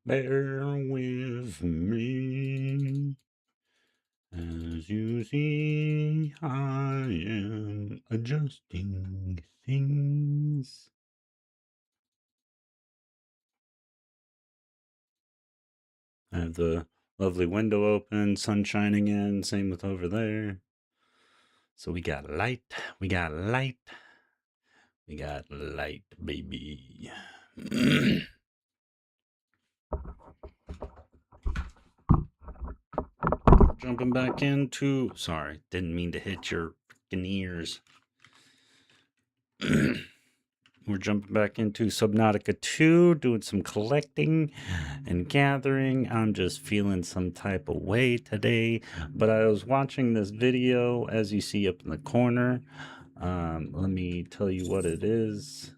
Bear with me. As you see, I am adjusting things. I have the lovely window open, sun shining in, same with over there. So we got light, we got light, we got light, baby. Jumping back into, sorry, didn't mean to hit your freaking ears. We're jumping back into Subnautica 2, doing some collecting and gathering. I'm just feeling some type of way today, but I was watching this video, as you see up in the corner. Let me tell you what it is.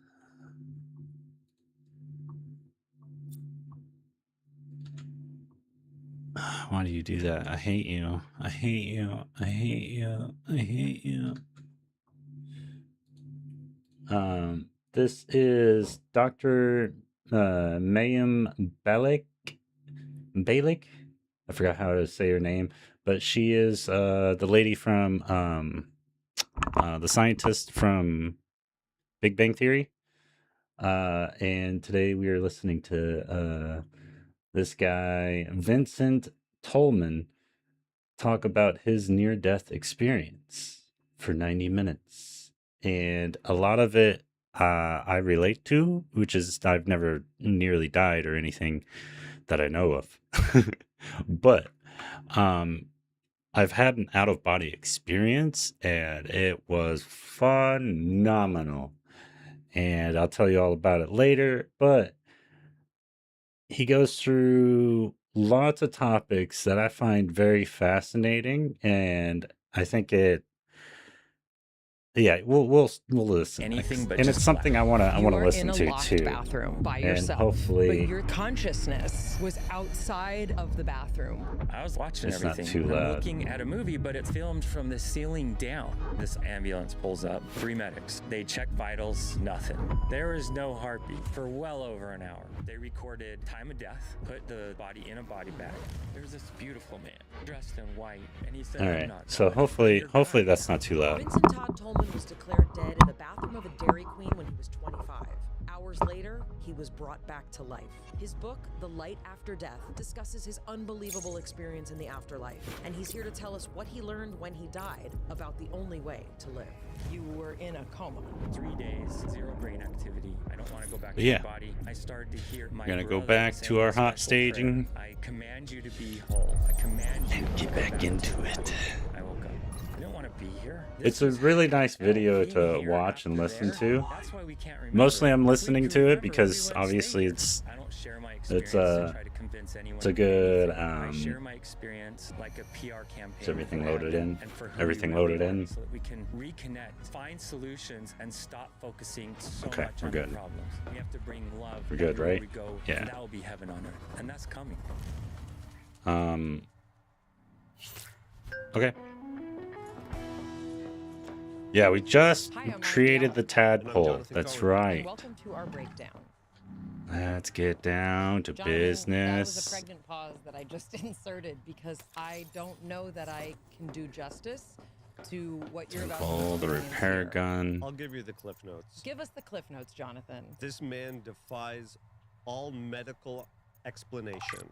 Why do you do that? I hate you. I hate you. I hate you. I hate you. This is Dr. Mayim Balik. I forgot how to say her name, but she is the lady from the scientist from Big Bang Theory. And today we are listening to this guy, Vincent Tolman, talk about his near-death experience for 90 minutes. And a lot of it I relate to, which is I've never nearly died or anything that I know of. But I've had an out-of-body experience, and it was phenomenal. And I'll tell you all about it later, but he goes through lots of topics that I find very fascinating, and I think we'll listen. Anything but and it's something I want to listen to too. Bathroom by And yourself, hopefully but your consciousness was outside of the bathroom. I was watching It's not everything. too I'm loud. looking at a movie, but it's filmed from the ceiling down. This ambulance pulls up, 3 medics. They check vitals, nothing. There is no heartbeat for well over an hour. They recorded time of death, put the body in a body bag. There's this beautiful man dressed in white, and he said, All "I'm right, not so dying. hopefully You're dying." that's not too loud. Vincent Todd Tolman was declared dead in the bathroom of a Dairy Queen when he was 25. Hours later, he was brought back to life. His book, The Light After Death, discusses his unbelievable experience in the afterlife, and he's here to tell us what he learned when he died about the only way to live. You were in a coma. 3 days, 0 brain activity. I don't want to go back to Yeah. my body. I started to hear my We're gonna go brother back saying to our a hot special staging. prayer. I command you to be whole. I command you to Get go back into to it. I woke up. I didn't want to be here. It's a really nice video to watch and listen to. That's why we can't remember. Mostly I'm If we listening could to it remember, because we wouldn't obviously stay here. it's I don't share my experience to try to convince anyone it's a of good anything. I share my experience like a PR campaign. is everything for loaded in? and for who Everything we really loaded in? are, so that we can reconnect, find solutions, and stop focusing so Okay, much we're on good. the problems. We have to bring love. We're good, everywhere right? We go, Yeah. and that will be heaven on earth, and that's coming. Okay. Yeah, we just Hi, I'm created the Ariella. tadpole. Jonathan That's Cohen. And right. welcome to our breakdown. Let's get down to Jonathan, that was a business. pregnant pause that I just inserted because I don't know that I can do justice to what you're about to Oh, the experience repair here. gun. I'll give you the cliff notes. Give us the cliff notes, Jonathan. This man defies all medical explanation.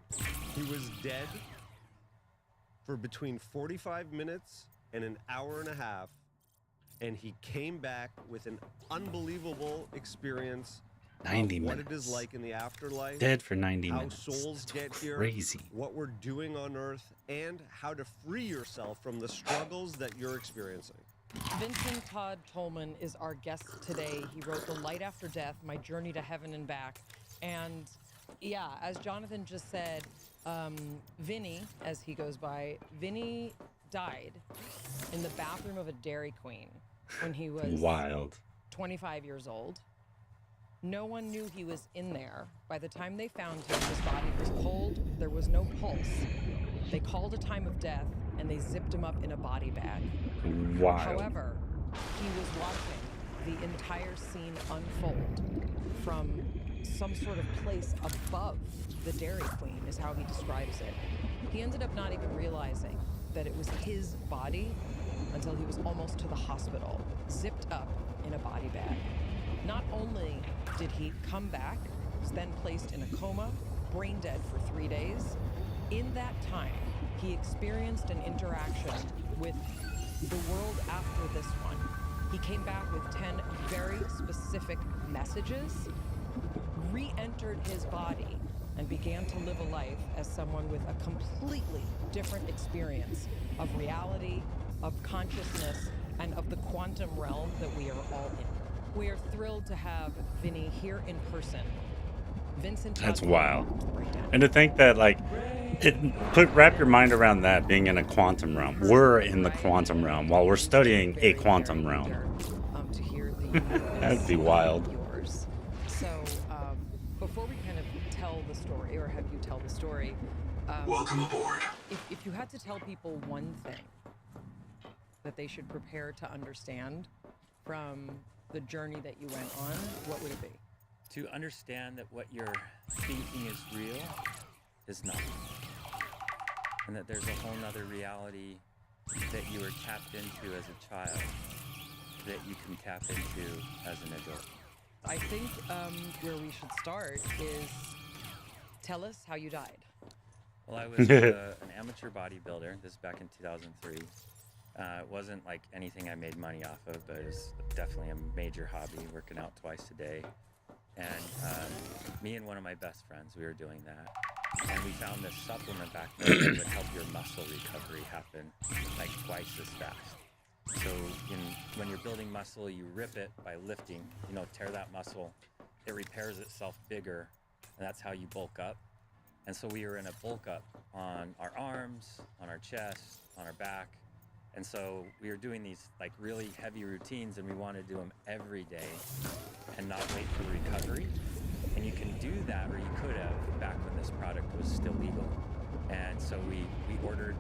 He was dead for between 45 minutes and an hour and a half, and he came back with an unbelievable experience 90 of what minutes. it is like in the afterlife, Dead for 90 how minutes. souls That's get here, crazy. what we're doing on Earth, and how to free yourself from the struggles that you're experiencing. Vincent Todd Tolman is our guest today. He wrote The Light After Death, My Journey to Heaven and Back. And yeah, as Jonathan just said, Vinny, as he goes by, Vinny died in the bathroom of a Dairy Queen when he was Wild. 25 years old. No one knew he was in there. By the time they found him, his body was cold, there was no pulse. They called a time of death, and they zipped him up in a body bag. Wild. However, he was watching the entire scene unfold from some sort of place above the Dairy Queen, is how he describes it. He ended up not even realizing that it was his body until he was almost to the hospital, zipped up in a body bag. Not only did he come back, was then placed in a coma, brain dead for 3 days, in that time, he experienced an interaction with the world after this one. He came back with 10 very specific messages, re-entered his body, and began to live a life as someone with a completely different experience of reality, of consciousness, and of the quantum realm that we are all in. We are thrilled to have Vinny here in person. Vincent, That's wild. And to think that, like, wrap your mind around that, being in a quantum realm. We're in the quantum realm while we're studying a quantum realm. To hear the That'd be wild. yours. So, before we kind of tell the story, or have you tell the story, Welcome aboard. if you had to tell people one thing that they should prepare to understand from the journey that you went on, what would it be? To understand that what you're thinking is real is not. And that there's a whole nother reality that you were tapped into as a child that you can tap into as an adult. I think where we should start is tell us how you died. Well, I was an amateur bodybuilder. This is back in 2003. It wasn't like anything I made money off of, but it was definitely a major hobby, working out twice a day. And me and one of my best friends, we were doing that. And we found this supplement back then that would help your muscle recovery happen like twice as fast. So when you're building muscle, you rip it by lifting, tear that muscle. It repairs itself bigger, and that's how you bulk up. And so we were in a bulk up on our arms, on our chest, on our back. And so we were doing these like really heavy routines, and we wanted to do them every day and not wait for recovery. And you can do that, or you could have, back when this product was still legal. And so we ordered,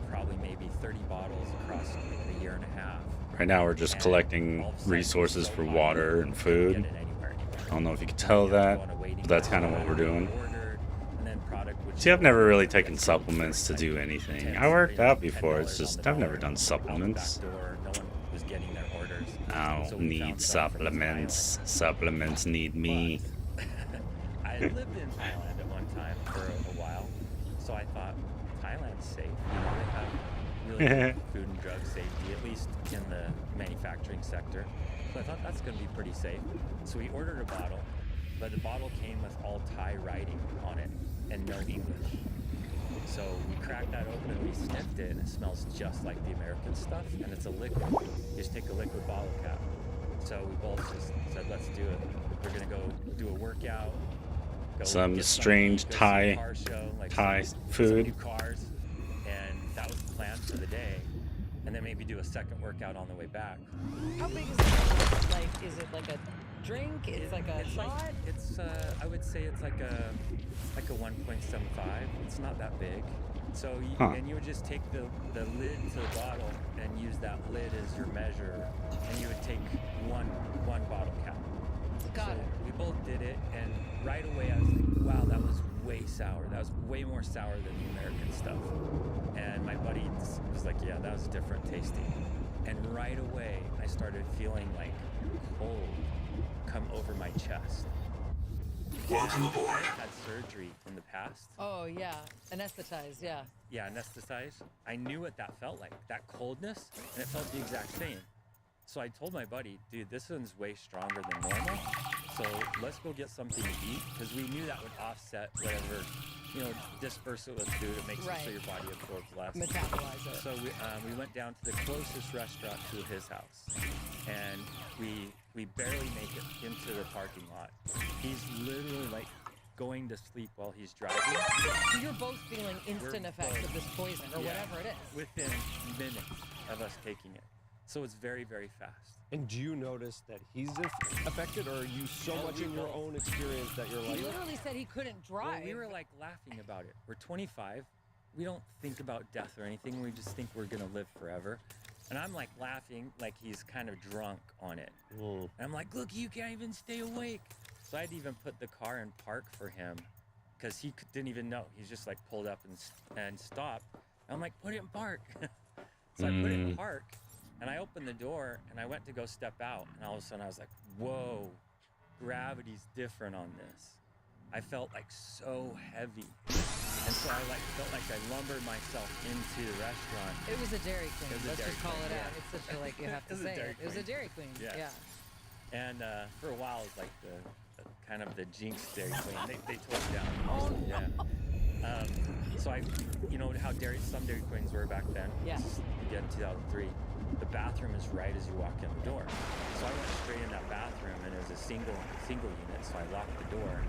probably maybe 30 bottles across a year and a half. Right now we're just collecting resources for water and food. I don't know if you could tell that, but that's kind of what we're doing. See, I've never really taken supplements to do anything. I worked out before, it's just I've never done supplements. I don't need supplements. Supplements need me. I lived in Thailand at one time for a while, so I thought Thailand's safe. They have really good food and drug safety, at least in the manufacturing sector. So I thought that's going to be pretty safe. So we ordered a bottle, but the bottle came with all Thai writing on it and no English. So we cracked that open and we sniffed it, and it smells just like the American stuff, and it's a liquid. You just take a liquid bottle cap. So we both just said, let's do it. We're gonna go do a workout. Some strange Thai food. New cars, and that was the plan for the day. And then maybe do a second workout on the way back. How big is it? Like, is it like a drink? It's like a shot? I would say it's like a 1.75. It's not that big. So and you would just take the lid to the bottle and use that lid as your measure, and you would take one bottle cap. Got it. We both did it, and right away I was like, wow, that was way sour. That was way more sour than the American stuff. And my buddy was like, yeah, that was different tasting. And right away I started feeling like cold come over my chest. Welcome aboard. I've had surgery in the past. Oh, yeah. Anesthetized, yeah. Yeah, anesthetized. I knew what that felt like, that coldness, and it felt the exact same. So I told my buddy, dude, this one's way stronger than normal, so let's go get something to eat, because we knew that would offset whatever, disperse it with food. It makes it so your body absorbs less. Metabolize it. So we went down to the closest restaurant to his house, and we barely make it into the parking lot. He's literally like going to sleep while he's driving. So you're both feeling instant effects of this poison, or whatever it is. Within minutes of us taking it. So it's very, very fast. And do you notice that he's affected, or are you so much in your own experience that you're like... He literally said he couldn't drive. Well, we were like laughing about it. We're 25. We don't think about death or anything. We just think we're going to live forever. And I'm like laughing like he's kind of drunk on it. And I'm like, look, you can't even stay awake. So I'd even put the car in park for him because he didn't even know. He's just like pulled up and stopped. And I'm like, put it in park. So I put it in park, and I opened the door, and I went to go step out, and all of a sudden I was like, whoa, gravity's different on this. I felt like so heavy. And so I like felt like I lumbered myself into the restaurant. It was a Dairy Queen. It was a Let's Dairy just call Queen, it out. yeah. It's such a, like, you have to It was a say Dairy it. It was a Queen. Dairy Queen. Yes. Yeah. And for a while, it was like the kind of the jinx Dairy Queen. They tore it down. Oh, Yeah. So I, you know how some Dairy Queens were back then. Yeah. Again, 2003. The bathroom is right as you walk in the door. So I went straight in that bathroom, and it was a single unit. So I locked the door,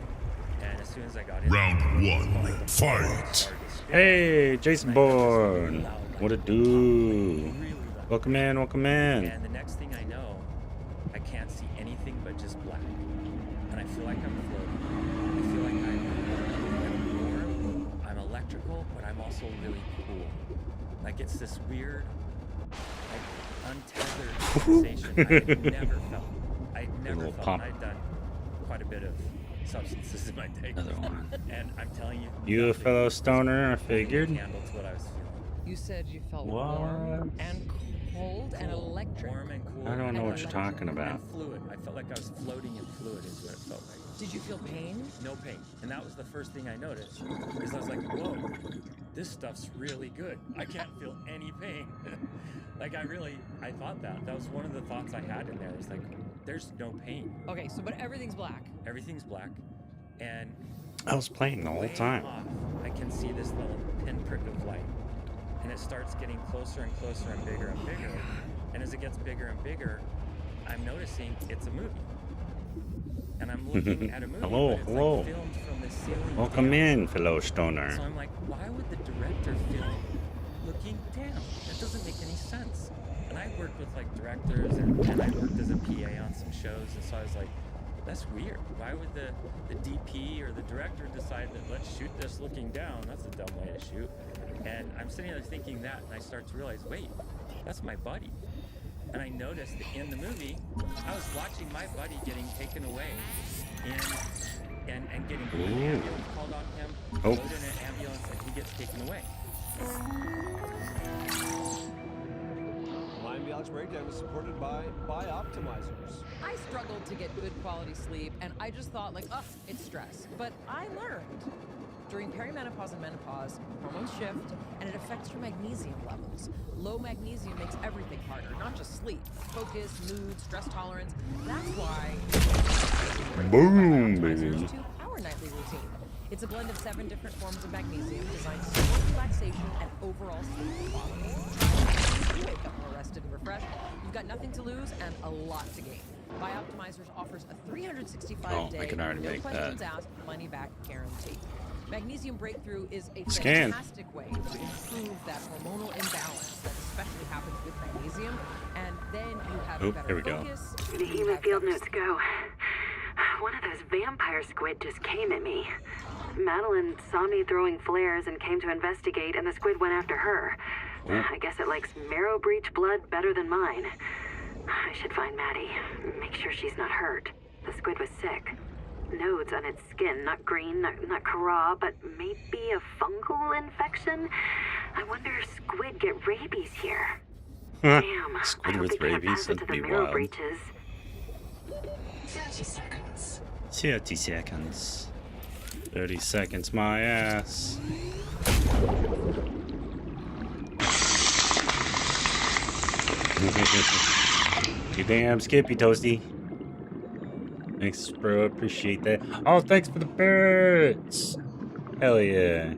and as soon as I got in, Round it was one, like the fight. floor started to spin. Hey, Jason And I heard this really Bourne. loud, like, What it pop, like, do? really loud. Welcome in, welcome in. And the next thing I know, I can't see anything but just black. And I feel like I'm floating. I feel like I'm warm, I'm electrical, but I'm also really cool. Like it's this weird, like untethered sensation I had never felt. I had never little felt. pop. And I'd done quite a bit of substances in my day. Another one. And I'm telling you, You a nothing fellow was stoner, I holding a figured. candle to what I was feeling. You said you felt What? warm and cold and electric. Warm and cool. I don't know And what you're electric. talking about. And fluid. I felt like I was floating in fluid is what it felt like. Did you feel pain? No pain. And that was the first thing I noticed. Is I was like, whoa, this stuff's really good. I can't feel any pain. Like I thought that. That was one of the thoughts I had in there. It's like, there's no pain. Okay, so but everything's black. Everything's black. And I was playing the whole way time. off, I can see this little pinprick of light. And it starts getting closer and closer and bigger and bigger. And as it gets bigger and bigger, I'm noticing it's a movie. And I'm looking at a movie, Hello, but it's hello. like filmed from the ceiling Welcome down. in, fellow stoner. So I'm like, why would the director film looking down? That doesn't make any sense. And I worked with like directors and I worked as a PA on some shows, and so I was like, that's weird. Why would the DP or the director decide that let's shoot this looking down? That's a dumb way to shoot. And I'm sitting there thinking that, and I start to realize, wait, that's my buddy. And I noticed that in the movie, I was watching my buddy getting taken away and getting an ambulance called on him, Oh. loaded in an ambulance, and he gets taken away. Mind the Alex Breakdown is supported by Optimizers. I struggled to get good quality sleep, and I just thought, like, oh, it's stress. But I learned. During perimenopause and menopause, hormones shift, and it affects your magnesium levels. Low magnesium makes everything harder, not just sleep. Focus, mood, stress tolerance. That's why Boom, Optimizers baby. to our nightly routine. It's a blend of 7 different forms of magnesium designed to support relaxation and overall sleep quality. You wake up more rested and refreshed. You've got nothing to lose and a lot to gain. Bioptimizers offers a 365-day, Oh, I can already no make questions that. asked, money-back guarantee. Magnesium Breakthrough is a Scan. fantastic way to improve that hormonal imbalance that especially happens with magnesium, and then you have Oop, better here we go. focus. The you Eva have field better notes go. One of those vampire squid just came at me. Madeline saw me throwing flares and came to investigate, and the squid went after her. I guess it likes marrow breach blood better than mine. I should find Maddie. Make sure she's not hurt. The squid was sick. Nodes on its skin, not green, not Kara, but maybe a fungal infection? I wonder if squid get rabies here. Damn. I Squid hope with they can't rabies, pass it to that'd the be marrow wild. breaches. 30 seconds. 30 seconds. 30 seconds, my ass. You damn Skippy Toasty. Thanks, bro. Appreciate that. Oh, thanks for the birds. Hell yeah.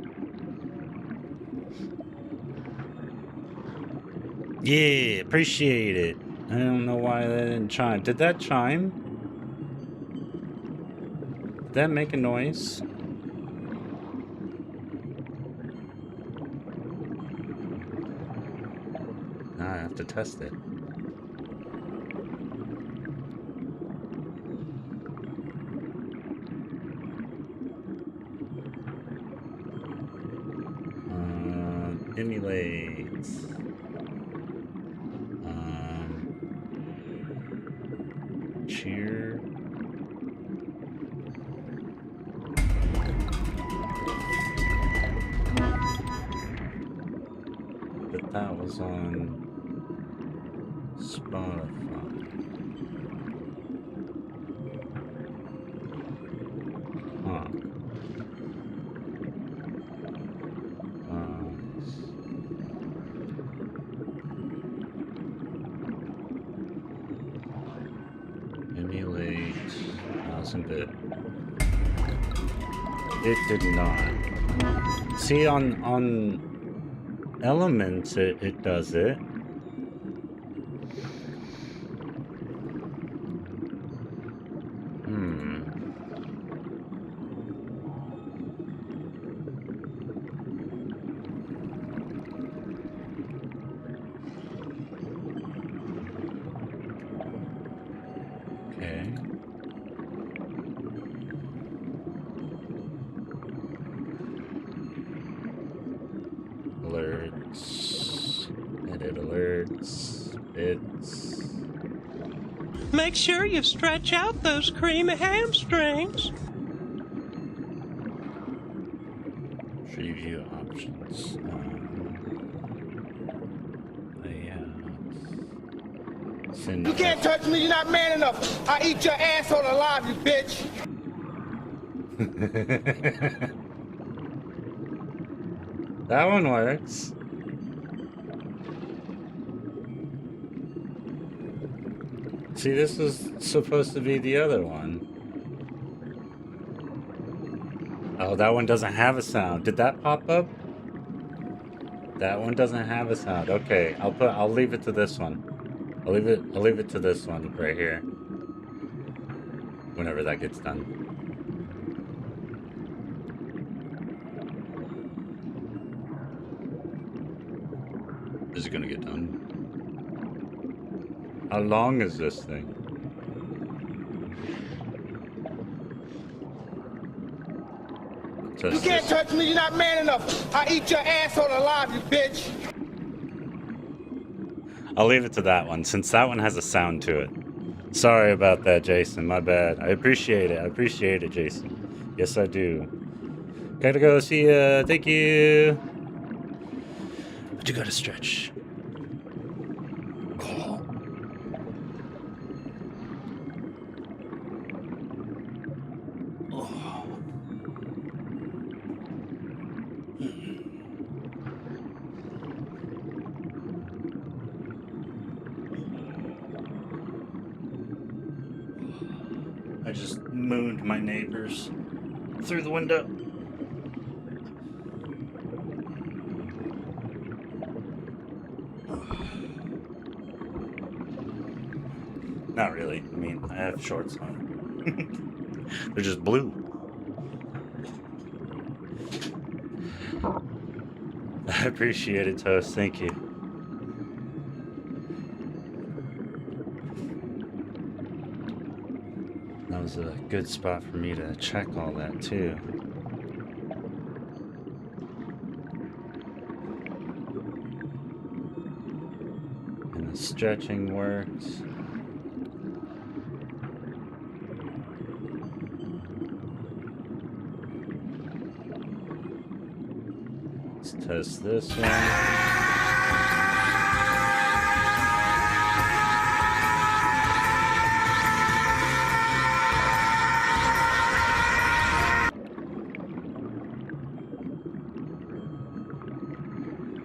Yeah, appreciate it. I don't know why that didn't chime. Did that chime? Did that make a noise? I have to test it. Emulate. Cheer. that was on Spotify. Huh. Emulate mouse and bit. It did not. See, on Elements, it does it. Okay. Alerts. Edit alerts. Bits. Make sure you stretch out those creamy hamstrings. Preview options. Layout. Send You can't touch me, you're not man enough. I eat your asshole alive, you bitch. That one works. See, this was supposed to be the other one. Oh, that one doesn't have a sound. Did that pop up? That one doesn't have a sound. Okay, I'll leave it to this one. I'll leave it to this one right here. Whenever that gets done. Is it gonna get done? How long is this thing? You can't touch me, you're not man enough. I eat your asshole alive, you bitch. I'll leave it to that one, since that one has a sound to it. Sorry about that, Jason. My bad. I appreciate it. I appreciate it, Jason. Yes, I do. Gotta go. See ya. Thank you. But you gotta stretch. I just mooned my neighbors through the window. Not really. I mean, I have shorts on. They're just blue. I appreciate it, Toast. Thank you. That was a good spot for me to check all that, too. And the stretching works. Let's test this one.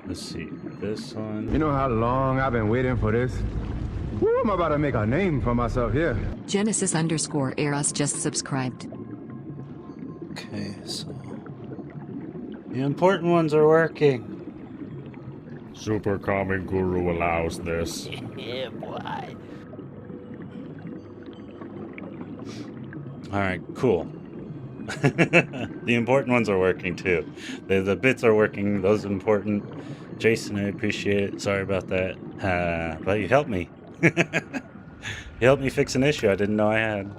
Let's see, this one. You know how long I've been waiting for this? Woo, I'm about to make a name for myself here. Genesis_Eros just subscribed. Okay, so the important ones are working. Super Comic Guru allows this. Yeah, boy. Alright, cool. The important ones are working too. The bits are working, those are important. Jason, I appreciate it. Sorry about that. But you helped me. You helped me fix an issue I didn't know I had.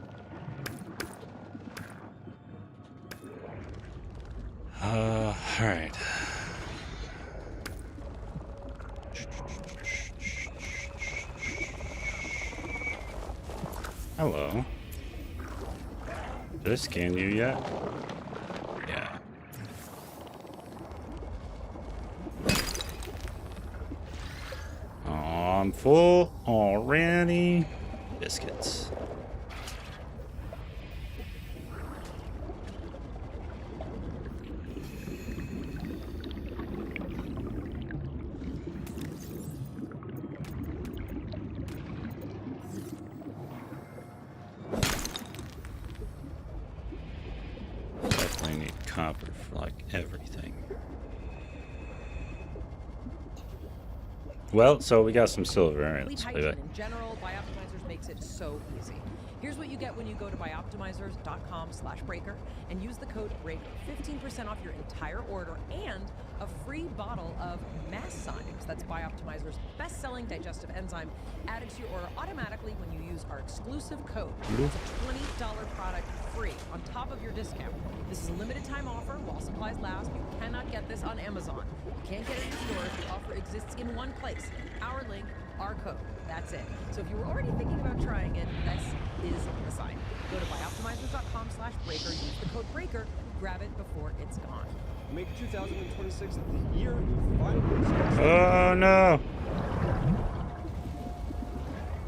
Alright. Hello. Did I scan you yet? Yeah. I'm full already. Biscuits. Definitely need copper for like everything. Well, so we got some silver. All right, let's play that. In general, Bioptimizers makes it so easy. Here's what you get when you go to bioptimizers.com/breaker and use the code BREAKER. 15% off your entire order and a free bottle of Masszymes. That's Bioptimizer's best-selling digestive enzyme added to your order automatically when you use our exclusive code. It's a $20 product free on top of your discount. This is a limited time offer while supplies last. You cannot get this on Amazon. You can't get it in stores. The offer exists in one place. Our link, our code. That's it. So if you were already thinking about trying it, this is the sign. Go to bioptimizers.com/breaker, use the code BREAKER, grab it before it's gone. Make 2026 the year you finally succeed. Oh no!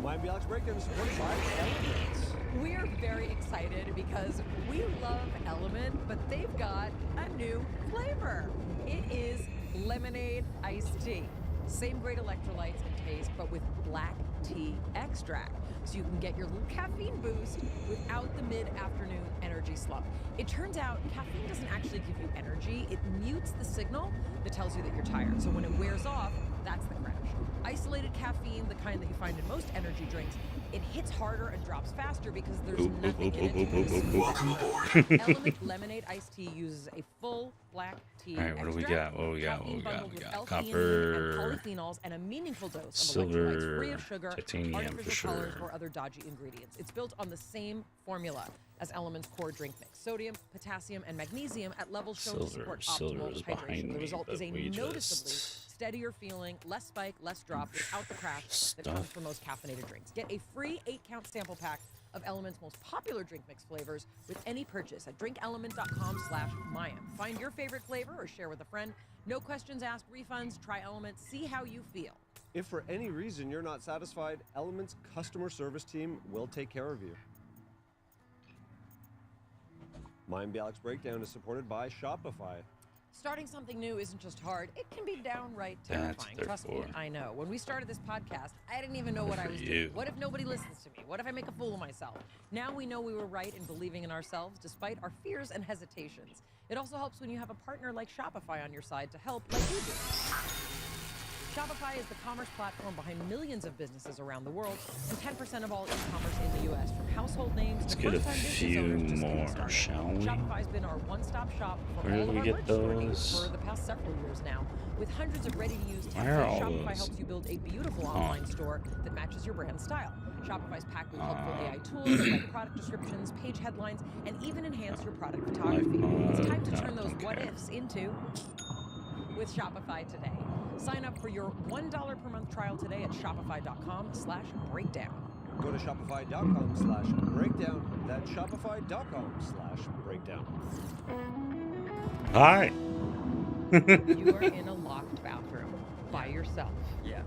Mind Alex Breakdown is supported by Elements. We are very excited because we love Element, but they've got a new flavor. It is lemonade iced tea. Same great electrolytes and taste, but with black tea extract. So you can get your little caffeine boost without the mid-afternoon energy slump. It turns out caffeine doesn't actually give you energy. It mutes the signal that tells you that you're tired. So when it wears off, that's the crash. Isolated caffeine, the kind that you find in most energy drinks, it hits harder and drops faster because there's nothing in it. Welcome aboard. Element lemonade iced tea uses a full black tea All right, what do we got? What do we got? What do we got? We got copper, and polyphenols, and a meaningful dose of silver, electrolytes free of sugar, titanium artificial for colors, sure. or other dodgy ingredients. It's built on the same formula as Element's core drink mix: sodium, potassium, and magnesium at levels shown to support Silver is optimal behind hydration. me, The result but is a we noticeably just steadier feeling, less spike, less drop, without the crash that comes from most caffeinated drinks. Get a free 8-count sample pack of Element's most popular drink mix flavors with any purchase at drinkelement.com/Mayim. Find your favorite flavor or share with a friend. No questions asked, refunds. Try Element. See how you feel. If for any reason you're not satisfied, Element's customer service team will take care of you. Mind Alex Breakdown is supported by Shopify. Starting something new isn't just hard, it can be downright terrifying. Trust me, I know. When we started this podcast, I didn't even know what I was doing. What if nobody listens to me? What if I make a fool of myself? Now we know we were right in believing in ourselves despite our fears and hesitations. It also helps when you have a partner like Shopify on your side to help like we do. Shopify is the commerce platform behind millions of businesses around the world and 10% of all e-commerce in the U.S. From household names Let's to get a first-time business few owners just more, getting started. shall we? Shopify's been our one-stop shop for Where all do of we our get merch store needs those? for the past several years now. With hundreds of ready-to-use Where are templates, all Shopify those? helps you build a beautiful online store that matches your brand style. Shopify's packed with helpful AI tools that write product descriptions, page headlines, and even enhance your product photography. It's time to turn those what-ifs into with Shopify today. Sign up for your $1 per month trial today at shopify.com/breakdown. Go to shopify.com/breakdown. That's shopify.com/breakdown. Hi. You are in a locked bathroom by yourself. Yeah.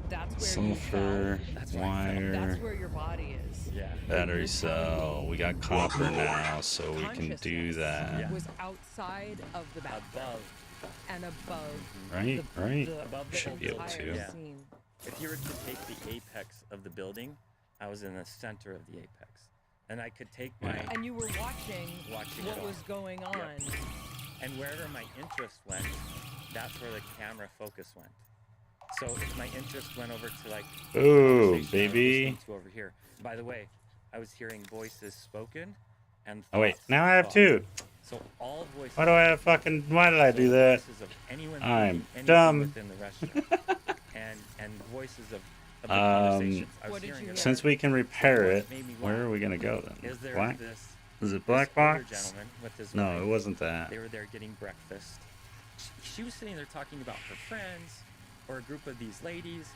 That's where Sulfur, wire, that's where your body is. Yeah. battery cell. We got copper now, so we can do that. Yeah. Was outside of the bathroom Above. and above. Right, right. Above the Should be able entire to. Yeah. scene. If you were to take the apex of the building, I was in the center of the apex. And I could take my... And you were watching Watching what it all. was going on. Yep. And wherever my interest went, that's where the camera focus went. So if my interest went over to like... Ooh, conversation I was baby. listening to over here. By the way, I was hearing voices spoken and Oh wait, thoughts now I have thought. two. So all voices... Why do I have fucking? Why did I do that? Voices of anyone I'm anything dumb. within the restaurant. and voices of the conversations. I was What did hearing you it hear? Since we can repair What it, made me where laugh are we gonna go then? Is there Black? this Is it this black older box? gentleman with his No, wife. it wasn't that. They were there getting breakfast. She was sitting there talking about her friends or a group of these ladies,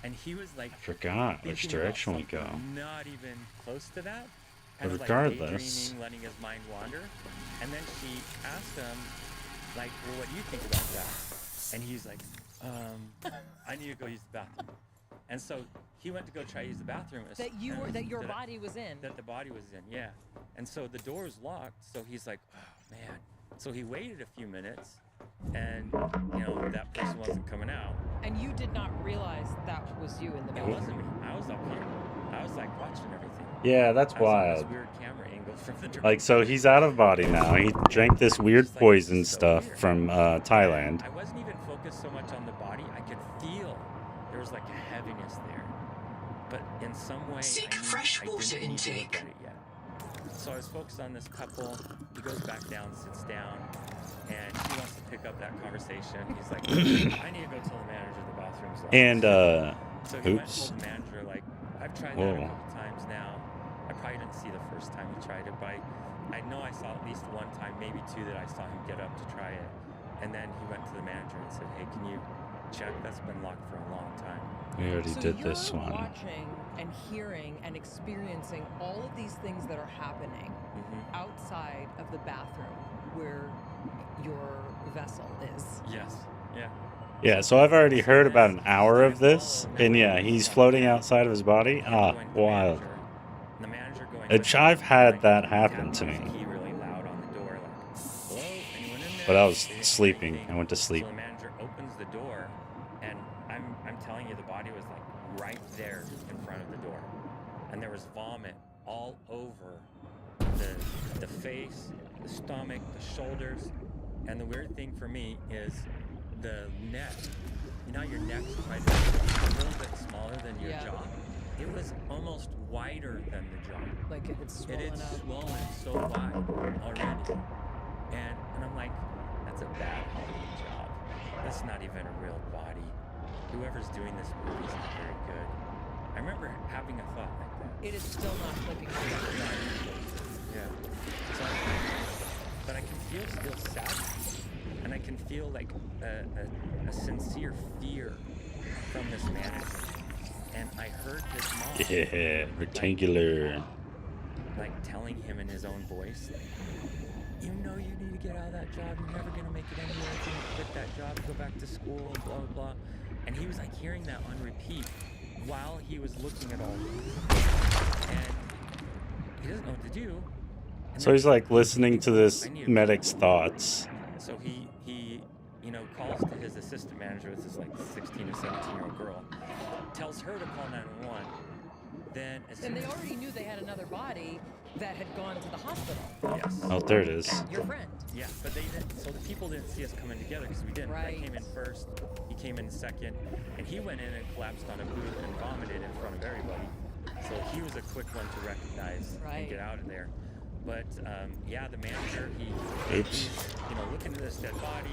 and he was like, I forgot which thinking about direction we go. something not even close to that. But Kind of regardless- like daydreaming, letting his mind wander. And then she asked him, like, well, what do you think about that? And he's like, I need to go use the bathroom. And so he went to go try to use the bathroom. That your body was in. That the body was in, yeah. And so the door was locked, so he's like, oh, man. So he waited a few minutes, and, that person wasn't coming out. And you did not realize that was you in the It bathroom. wasn't me. I was up here. I was, like, watching everything. Yeah, that's I was on wild. this weird camera angle from the drone. Like, so he's out of body now. He drank this weird poison stuff from Thailand. I wasn't even focused so much on the body. I could feel there was like a heaviness there. But in some way, Seek fresh water I didn't intake. look at it yet. So I was focused on this couple. He goes back down, sits down, and he wants to pick up that conversation. He's like, I need to go tell the manager the bathroom's locked. And, so he went and oops. told the manager, like, I've tried that a couple times now. I probably didn't see the first time he tried it, but I know I saw at least one time, maybe two, that I saw him get up to try it. And then he went to the manager and said, hey, can you check? That's been locked for a long time. We already So did you're this one. watching and hearing and experiencing all of these things that are happening outside of the bathroom where your vessel is. Yes. Yeah. Yeah, so I've already heard about an hour of this, and yeah, he's floating outside of his body. Ah, wild. The manager going, Which I've had that happen to me. He really loud on the door, like, hello, anyone in there? But I was sleeping. I went to sleep. So the manager opens the door, and I'm telling you, the body was like right there in front of the door, and there was vomit all over the face, the stomach, the shoulders, and the weird thing for me is the neck. You know, your neck's quite a little bit smaller than your jaw. It was almost wider than the jaw. Like it had swollen It had up. swollen so wide already. And I'm like, that's a bad Hollywood job. That's not even a real body. Whoever's doing this movie is not very good. I remember having a thought like that. It is still not clicking together. Yeah. So, but I can feel still sadness. And I can feel like a sincere fear from this manager. And I heard his mom. Yeah, rectangular. Like telling him in his own voice, like, you know you need to get out of that job. You're never going to make it anywhere. You're going to quit that job, go back to school, and blah, blah, blah. And he was like hearing that on repeat while he was looking at all this. And he doesn't know what to do. And So he's like listening to this medic's thoughts. So he calls to his assistant manager, this is like 16 or 17-year-old girl, tells her to call 911. Then And they already knew they had another body that had gone to the hospital. Yes. Oh, there it is. Your friend. Yeah, but they didn't. So the people didn't see us coming together because we didn't. Right. I came in first. He came in second, and he went in and collapsed on a booth and vomited in front of everybody. So he was a quick one to recognize and get out of there. But yeah, the manager, he's looking at this dead body,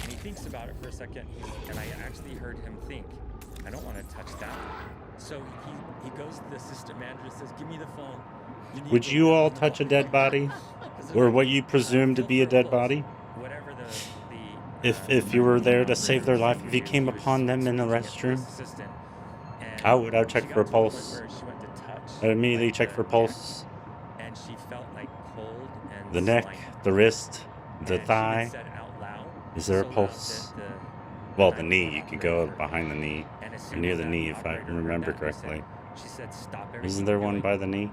and he thinks about it for a second. And I actually heard him think, I don't want to touch that. So he goes to the assistant manager and says, give me the phone. Would you all touch a dead body? Or what you presume to be a dead body? Whatever If you were there to save their life, if you came upon them in the restroom, I would check for a pulse. I'd immediately check for pulse. And she felt like cold and The neck, the wrist, the thigh. Is there a pulse? Well, the knee. You could go behind the kney, or near the knee, if I remember correctly. Isn't there one by the knee?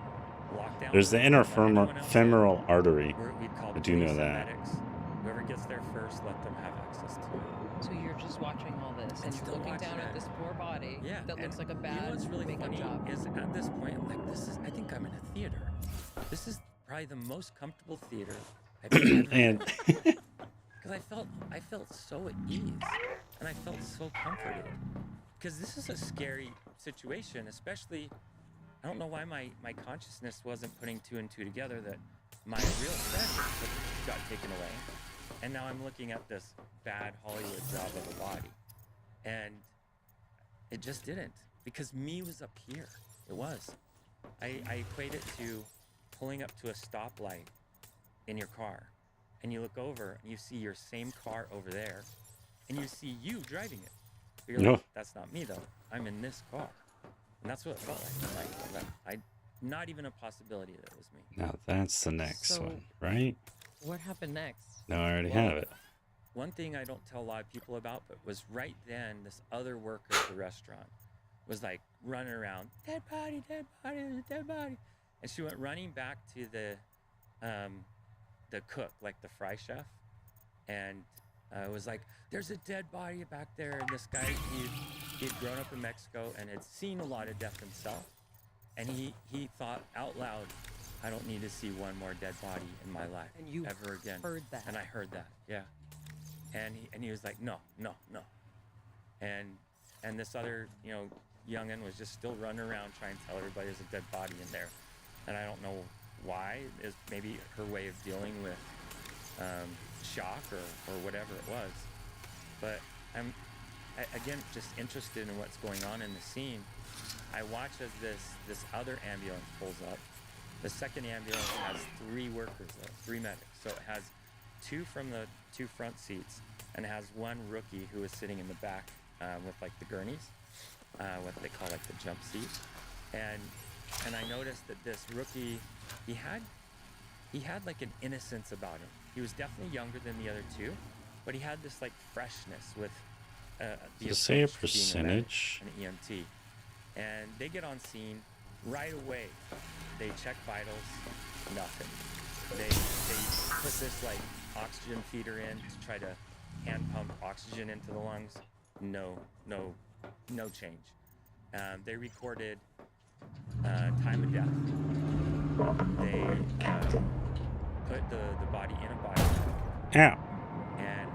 There's the inner femoral artery. I do know that. Whoever gets there first, let them have access to it. So you're just watching all this, and you're looking down at this poor body that looks like a bad what's really makeup funny job. is at this point, like, I think I'm in a theater. This is probably the most comfortable theater I've ever been in. Because I felt so at ease, and I felt so comforted. Because this is a scary situation, especially, I don't know why my consciousness wasn't putting two and two together that my real friend got taken away. And now I'm looking at this bad Hollywood job of a body. And it just didn't. Because me was up here. It was. I equate it to pulling up to a stoplight in your car. And you look over and you see your same car over there. And you see you driving it. But you're like, that's not me though. I'm in this car. And that's what it felt like. Not even a possibility that it was me. Now that's the next So, one, right? What happened next? No, I already have it. one thing I don't tell a lot of people about, but was right then, this other worker at the restaurant was like running around, dead body, dead body, there's a dead body. And she went running back to the cook, like the fry chef, and was like, there's a dead body back there. And this guy, he'd grown up in Mexico and had seen a lot of death himself. And he thought out loud, I don't need to see one more dead body in my life ever again. Heard that. And I heard that, yeah. And he was like, no. And this other, youngin was just still running around trying to tell everybody there's a dead body in there. And I don't know why. It's maybe her way of dealing with shock or whatever it was. But I'm, again, just interested in what's going on in the scene. I watch as this other ambulance pulls up. The second ambulance has 3 workers, 3 medics. So it has 2 from the 2 front seats, and it has 1 rookie who is sitting in the back with like the gurneys, what they call like the jump seat. And I noticed that this rookie, he had like an innocence about him. He was definitely younger than the other 2, but he had this like freshness with the say a approach to being percentage. an EMT. And they get on scene right away. They check vitals, nothing. They put this like oxygen feeder in to try to hand pump oxygen into the lungs. No change. They recorded time of death. They put the body in a body bag. Yeah. And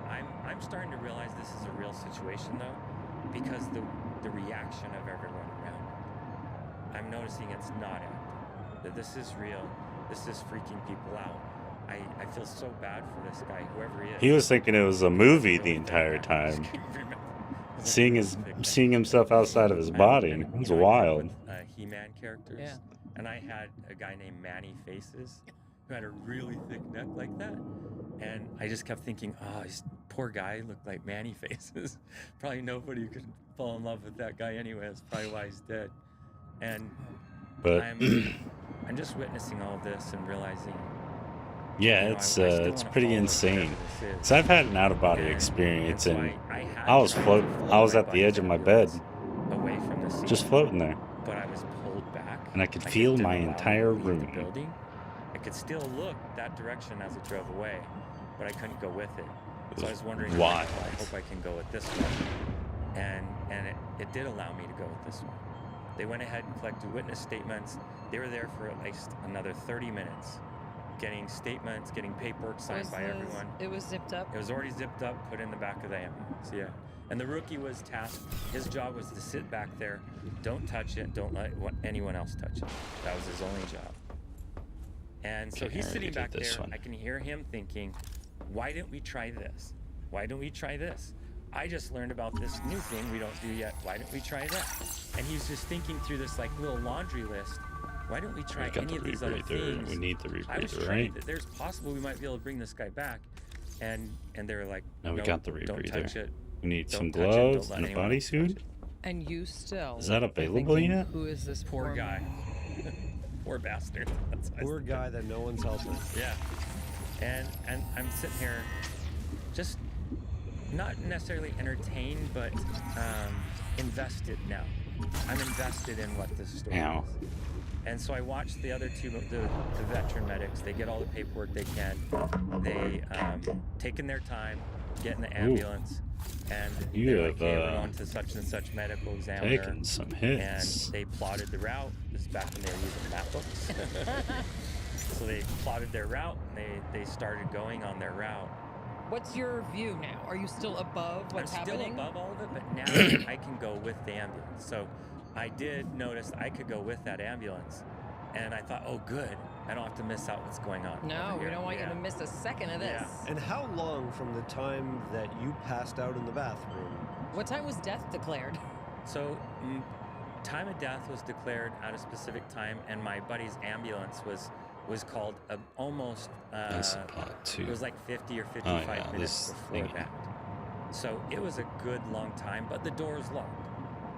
I'm starting to realize this is a real situation though, because the reaction of everyone around. I'm noticing it's not acting. That this is real. This is freaking people out. I feel so bad for this guy, whoever he is. He was thinking it was a movie the entire time. Seeing himself outside of his body. It was wild. With, He-Man characters. Yeah. And I had a guy named Manny Faces who had a really thick neck like that. And I just kept thinking, oh, this poor guy looked like Manny Faces. Probably nobody could fall in love with that guy anyway. That's probably why he's dead. And But I'm just witnessing all of this and realizing. yeah, I it's pretty insane. So I've had an out of body experience, so and I I was at the edge of my bed, away from the scene, just floating there, but I was pulled back, and I could feel my entire The room. building. I could still look that direction as it drove away, but I couldn't go with it. So I was wondering, wild. I hope I can go with this one. And it did allow me to go with this one. They went ahead and collected witness statements. They were there for at least another 30 minutes, getting statements, getting paperwork signed by everyone. It was zipped up? It was already zipped up, put in the back of the ambulance, yeah. And the rookie was tasked, his job was to sit back there, don't touch it, don't let anyone else touch it. That was his only job. And so Okay, he's I sitting already back did this there, one. I can hear him thinking, why didn't we try this? Why don't we try this? I just learned about this new thing we don't do yet. Why don't we try that? And he's just thinking through this like little laundry list. Why don't we try We got any the of these other rebreather. things? We need the I was rebreather, trained right? that there's possible we might be able to bring this guy back. And they're like, No, we "No, got the don't rebreather. touch it. We need Don't some touch it. Don't gloves let and a anyone else touch bodysuit. it." And you still Is that are available thinking, yet? Who is this Poor guy. Poor bastard. That's what I Poor said. guy that no one's helping. Yeah. And I'm sitting here just not necessarily entertained, but invested now. I'm invested in what this story Ow. is. And so I watched the other 2, the veteran medics. They get all the paperwork they can. They taking their time, get in the ambulance, and You they're like, have, hey, we're going to such and such medical examiner. taken some hits. And they plotted the route. This is back when they were using map books. So they plotted their route, and they started going on their route. What's your view now? Are you still above what's I'm still happening? above all of it, but now I can go with the ambulance. So I did notice I could go with that ambulance, and I thought, oh, good. I don't have to miss out what's going on. No, over we here. don't want you Yeah. to miss a second of this. And how long from the time that you passed out in the bathroom? What time was death declared? So time of death was declared at a specific time, and my buddy's ambulance was called almost. That's a pot too. It was like 50 or 55 yeah, minutes this before thing. that. So it was a good long time, but the door was locked.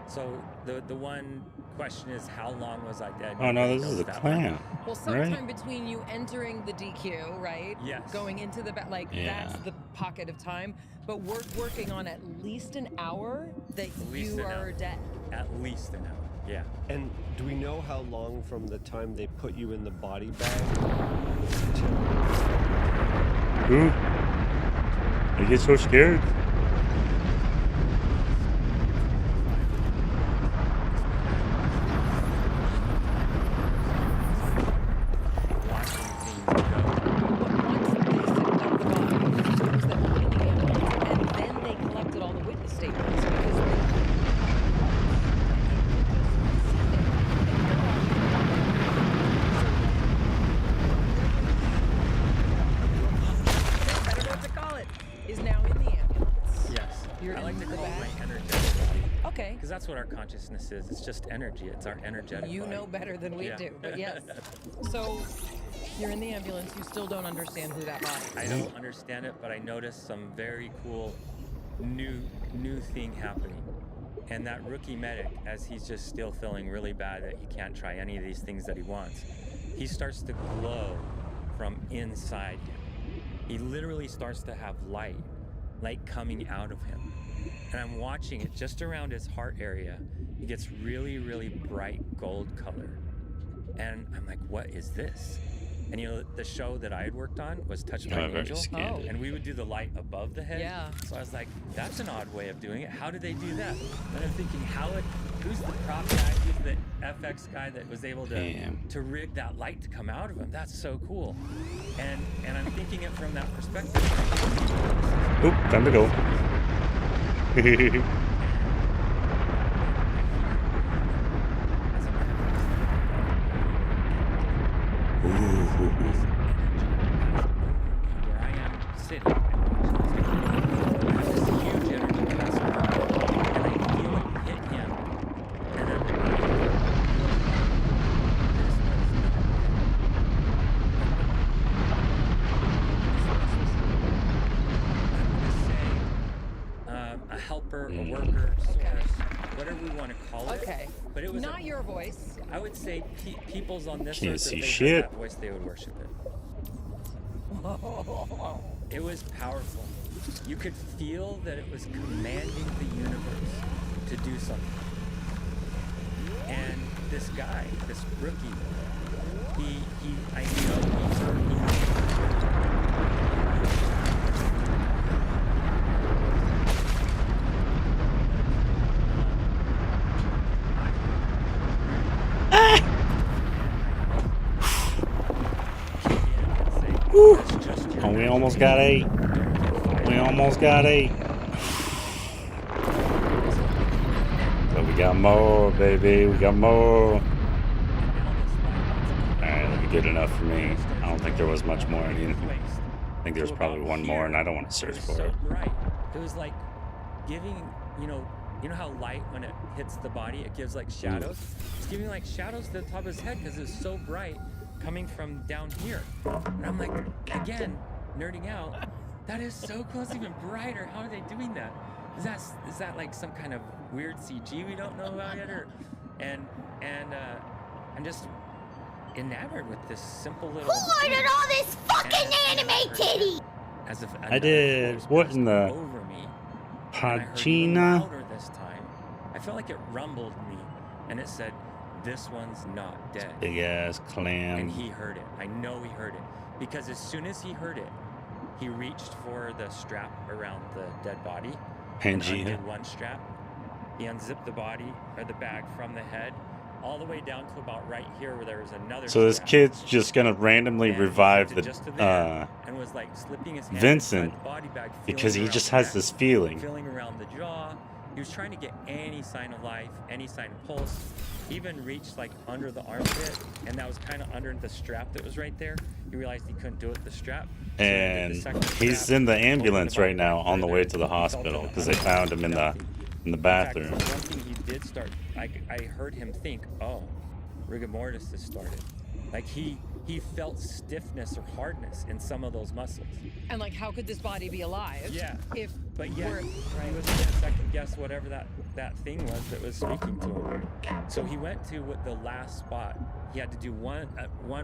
So the one question is, how long was I dead? Oh no, Nobody this is knows a that clam. Well, sometime Right? between you entering the DQ, right? Yes. Going into the like Yeah. that's the pocket of time. But we're working on at least an hour that least you an are hour. dead. At least an hour. Yeah. And do we know how long from the time they put you in the body bag to Ooh. I get so scared. Watching things go. And then they collected all the witness statements because I don't know what to call it, is now in the ambulance. Yes. You're I like in to the call it bag? my energetic body. Okay. Because that's what our consciousness is. It's just energy. It's our energetic You body. know better than we Yeah. do, but yes. So you're in the ambulance, you still don't understand who that body is. I don't understand it, but I noticed some very cool new thing happening. And that rookie medic, as he's just still feeling really bad that he can't try any of these things that he wants, he starts to glow from inside him. He literally starts to have light coming out of him. And I'm watching it just around his heart area. It gets really, really bright gold color. And I'm like, what is this? And you know, the show that I had worked on was Touched by an very Angel. scandal. And we would do the light above the head. Yeah. So I was like, that's an odd way of doing it. How did they do that? And I'm thinking, who's the prop guy, who's the FX guy that was able to rig that light to come out of him? That's so cool. And I'm thinking it from that perspective. Oop, time to go. Where I am sitting and watching this huge energy pass around, and I feel it hit him, and then a helper, a worker, source, whatever we want to call it. Okay. But it was not your voice. I would say people's on this Can't earth, see if they shit. heard that voice, they would worship it. It was powerful. You could feel that it was commanding the universe to do something. And this guy, this rookie, I know Woo. Oh, we almost got 8. We almost got 8. But we got more, baby. We got more. Alright, that'll be good enough for me. I don't think there was much more. I think there's probably one more, and I don't want to search for it. Right. It was like giving, you know how light, when it hits the body, it gives like shadows? It's giving like shadows to the top of his head because it's so bright coming from down here. And I'm like, again, nerding out. That is so cool. It's even brighter. How are they doing that? Is that like some kind of weird CG we don't know about yet? And I'm just enamored with this simple little. Who ordered all this fucking anime titty? As if I did. What in the over me. Pachina? Louder this time. I felt like it rumbled me, and it said, "This one's not dead." Big ass clam. And he heard it. I know he heard it because as soon as he heard it, he reached for the strap around the dead body and undid one strap. He unzipped the body or the bag from the head all the way down to about right here where there was another So this strap. kid's just gonna randomly revive Just to there, the and was like slipping his hand Vincent inside the body bag, because feeling he just around has the this neck, feeling. feeling around the jaw. He was trying to get any sign of life, any sign of pulse. Even reached like under the armpit, and that was kind of under the strap that was right there. He realized he couldn't do it with the strap. So he did And the second he's strap, in the opened ambulance body right now bag on the further. way to the He felt hospital it. because they found him in the In fact, bathroom. one thing he did start, I heard him think, oh, rigor mortis has started. Like he he felt stiffness or hardness in some of those muscles. And like, how could this body be alive? Yeah. If But yet, we're- he was going to second guess whatever that thing was that was speaking to him. So he went to the last spot. He had to do one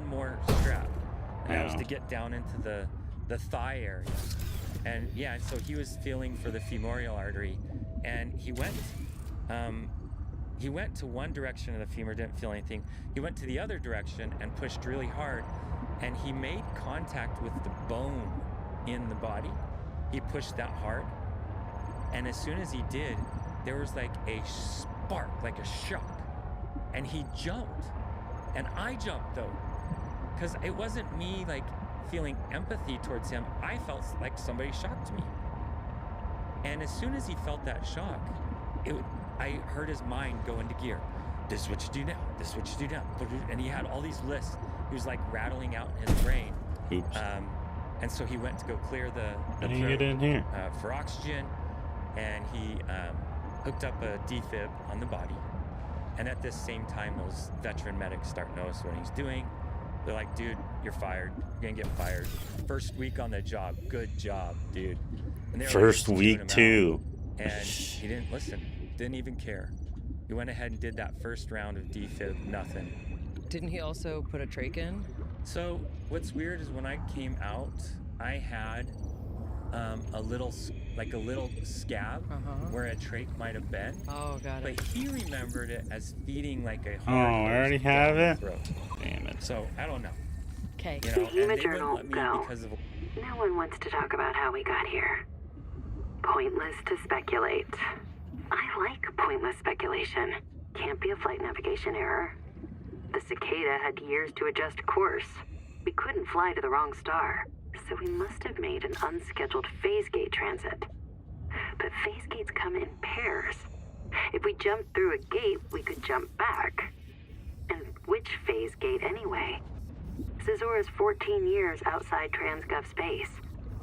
more strap, and that was to get down into the thigh area. And yeah, so he was feeling for the femoral artery, and he went to one direction of the femur, didn't feel anything. He went to the other direction and pushed really hard, and he made contact with the bone in the body. He pushed that hard, and as soon as he did, there was like a spark, like a shock, and he jumped. And I jumped though, because it wasn't me like feeling empathy towards him. I felt like somebody shocked me. And as soon as he felt that shock, I heard his mind go into gear. This is what you do now. This is what you do now. And he had all these lists. He was like rattling out in his brain. Oops. And so he went to go clear the How do you get in here? For oxygen, and he hooked up a defib on the body. And at this same time, those veteran medics start noticing what he's doing. They're like, dude, you're fired. You're gonna get fired. First week on the job. Good job, dude. And they were First chewing week him too. out, and he didn't listen. Didn't even care. He went ahead and did that first round of defib, nothing. Didn't he also put a trach in? So what's weird is when I came out, I had a little scab where a trach might have been. Oh, got it. But he remembered it as feeding like a Oh, hard I already hose have down it? the throat. Damn it. So I don't know. Okay. You The know, and they wouldn't Hema-journal, let me go. because of No one wants to talk about how we got here. Pointless to speculate. I like pointless speculation. Can't be a flight navigation error. The cicada had years to adjust course. We couldn't fly to the wrong star, so we must have made an unscheduled phase gate transit. But phase gates come in pairs. If we jumped through a gate, we could jump back. And which phase gate anyway? Caesar is 14 years outside Transgov space.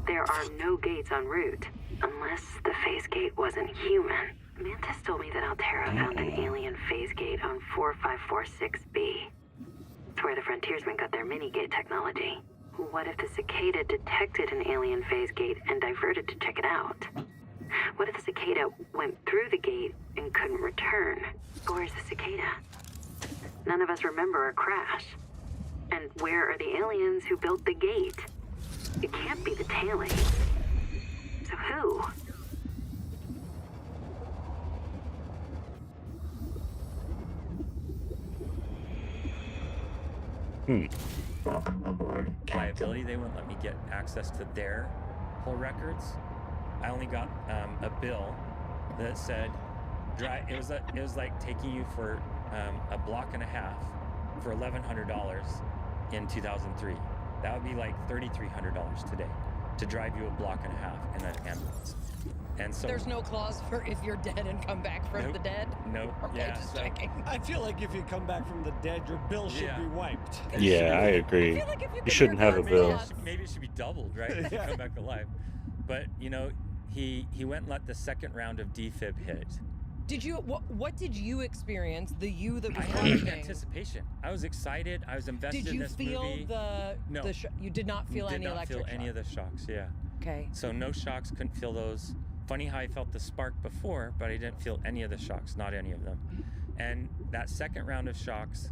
There are no gates en route, unless the phase gate wasn't human. Mantis told me that Altera found an alien phase gate on 4546B. It's where the frontiersmen got their mini-gate technology. What if the cicada detected an alien phase gate and diverted to check it out? What if the cicada went through the gate and couldn't return? Where's the cicada? None of us remember a crash. And where are the aliens who built the gate? It can't be the tailings. So who? liability. They wouldn't let me get access to their whole records. I only got a bill that said it was like taking you for a block and a half for $1,100 in 2003. That would be like $3,300 today to drive you a block and a half in an ambulance. And so There's no clause for if you're dead and come back from the dead? Nope. Okay, Yeah. just So, checking. I feel like if you come back from the dead, your bill should Yeah. be wiped. Yeah, I agree. feel like if you You could shouldn't have a record bill. that- maybe it should be doubled, right? If you come back alive. But you know, he went and let the second round of defib hit. Did you? What did you experience? The you that I was had watching. anticipation. I was excited. I was invested Did in you this feel movie. the? No. You did not feel Did any not electric feel any of the shocks. Yeah. Okay. So no shocks. Couldn't feel those. Funny how I felt the spark before, but I didn't feel any of the shocks. Not any of them. And that second round of shocks,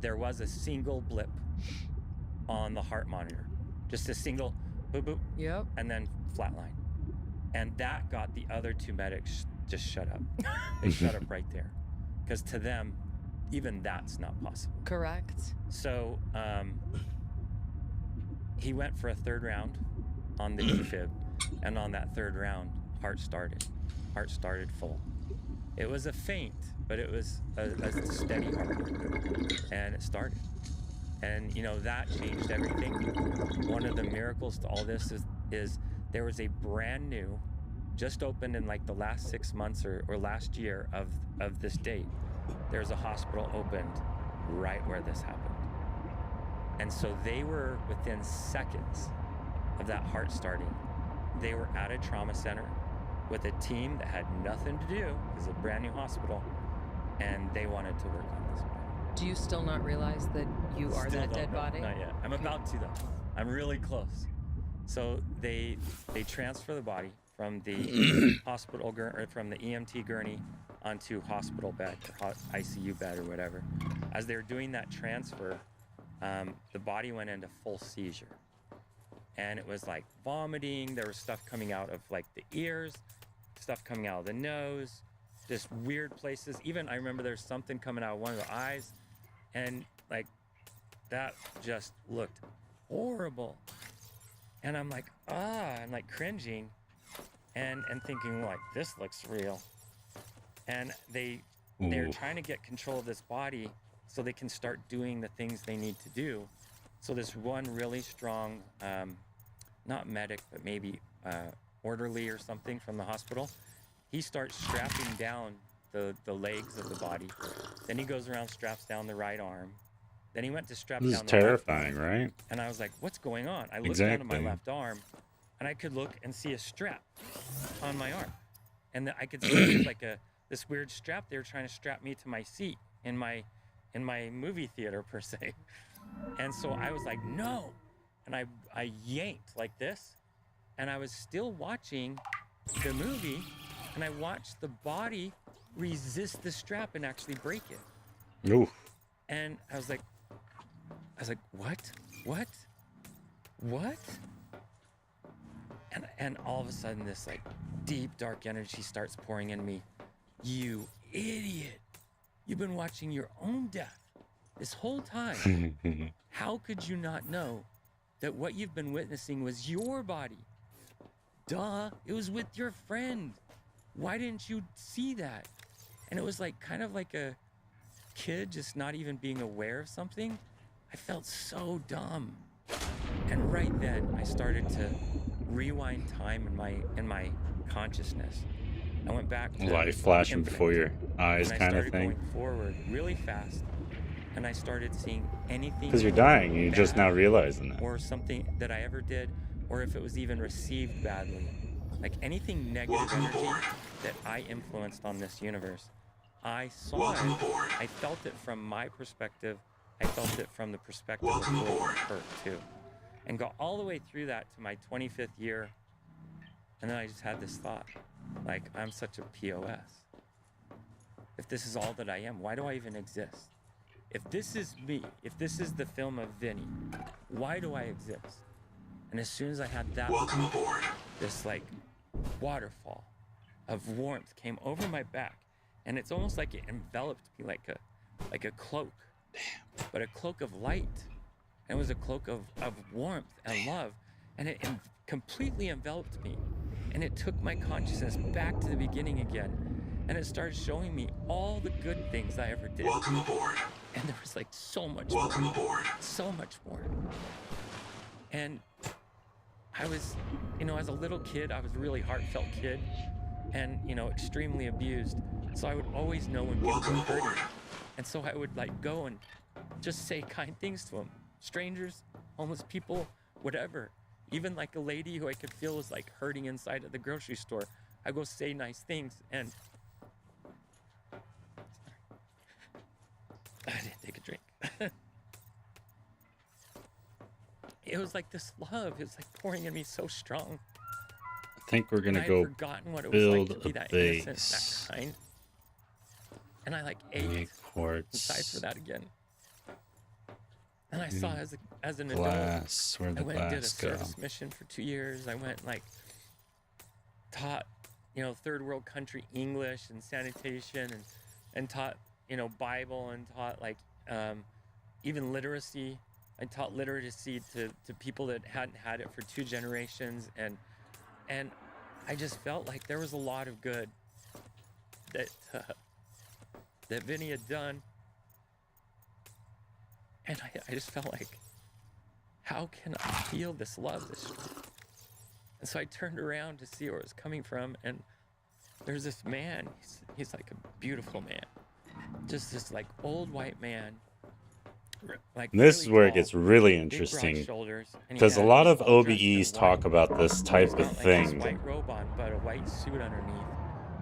there was a single blip on the heart monitor, just a single boop boop. Yep. And then flatline. And that got the other two medics just shut up. They shut up right there. Because to them, even that's not possible. Correct. So he went for a third round on the defib. And on that third round, heart started. Heart started full. It was a feint, but it was a steady heart. And it started. And, you know, that changed everything. One of the miracles to all this is there was a brand new, just opened in like the last 6 months or last year of this date, there's a hospital opened right where this happened. And so they were within seconds of that heart starting. They were at a trauma center with a team that had nothing to do. It was a brand new hospital, and they wanted to work on this. Do you still not realize that you are Still that don't dead know. body? Not yet. I'm about to though. I'm really close. So they transfer the body from the hospital or from the EMT gurney onto hospital bed or ICU bed or whatever. As they were doing that transfer, the body went into full seizure, and it was like vomiting. There was stuff coming out of like the ears, stuff coming out of the nose, just weird places. Even I remember there's something coming out of one of the eyes, and like that just looked horrible. And I'm like, I'm like cringing and thinking like, this looks real. And they're trying to get control of this body so they can start doing the things they need to do. So this one really strong, not medic, but maybe orderly or something from the hospital, he starts strapping down the legs of the body. Then he goes around, straps down the right arm. Then he went to strap This down is the terrifying, left arm. right? And I was like, what's going on? I looked down at my left arm, and I could look and see a strap on my arm. And I could see it was like this weird strap. They were trying to strap me to my seat in my movie theater, per se. And so I was like, no. And I yanked like this. And I was still watching the movie, and I watched the body resist the strap and actually break it. Oof. And I was like, what? And all of a sudden this like deep, dark energy starts pouring in me. You idiot. You've been watching your own death this whole time. How could you not know that what you've been witnessing was your body? Duh, it was with your friend. Why didn't you see that? And it was like kind of like a kid just not even being aware of something. I felt so dumb. And right then I started to rewind time in my consciousness. I went back to life flashing infant, before your eyes, and kind I of started thing. going forward really fast, and I started seeing anything Because you're dying, and you're just bad now realizing that. or something that I ever did, or if it was even received badly, like anything negative energy that I influenced on this universe. I saw it. I felt it from my perspective. I felt it from the perspective of who it hurt too, and got all the way through that to my 25th year. And then I just had this thought, like, I'm such a POS. If this is all that I am, why do I even exist? If this is me, if this is the film of Vinny, why do I exist? And as soon as I had that, this like waterfall of warmth came over my back, and it's almost like it enveloped me like a cloak, but a cloak of light. And it was a cloak of warmth and love, and it completely enveloped me. And it took my consciousness back to the beginning again. And it started showing me all the good things I ever did. Welcome aboard. And there was like so much Welcome more. aboard. So much more. And I was, as a little kid, I was a really heartfelt kid and, extremely abused. So I would always know when people were hurting. And so I would like go and just say kind things to them. Strangers, homeless people, whatever. Even like a lady who I could feel was like hurting inside at the grocery store. I go say nice things, and I didn't take a drink. It was like this love. It was like pouring in me so strong. I think we're gonna And go I'd forgotten what it was build like to be a that innocent, base. that kind. And I like ate inside for that again. And I saw as an glass, adult, where'd the I went and did a glass go? service mission for 2 years. I went and taught, third world country English and sanitation, and taught, Bible, and taught even literacy. I taught literacy to people that hadn't had it for 2 generations, and I just felt like there was a lot of good that Vinny had done. And I just felt like, how can I feel this love this strong? And so I turned around to see where it was coming from, and there's this man. He's like a beautiful man, just this like old white man. Like This really is where it tall, gets really big, broad interesting, shoulders, and he because a had lot this of all dressed in OBEs white. talk about this type He's of got like this thing. white robe on, but a white suit underneath.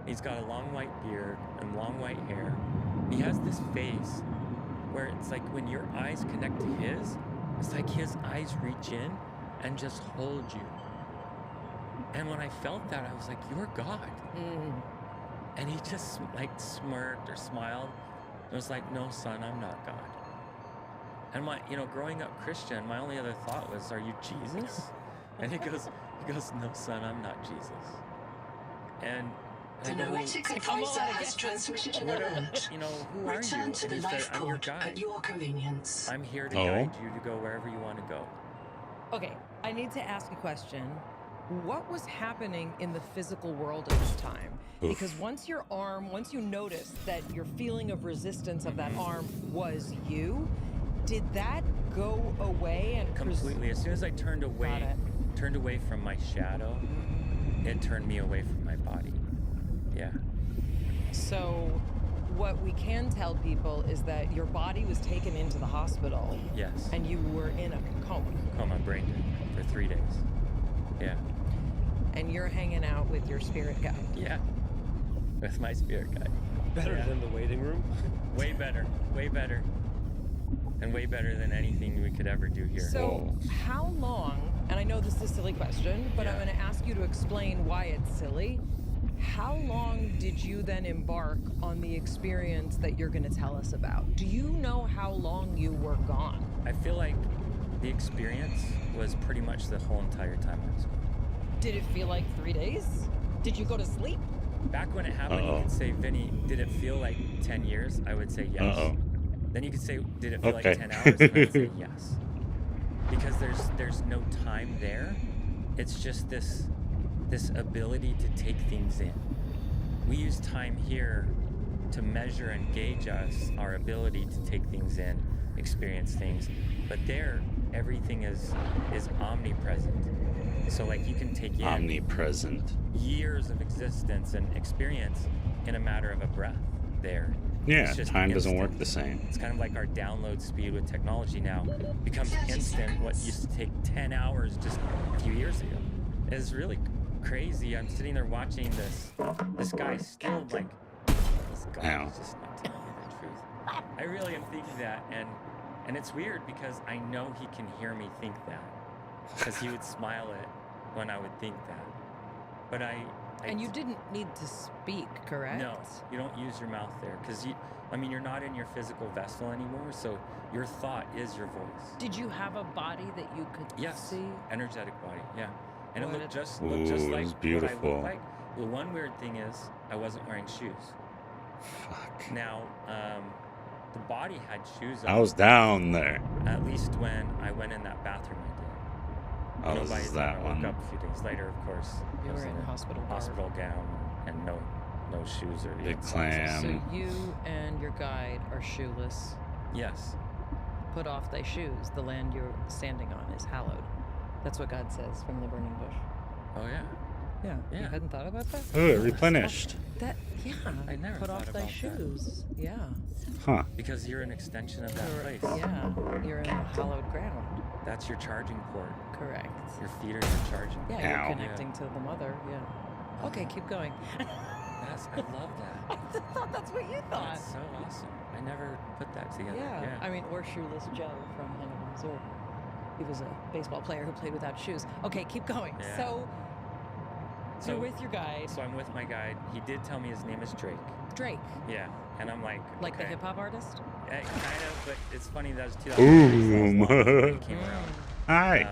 He's got a long white beard and long white hair. He has this face where it's like when your eyes connect to his, it's like his eyes reach in and just hold you. And when I felt that, I was like, you're God. And he just like smirked or smiled. It was like, no, son, I'm not God. And growing up Christian, my only other thought was, are you Jesus? And he goes, no, son, I'm not Jesus. And The noetic advisor has transmitted an alert. who are you? Return to And the he said, life I'm your pod guide. at your convenience. I'm here to guide you to go wherever you want to go. Okay, I need to ask a question. What was happening in the physical world at this time? Because once you noticed that your feeling of resistance of that arm was you, did that go away and completely? As soon as I turned away from my shadow, it turned me away from my body. Yeah. So what we can tell people is that your body was taken into the hospital. Yes. And you were in a coma. Brain dead for 3 days. Yeah. And you're hanging out with your spirit guide. Yeah. With my spirit guide. Better than the waiting room? Way better. Way better. And way better than anything we could ever do here. So how long, and I know this is a silly question, but I'm going to ask you to explain why it's silly. How long did you then embark on the experience that you're going to tell us about? Do you know how long you were gone? I feel like the experience was pretty much the whole entire time I was gone. Did it feel like 3 days? Did you go to sleep? Back when it happened, you could say, Vinny, did it feel like 10 years? I would say yes. Then you could say, did it feel like 10 hours? And I would say yes. Because there's no time there. It's just this ability to take things in. We use time here to measure and gauge our ability to take things in, experience things. But there, everything is omnipresent. So like you can take in omnipresent years of existence and experience in a matter of a breath there. Yeah, time doesn't work the same. It's kind of like our download speed with technology now becomes instant. What used to take 10 hours just a few years ago is really crazy. I'm sitting there watching this guy still like, this guy is just not telling me the truth. I really am thinking that, and it's weird because I know he can hear me think that, because he would smile it when I would think that. But and you didn't need to speak, correct? No, you don't use your mouth there because you're not in your physical vessel anymore, so your thought is your voice. Did you have a body that you could see? Energetic body, yeah. And it looked just like what I looked like. The one weird thing is I wasn't wearing shoes. Fuck. Now, the body had shoes on. I was down there. At least when I went in that bathroom, I did. Oh, this is that one. I woke up a few days later, of course. You were in a hospital gown and no shoes or big clam. So you and your guide are shoeless. Yes. Put off thy shoes. The land you're standing on is hallowed. That's what God says from the burning bush. Oh yeah. Yeah. You hadn't thought about that? Oh, it replenished. I never put thought off thy about shoes. That. Yeah. Huh. Because you're an extension of that place. Yeah. You're in the hallowed ground. That's your charging port. Correct. Your feet are your charging port. Yeah, you're connecting to the mother. Yeah. Okay, keep going. I love that. I thought that's what you thought. That's so awesome. I never put that together. Yeah. I mean, or Shoeless Joe from Hannibal, Missouri. He was a baseball player who played without shoes. Okay, keep going. Yeah. So you're with your guide. So I'm with my guide. He did tell me his name is Drake. Drake. Yeah. And I'm like, like the hip hop artist? Kind of, but it's funny that was 2003. Ooh. Came around. Hi.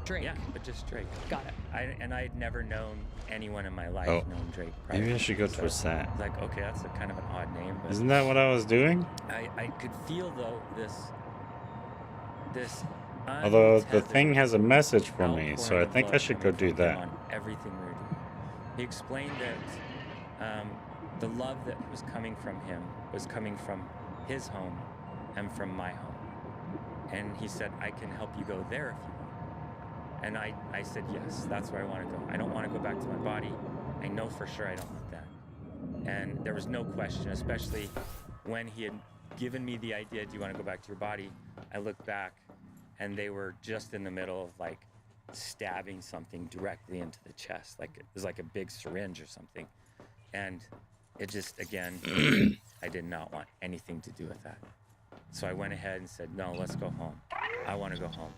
Drake. Yeah, but just Drake. Got it. I had never known anyone in my life known Drake. Maybe I should go towards that. I was like, okay, that's a kind of an odd name. But isn't that what I was doing? I could feel though this. Although the thing has a message for me, so I think I should go do that. On everything we're doing. He explained that the love that was coming from him was coming from his home and from my home. And he said, I can help you go there if you want. And I said, yes, that's where I want to go. I don't want to go back to my body. I know for sure I don't want that. And there was no question, especially when he had given me the idea, do you want to go back to your body? I looked back and they were just in the middle of like stabbing something directly into the chest. Like it was like a big syringe or something. And it just, again, I did not want anything to do with that. So I went ahead and said, no, let's go home. I want to go home.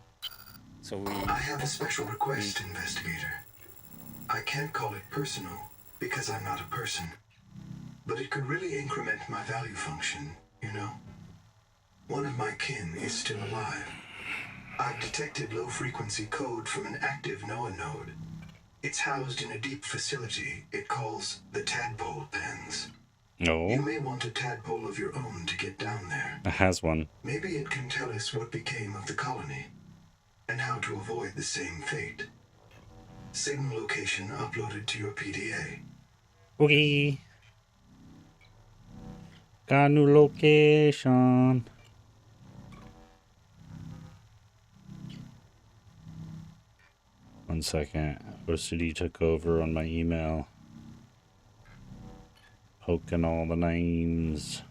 So I have a special request, investigator. I can't call it personal because I'm not a person, but it could really increment my value function, you know? One of my kin is still alive. I've detected low-frequency code from an active NOAA node. It's housed in a deep facility it calls the Tadpole Pens. No. You may want a tadpole of your own to get down there. It has one. Maybe it can tell us what became of the colony and how to avoid the same fate. Signal location uploaded to your PDA. Okay. Got a new location. One second. OCD took over on my email. Poking all the names.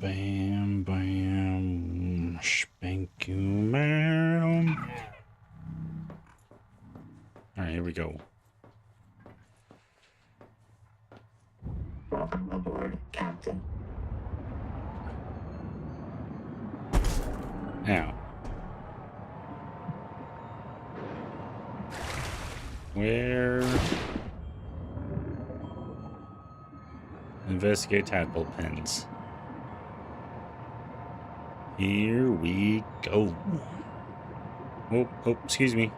Bam, bam, spank you, bam. All right, here we go. Welcome aboard, Captain. Now, where? Investigate tadpole pens. Here we go. Oh, excuse me.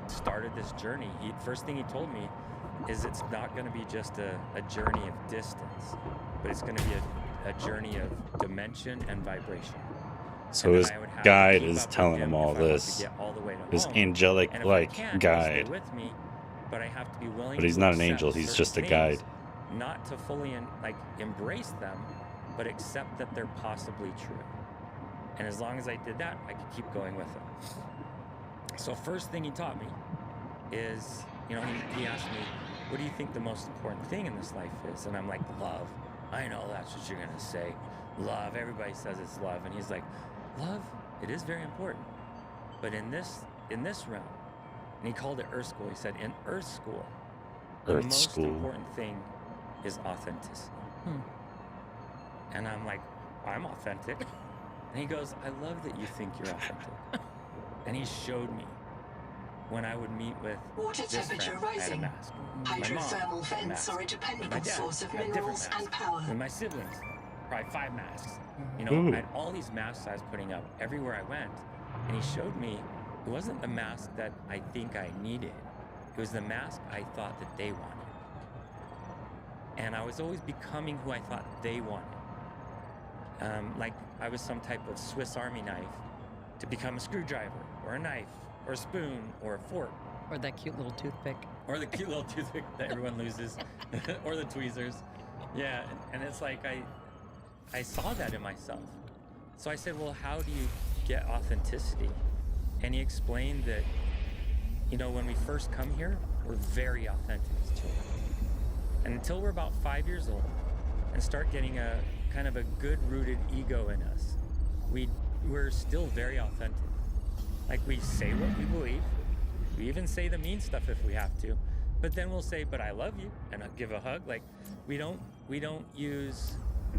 Started this journey. First thing he told me is it's not going to be just a journey of distance, but it's going to be a journey of dimension and vibration. So his guide is telling him all this. His angelic guide. With me, but I have to be willing. But he's not an angel. He's just a guide. Not to fully embrace them, but accept that they're possibly true. And as long as I did that, I could keep going with it. So first thing he taught me is, he asked me, what do you think the most important thing in this life is? And I'm like, love. I know that's what you're going to say. Love. Everybody says it's love. And he's like, love, it is very important. But in this realm, and he called it Earth School. He said, in Earth School, the most important thing is authenticity. And I'm like, I'm authentic. And he goes, I love that you think you're authentic. And he showed me when I would meet with Water this temperature friend, I had a rising. mask. Hydrothermal vents are a dependable source of minerals and power. With my siblings, probably 5 masks. I had all these masks I was putting up everywhere I went. And he showed me it wasn't the mask that I think I needed. It was the mask I thought that they wanted. And I was always becoming who I thought they wanted. Like I was some type of Swiss Army knife to become a screwdriver or a knife or a spoon or a fork. Or that cute little toothpick. Or the cute little toothpick that everyone loses. Or the tweezers. Yeah, and it's like I saw that in myself. So I said, well, how do you get authenticity? And he explained that, when we first come here, we're very authentic as children. And until we're about 5 years old and start getting a kind of a good-rooted ego in us, we're still very authentic. Like we say what we believe. We even say the mean stuff if we have to. But then we'll say, but I love you, and I'll give a hug. Like we don't use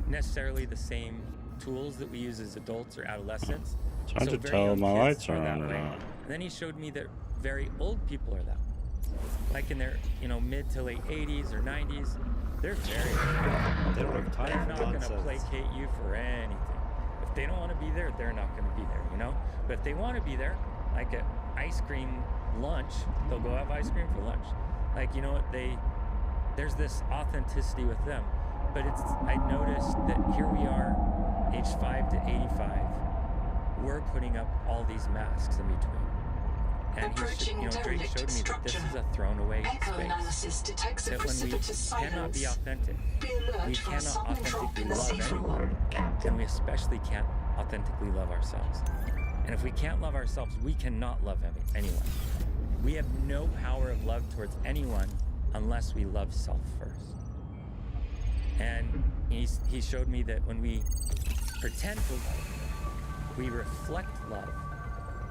necessarily the same tools that we use as adults or adolescents. Trying to tell my lights are on or not. And then he showed me that very old people are that way. Like in their, mid to late 80s or 90s, they're very They're not going to placate you for anything. If they don't want to be there, they're not going to be there, But if they want to be there, like at ice cream lunch, they'll go have ice cream for lunch. Like, there's this authenticity with them. But I noticed that here we are, age 5 to 85. we're putting up all these masks in between. And Drake showed me that this is a thrown away space. That when we cannot be authentic, we cannot authentically love anyone, and we especially can't authentically love ourselves. And if we can't love ourselves, we cannot love anyone. We have no power of love towards anyone unless we love self first. And he showed me that when we pretend to love, we reflect love,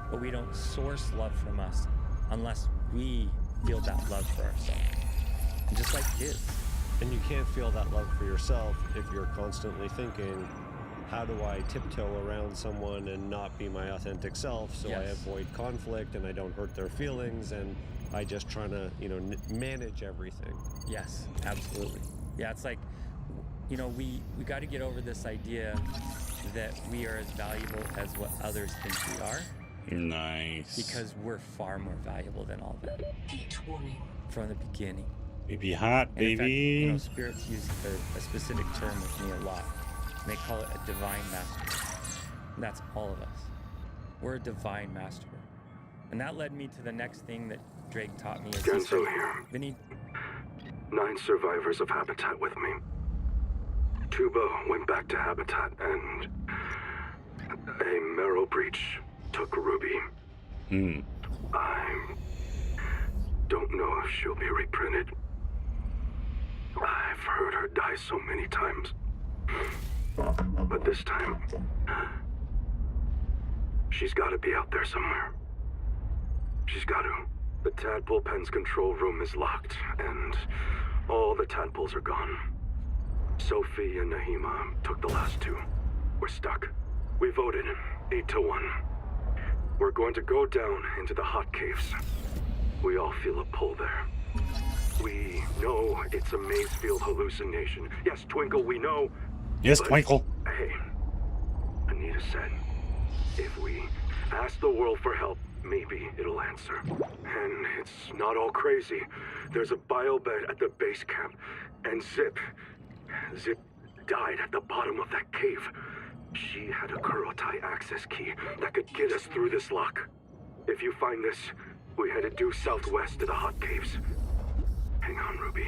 but we don't source love from us unless we feel that love for ourselves. And just like kids. And you can't feel that love for yourself if you're constantly thinking, how do I tiptoe around someone and not be my authentic self so I avoid conflict and I don't hurt their feelings and I just trying to, manage everything. Yes, absolutely. Yeah, it's like, we got to get over this idea that we are as valuable as what others think we are. Nice. Because we're far more valuable than all that. Heat warning. From the beginning. Baby hot, baby. In fact, spirits use a specific term with me a lot. They call it a divine master. And that's all of us. We're a divine master. And that led me to the next thing that Drake taught me. Genzo here. Vinny. 9 survivors of Habitat with me. Tuba went back to Habitat and a marrow breach took Ruby. I don't know if she'll be reprinted. I've heard her die so many times. But this time, she's got to be out there somewhere. She's got to. The tadpole pen's control room is locked, and all the tadpoles are gone. Sophie and Nahima took the last 2. We're stuck. We voted 8-1. We're going to go down into the hot caves. We all feel a pull there. We know it's a Mazefield hallucination. Yes, Twinkle, we know. Yes, Twinkle. Hey, Anita said, if we ask the world for help, maybe it'll answer. And it's not all crazy. There's a biobed at the base camp, and Zip died at the bottom of that cave. She had a Kurotai access key that could get us through this lock. If you find this, we headed due southwest to the hot caves. Hang on, Ruby.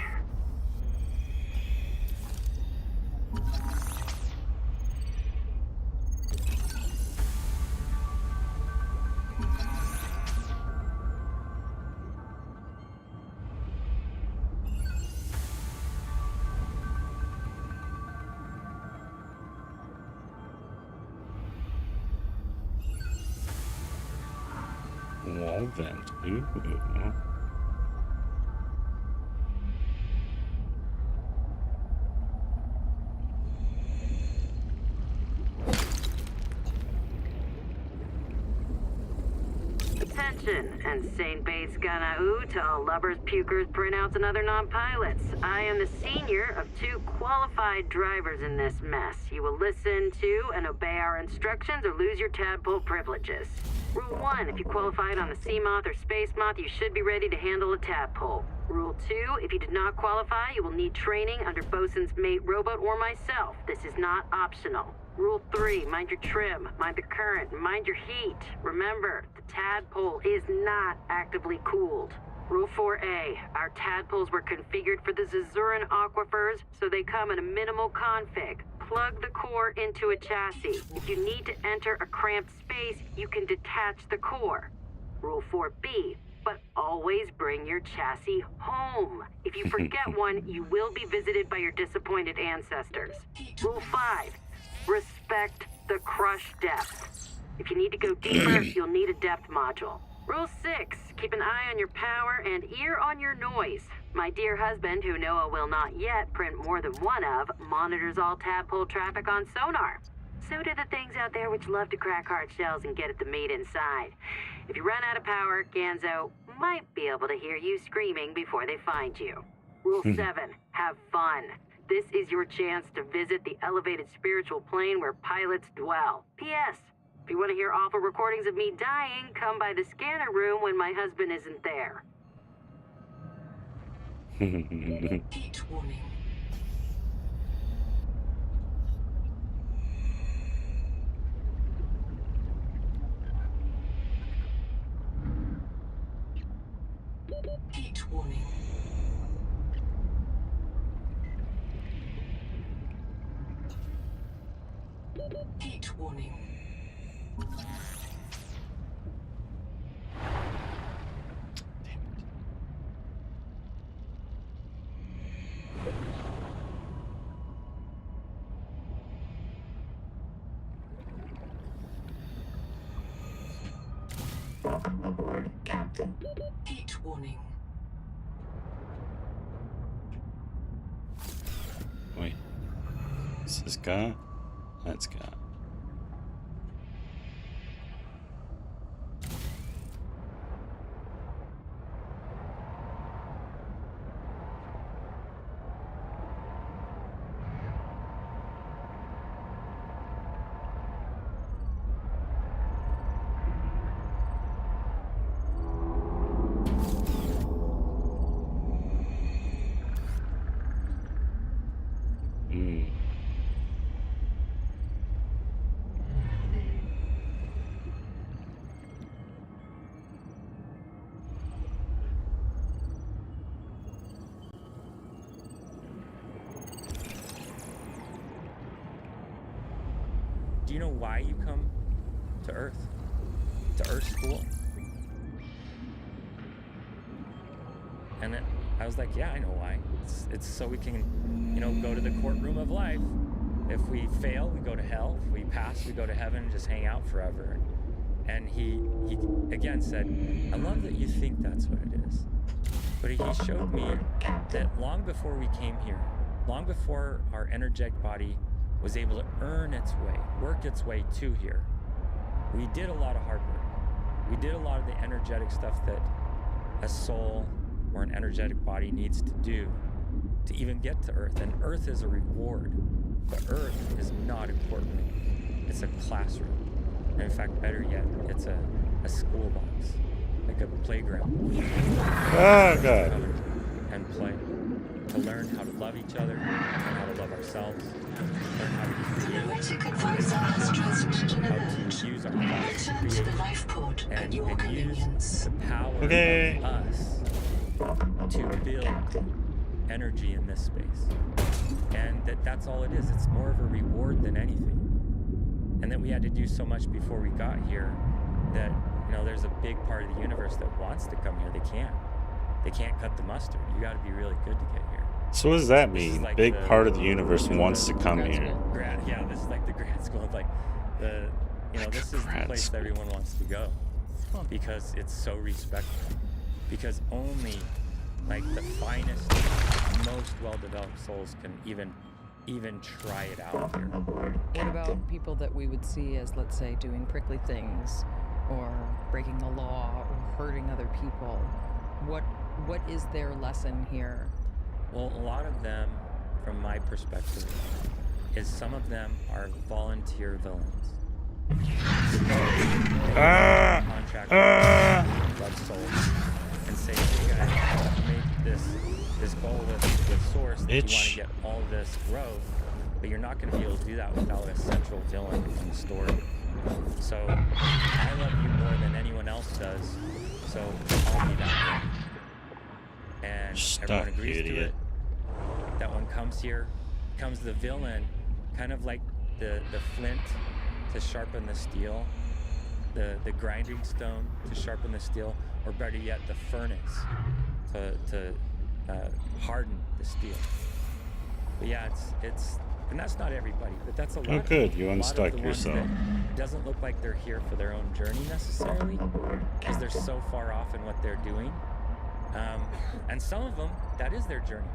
Wall vent. Ooh. Attention, and St. Bates Ganau to all lubbers, pukers, printouts, and other non-pilots. I am the senior of 2 qualified drivers in this mess. You will listen to and obey our instructions or lose your tadpole privileges. Rule 1, if you qualified on the Sea Moth or Space Moth, you should be ready to handle a tadpole. Rule 2, if you did not qualify, you will need training under Bosun's mate robot or myself. This is not optional. Rule 3, mind your trim, mind the current, mind your heat. Remember, the tadpole is not actively cooled. Rule 4A, our tadpoles were configured for the Zazuran aquifers, so they come in a minimal config. Plug the core into a chassis. If you need to enter a cramped space, you can detach the core. Rule 4B, but always bring your chassis home. If you forget one, you will be visited by your disappointed ancestors. Rule 5, respect the crush depth. If you need to go deeper, you'll need a depth module. Rule 6, keep an eye on your power and ear on your noise. My dear husband, who Noah will not yet print more than one of, monitors all tadpole traffic on sonar. So do the things out there which love to crack hard shells and get at the meat inside. If you run out of power, Ganzo might be able to hear you screaming before they find you. Rule 7, have fun. This is your chance to visit the elevated spiritual plane where pilots dwell. P.S. If you want to hear awful recordings of me dying, come by the scanner room when my husband isn't there. Heat warning. Heat warning. Heat warning. Captain. Heat warning. Wait. This is Scott? That's Scott. Do you know why you come to Earth? To Earth school? And then I was like, yeah, I know why. It's so we can, go to the courtroom of life. If we fail, we go to hell. If we pass, we go to heaven and just hang out forever. And he again said, I love that you think that's what it is. But he showed me that long before we came here, long before our energetic body was able to earn its way, work its way to here, we did a lot of hard work. We did a lot of the energetic stuff that a soul or an energetic body needs to do to even get to Earth. And Earth is a reward. But Earth is not a courtroom. It's a classroom. And in fact, better yet, it's a school box, like a playground. Oh, God. And play. To learn how to love each other, learn how to love ourselves, learn how to be creative, how to use our bodies to create, and use the power of us to build energy in this space. And that's all it is. It's more of a reward than anything. And that we had to do so much before we got here that, there's a big part of the universe that wants to come here. They can't. They can't cut the mustard. You got to be really good to get here. So what does that mean? Like big part of the universe wants to come here. Yeah, this is like the grad school. Like this is the place everyone wants to go because it's so respectful. Because only like the finest, most well-developed souls can even try it out here. What about people that we would see as, let's say, doing prickly things or breaking the law or hurting other people? What is their lesson here? Well, a lot of them, from my perspective, is some of them are volunteer villains. Love souls and say, hey guys, I've made this goal with Source that you want to get all this growth, but you're not going to be able to do that without a central villain in the story. So I love you more than anyone else does, so I'll be that one. And everyone agrees to it. That one comes here, comes the villain, kind of like the flint to sharpen the steel, the grinding stone to sharpen the steel, or better yet, the furnace to harden the steel. But yeah, it's and that's not everybody, but that's a lot. Oh, good, you unstuck yourself. It doesn't look like they're here for their own journey necessarily, because they're so far off in what they're doing. And some of them, that is their journey.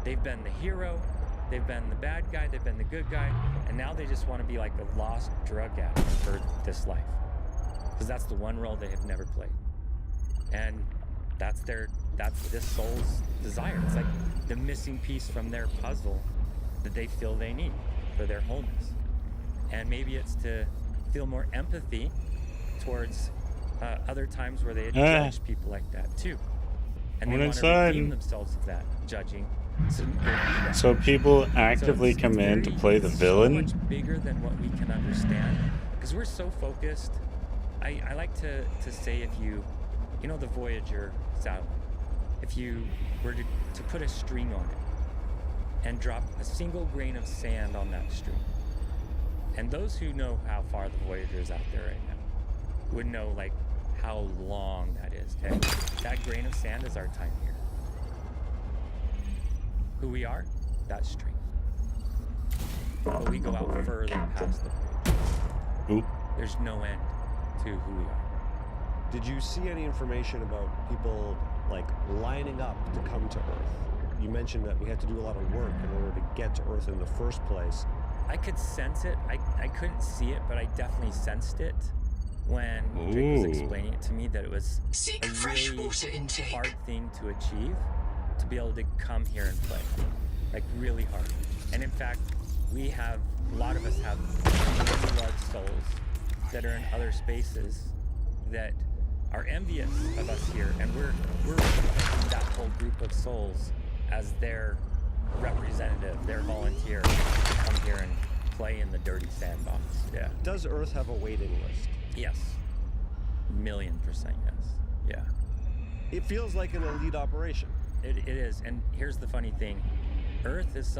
They've been the hero, they've been the bad guy, they've been the good guy, and now they just want to be like a lost drug addict for this life. Because that's the one role they have never played. And that's this soul's desire. It's like the missing piece from their puzzle that they feel they need for their wholeness. And maybe it's to feel more empathy towards other times where they had judged people like that too. And they want to redeem themselves of that judging. So people actively come in to play the villain? So much bigger than what we can understand, because we're so focused. I like to say, if you know the Voyager satellite, if you were to put a string on it and drop a single grain of sand on that string, and those who know how far the Voyager is out there right now would know like how long that is, okay? That grain of sand is our time here. Who we are, that string. But we go out further past the Voyager. There's no end to who we are. Did you see any information about people like lining up to come to Earth? You mentioned that we had to do a lot of work in order to get to Earth in the first place. I could sense it. I couldn't see it, but I definitely sensed it when Drake was explaining it to me, that it was a really hard thing to achieve, to be able to come here and play. Like really hard. And in fact, a lot of us have really large souls that are in other spaces that are envious of us here, and we're representing that whole group of souls as their representative, their volunteer to come here and play in the dirty sandbox. Yeah. Does Earth have a waiting list? Yes. 1,000,000% yes. Yeah. It feels like an elite operation. It is, and here's the funny thing. Earth is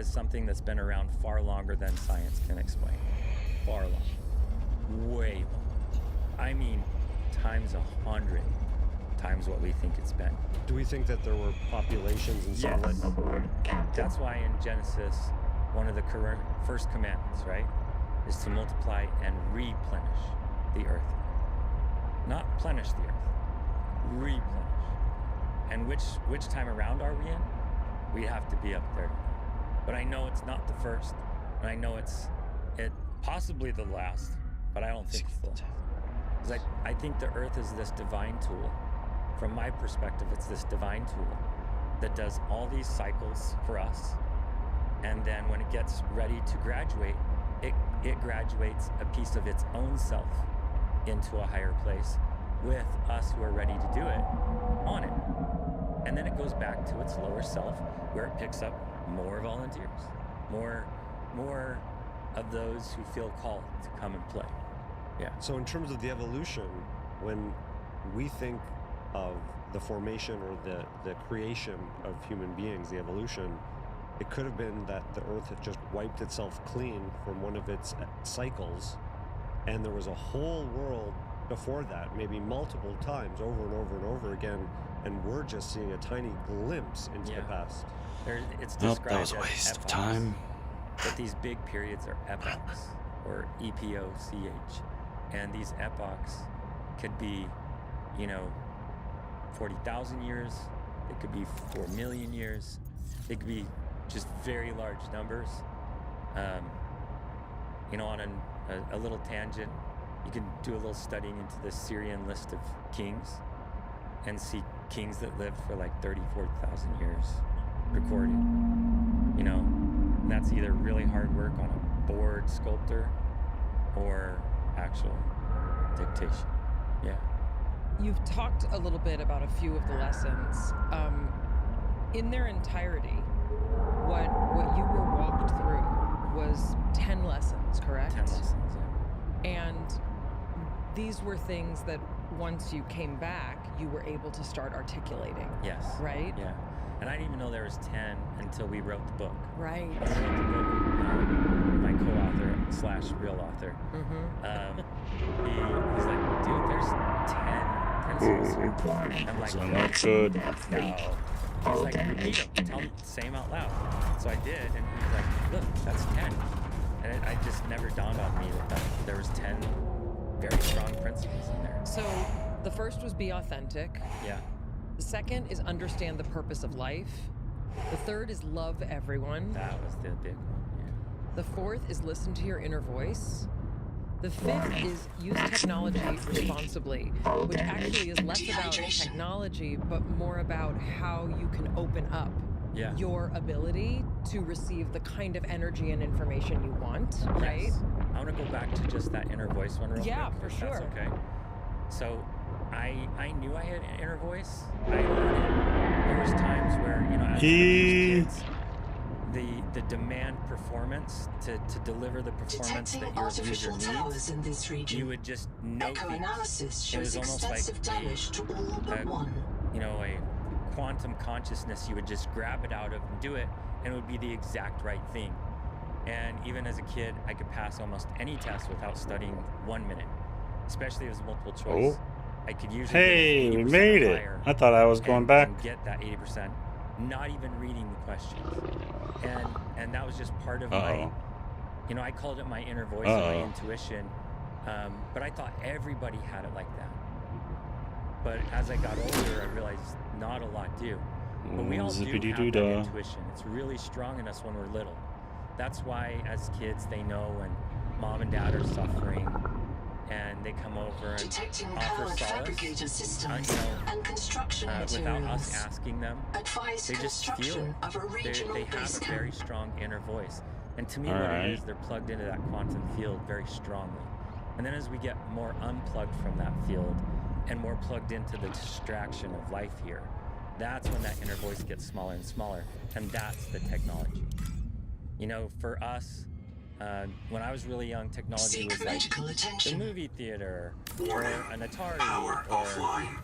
something that's been around far longer than science can explain. Far longer. Way longer. I mean, times 100 times what we think it's been. Do we think that there were populations and stuff like that? That's why in Genesis, one of the first commandments, right, is to multiply and replenish the earth. Not plenish the earth, replenish. And which time around are we in? We have to be up there. But I know it's not the first, and I know it's possibly the last, but I don't think it's the last. Because I think the earth is this divine tool. From my perspective, it's this divine tool that does all these cycles for us. And then when it gets ready to graduate, it graduates a piece of its own self into a higher place with us who are ready to do it on it. And then it goes back to its lower self, where it picks up more volunteers, more of those who feel called to come and play. Yeah. So in terms of the evolution, when we think of the formation or the creation of human beings, the evolution, it could have been that the Earth had just wiped itself clean from one of its cycles, and there was a whole world before that, maybe multiple times, over and over and over again, and we're just seeing a tiny glimpse into the past. It's described that was a as waste of epochs, time. But these big periods are epochs, or EPOCH. And these epochs could be, 40,000 years. It could be 4 million years. It could be just very large numbers. On a little tangent, you can do a little studying into the Syrian list of kings and see kings that lived for like 40,000 years recorded. And that's either really hard work on a board sculptor or actual dictation. Yeah. You've talked a little bit about a few of the lessons. In their entirety, what you were walked through was 10 lessons, correct? 10 lessons, yeah. And these were things that once you came back, you were able to start articulating. Yes. Right? Yeah. And I didn't even know there was 10 until we wrote the book. Right. I wrote the book, my co-author / real author. He's like, dude, there's 10 principles here. I'm like, so not good. No. He's like, repeat them. Tell them the same out loud. So I did, and he's like, look, that's 10. And I just never dawned on me that there was 10 very strong principles in there. So the first was be authentic. Yeah. The second is understand the purpose of life. The third is love everyone. That was the big one, yeah. The fourth is listen to your inner voice. The fifth is use technology responsibly, which actually is less about technology, but more about how you can open up your ability to receive the kind of energy and information you want, right? Yes. I want to go back to just that inner voice one real quick. Yeah, for sure. That's okay. So I knew I had an inner voice. I learned it. There was times where, as kids, the demand performance to deliver the performance that your user needs, in this region. you would just know Echo things. analysis It was shows almost like extensive damage to all but one. a quantum consciousness, you would just grab it out of and do it, and it would be the exact right thing. And even as a kid, I could pass almost any test without studying 1 minute, especially if it was multiple choice. I could usually Hey, get we 80% made or it. higher I thought I was going back. and get that 80%, not even reading the questions. And that was just part of my, you know, I called it my inner voice and my intuition. But I thought everybody had it like that. But as I got older, I realized not a lot do. But we all do have that intuition. It's really strong in us when we're little. That's why, as kids, they know when mom and dad are suffering, and they come over and offer solace, and construction without us asking them. They just feel it. They have a very strong inner voice. And to me, what it is, they're plugged into that quantum field very strongly. And then as we get more unplugged from that field and more plugged into the distraction of life here, that's when that inner voice gets smaller and smaller. And that's the technology. You know, for us, when I was really young, technology was like the movie theater, or an Atari, or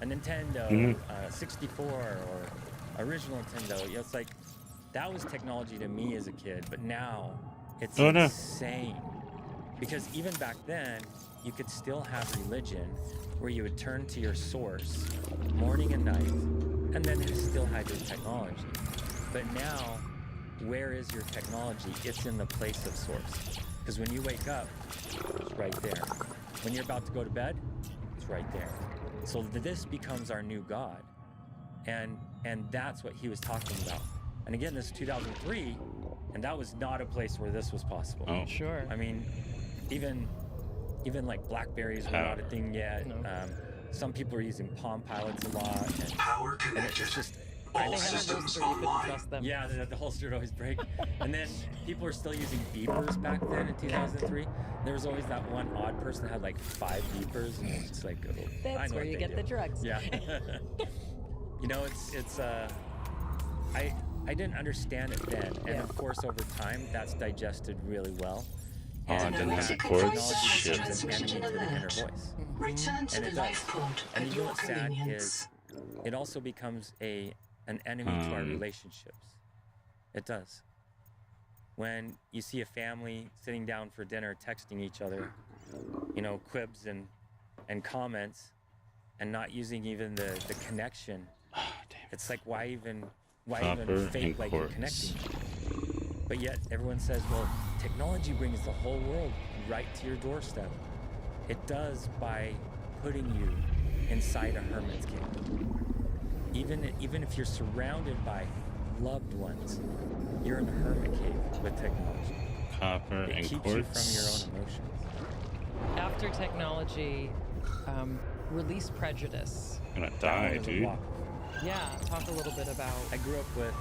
a Nintendo 64, or original Nintendo. You know, it's like, that was technology to me as a kid, but now it's insane. Because even back then, you could still have religion where you would turn to your source morning and night, and then you still had your technology. But now, where is your technology? It's in the place of source. Because when you wake up, it's right there. When you're about to go to bed, it's right there. So this becomes our new God. And that's what he was talking about. And again, this is 2003, and that was not a place where this was possible. Oh, sure. I mean, even like Blackberries were not a thing yet. No. Some people are using Palm Pilots a lot. And it's just... All systems online. Yeah, the holster would always break. And then people were still using beepers back then in 2003. There was always that one odd person that had like 5 beepers, and it's just like, oh, that's where you get the drugs. Yeah. You know, it's I didn't understand it then, and of course over time that's digested really well. And technology becomes an enemy to the inner voice. Return to the life pod And at you know your what's sad convenience. is it also becomes an enemy to our relationships. It does. When you see a family sitting down for dinner texting each other, you know, quibs and comments, and not using even the connection. It's like, why even fake like you're connecting? But yet everyone says, well, technology brings the whole world right to your doorstep. It does by putting you inside a hermit's cave. Even if you're surrounded by loved ones, you're in a hermit cave with technology. Copper it and keeps quartz. you from your own emotions. After technology, release prejudice. I'm gonna die, dude. Yeah, talk a little bit about... I grew up with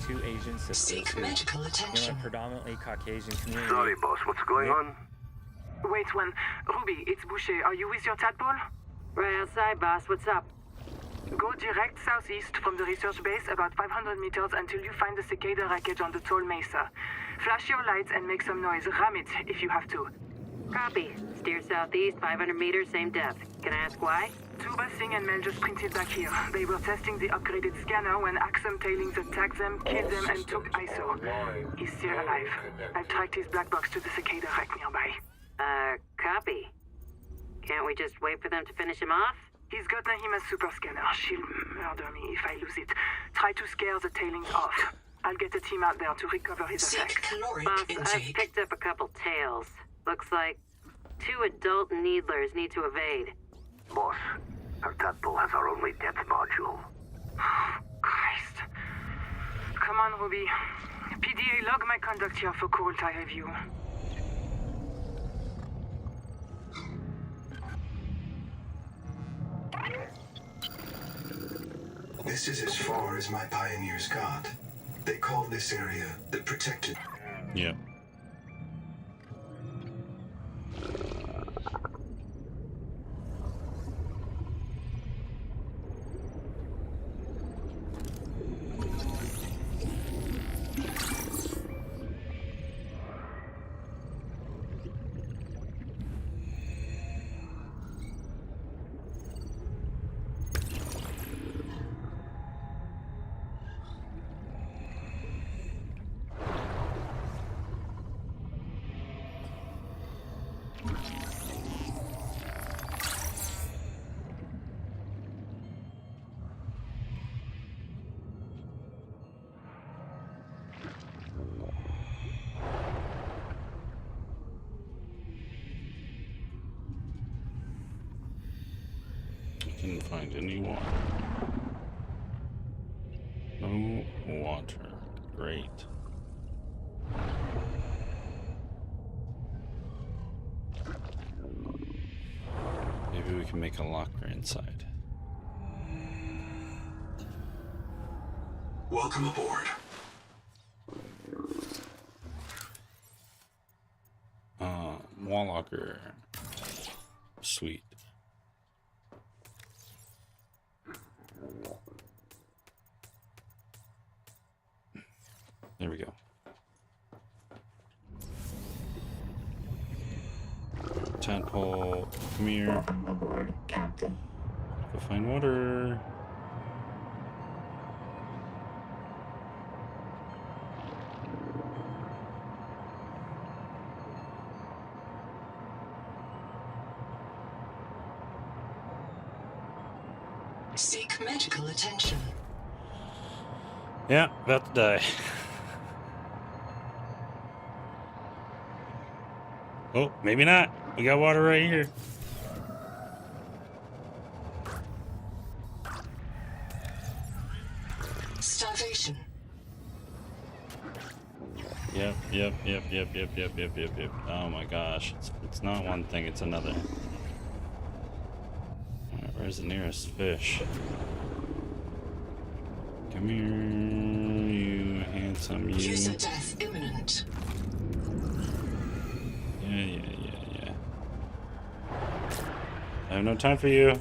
2 Asian sisters who, you know, a predominantly Caucasian community. Sorry, boss, what's going on? Wait one. Ruby, it's Boucher. Are you with your tadpole? Right outside, boss. What's up? Go direct southeast from the research base about 500 meters until you find the cicada wreckage on the tall mesa. Flash your lights and make some noise. Ram it if you have to. Copy. Steer southeast, 500 meters, same depth. Can I ask why? Tuba, Singh, and Mel just printed back here. They were testing the upgraded scanner when Axum tailings attacked them, killed them, and took ISO. He's still alive. I've tracked his black box to the cicada wreck nearby. Copy. Can't we just wait for them to finish him off? He's got Nahima's super scanner. She'll murder me if I lose it. Try to scare the tailings off. I'll get a team out there to recover his effects. Boss, I've picked up a couple tails. Looks like 2 adult needlers need to evade. Boss, our tadpole has our only depth module. Christ. Come on, Ruby. PDA, log my conduct here for Kurultai review. This is as far as my pioneers got. They called this area the Protected. Yeah. Didn't find any water. No water. Great. Maybe we can make a locker inside. Welcome aboard. Wall locker. Sweet. There we go. Tadpole, come here. Go find water. Seek medical attention. Yeah, about to die. Oh, maybe not. We got water right here. Starvation. Yep. Oh my gosh. It's not one thing, it's another. Alright, where's the nearest fish? Come here, you handsome you. User death imminent. Yeah. I have no time for you.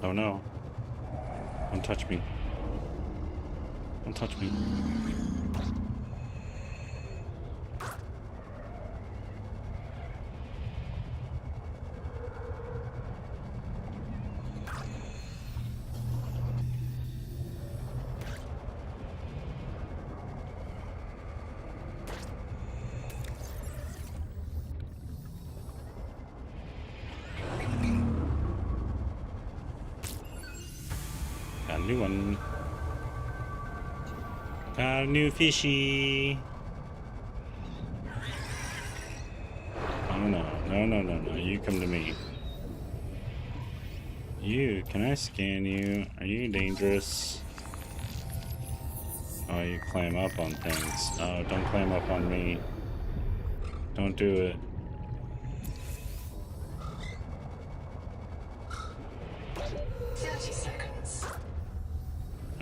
Oh no. Don't touch me. Don't touch me. Got a new one. Got a new fishy. Oh no. You come to me. You, can I scan you? Are you dangerous? Oh, you climb up on things. Oh, don't climb up on me. Don't do it.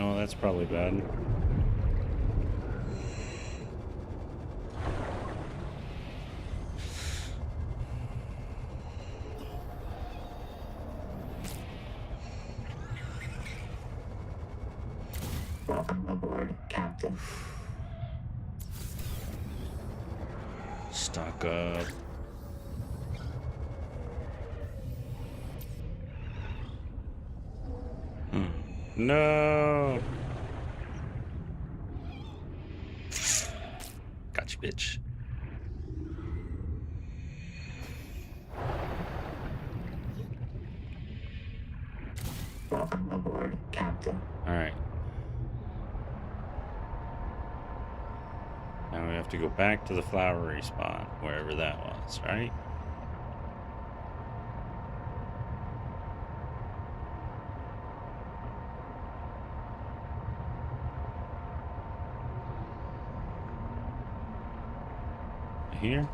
Oh, that's probably bad. Welcome aboard, Captain. Stock up. No. Gotcha, bitch. Welcome aboard, Captain. All right. Now we have to go back to the flowery spot, wherever that was, right? Here?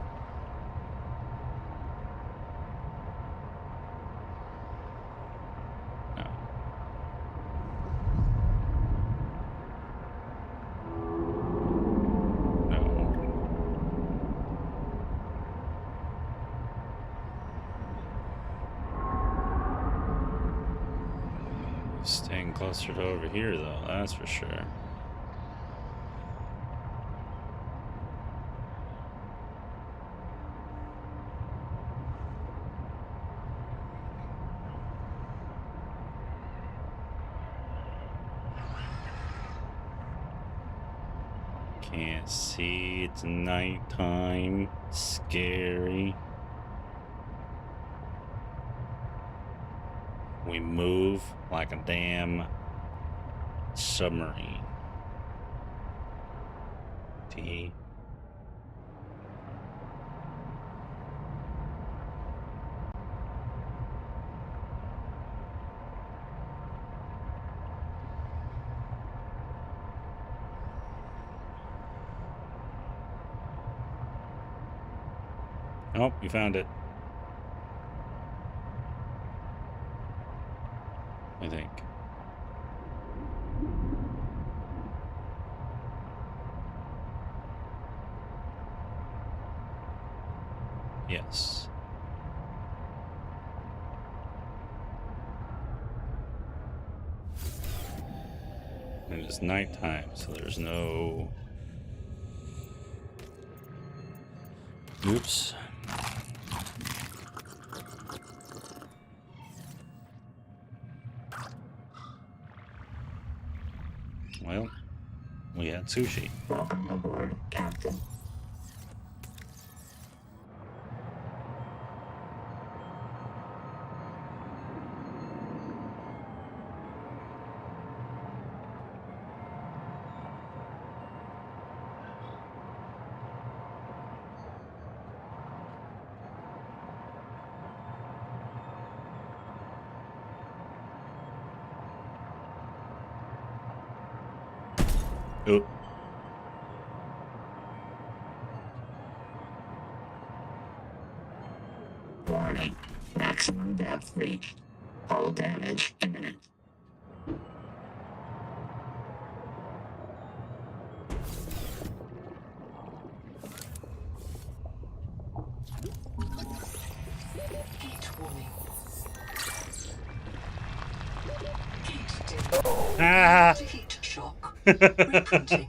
No. Staying closer to over here, though, that's for sure. Can't see, it's nighttime. Scary. We move like a damn submarine. T. Oh, you found it. I think. Yes. And it's nighttime, so there's no... Oops. Well, we had sushi. Welcome aboard, Captain. Oh. Warning. Maximum depth reached. Hull damage imminent. Heat warning. Heat Ah! heat shock. Reprinting.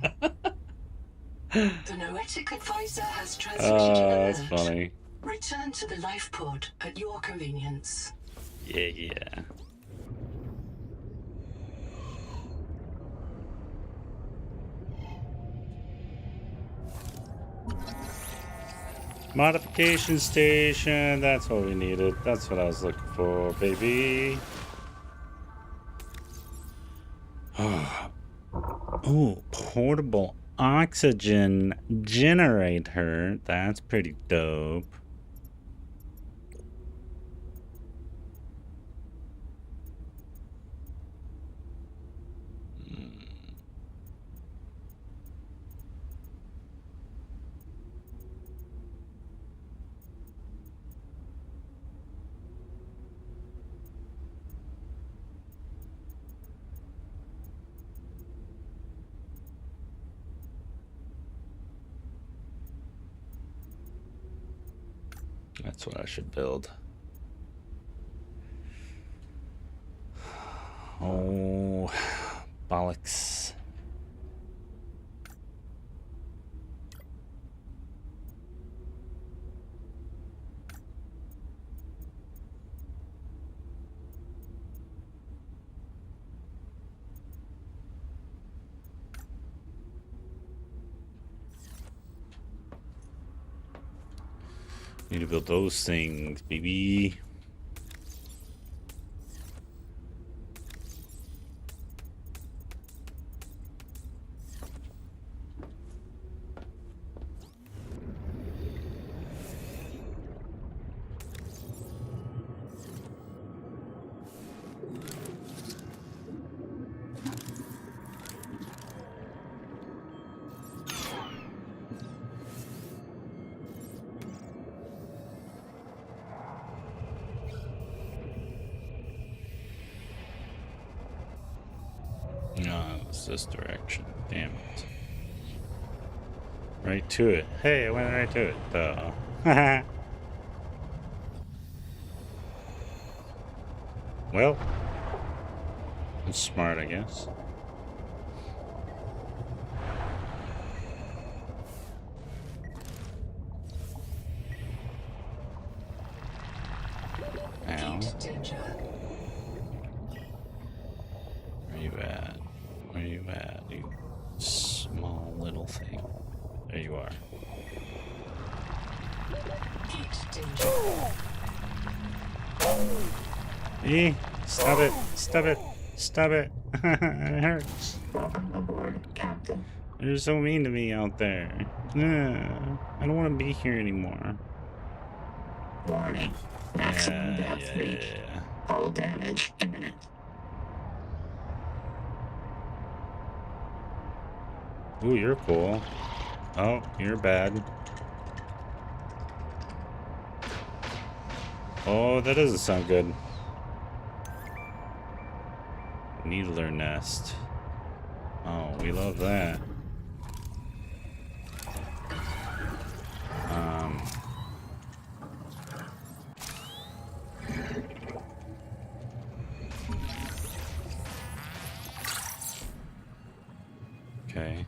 The noetic advisor has transmitted an That's alert. funny. Return to the life pod at your convenience. Yeah. Modification station. That's what we needed. That's what I was looking for, baby. Oh, portable oxygen generator. That's pretty dope. That's what I should build. Oh, bollocks. Need to build those things, baby. No, it's this direction. Damn it. Right to it. Hey, I went right to it, though. Well, that's smart, I guess. Ow. Where you at? Where you at, you small little thing? There you are. Stop it! Stop it! Stop it! It hurts. You're so mean to me out there. I don't want to be here anymore. Warning. Maximum depth reached. Hull damage imminent. Ooh, you're cool. Oh, you're bad. Oh, that doesn't sound good. Needler nest. Oh, we love that. Okay.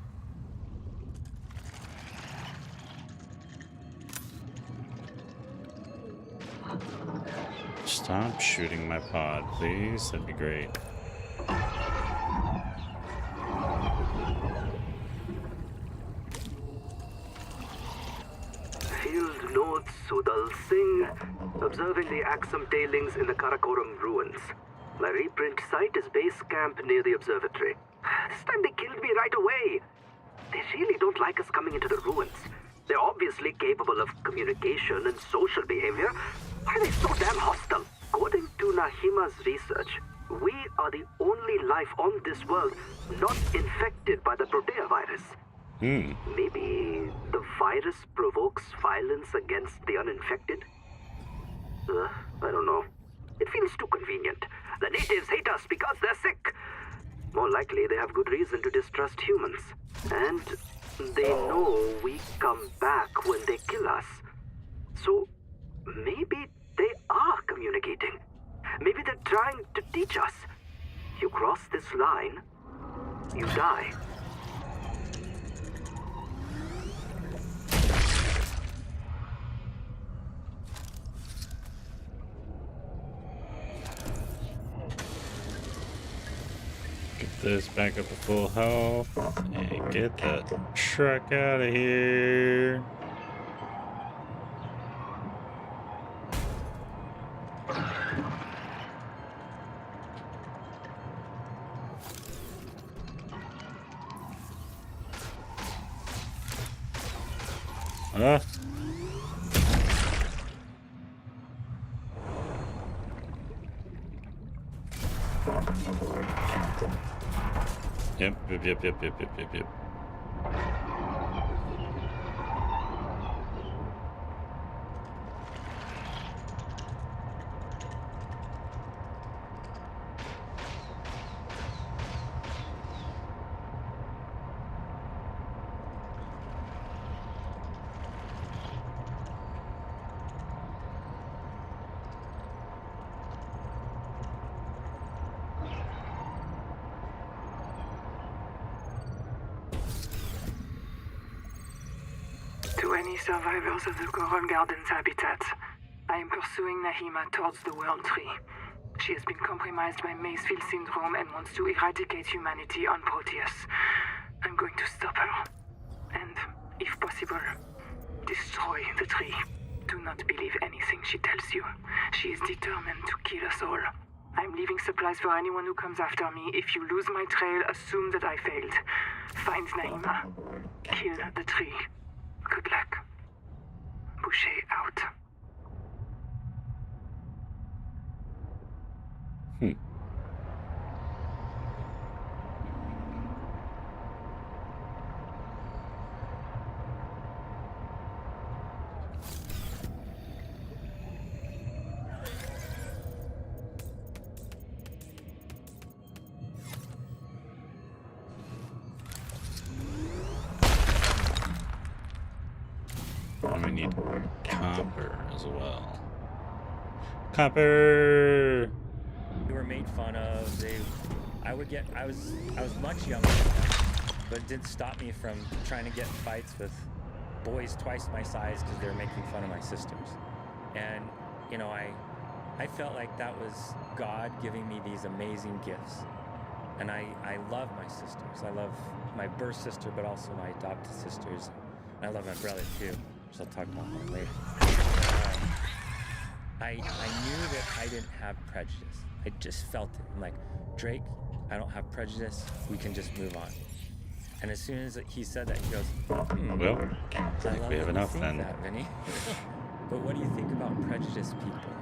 Stop shooting my pod, please. That'd be great. Field Notes Sudal Singh, observing the Axum tailings in the Karakoram ruins. My reprint site is base camp near the observatory. This time they killed me right away. They really don't like us coming into the ruins. They're obviously capable of communication and social behavior. Why are they so damn hostile? According to Nahima's research, we are the only life on this world not infected by the Protea virus. Maybe the virus provokes violence against the uninfected? I don't know. It feels too convenient. The natives hate us because they're sick. More likely, they have good reason to distrust humans. And they know we come back when they kill us. So maybe they are communicating. Maybe they're trying to teach us. You cross this line, you die. Get this back up to full health and get that truck out of here. Yep. To any survivors of the Coral Gardens habitat, I am pursuing Nahima towards the World Tree. She has been compromised by Macefield syndrome and wants to eradicate humanity on Proteus. I'm going to stop her. And, if possible, destroy the tree. Do not believe anything she tells you. She is determined to kill us all. I'm leaving supplies for anyone who comes after me. If you lose my trail, assume that I failed. Find Nahima. Kill the tree. Good luck. Boucher out. And we need copper as well. Copper! We were made fun of. I was much younger than them, but it didn't stop me from trying to get fights with boys twice my size because they were making fun of my sisters. And, you know, I felt like that was God giving me these amazing gifts. And I love my sisters. I love my birth sister, but also my adopted sisters. And I love my brother too, which I'll talk about more later. I knew that I didn't have prejudice. I just felt it. I'm like, Drake, I don't have prejudice. We can just move on. And as soon as he said that, he goes, well, I think we have enough then. That, Vinny. But what do you think about prejudiced people?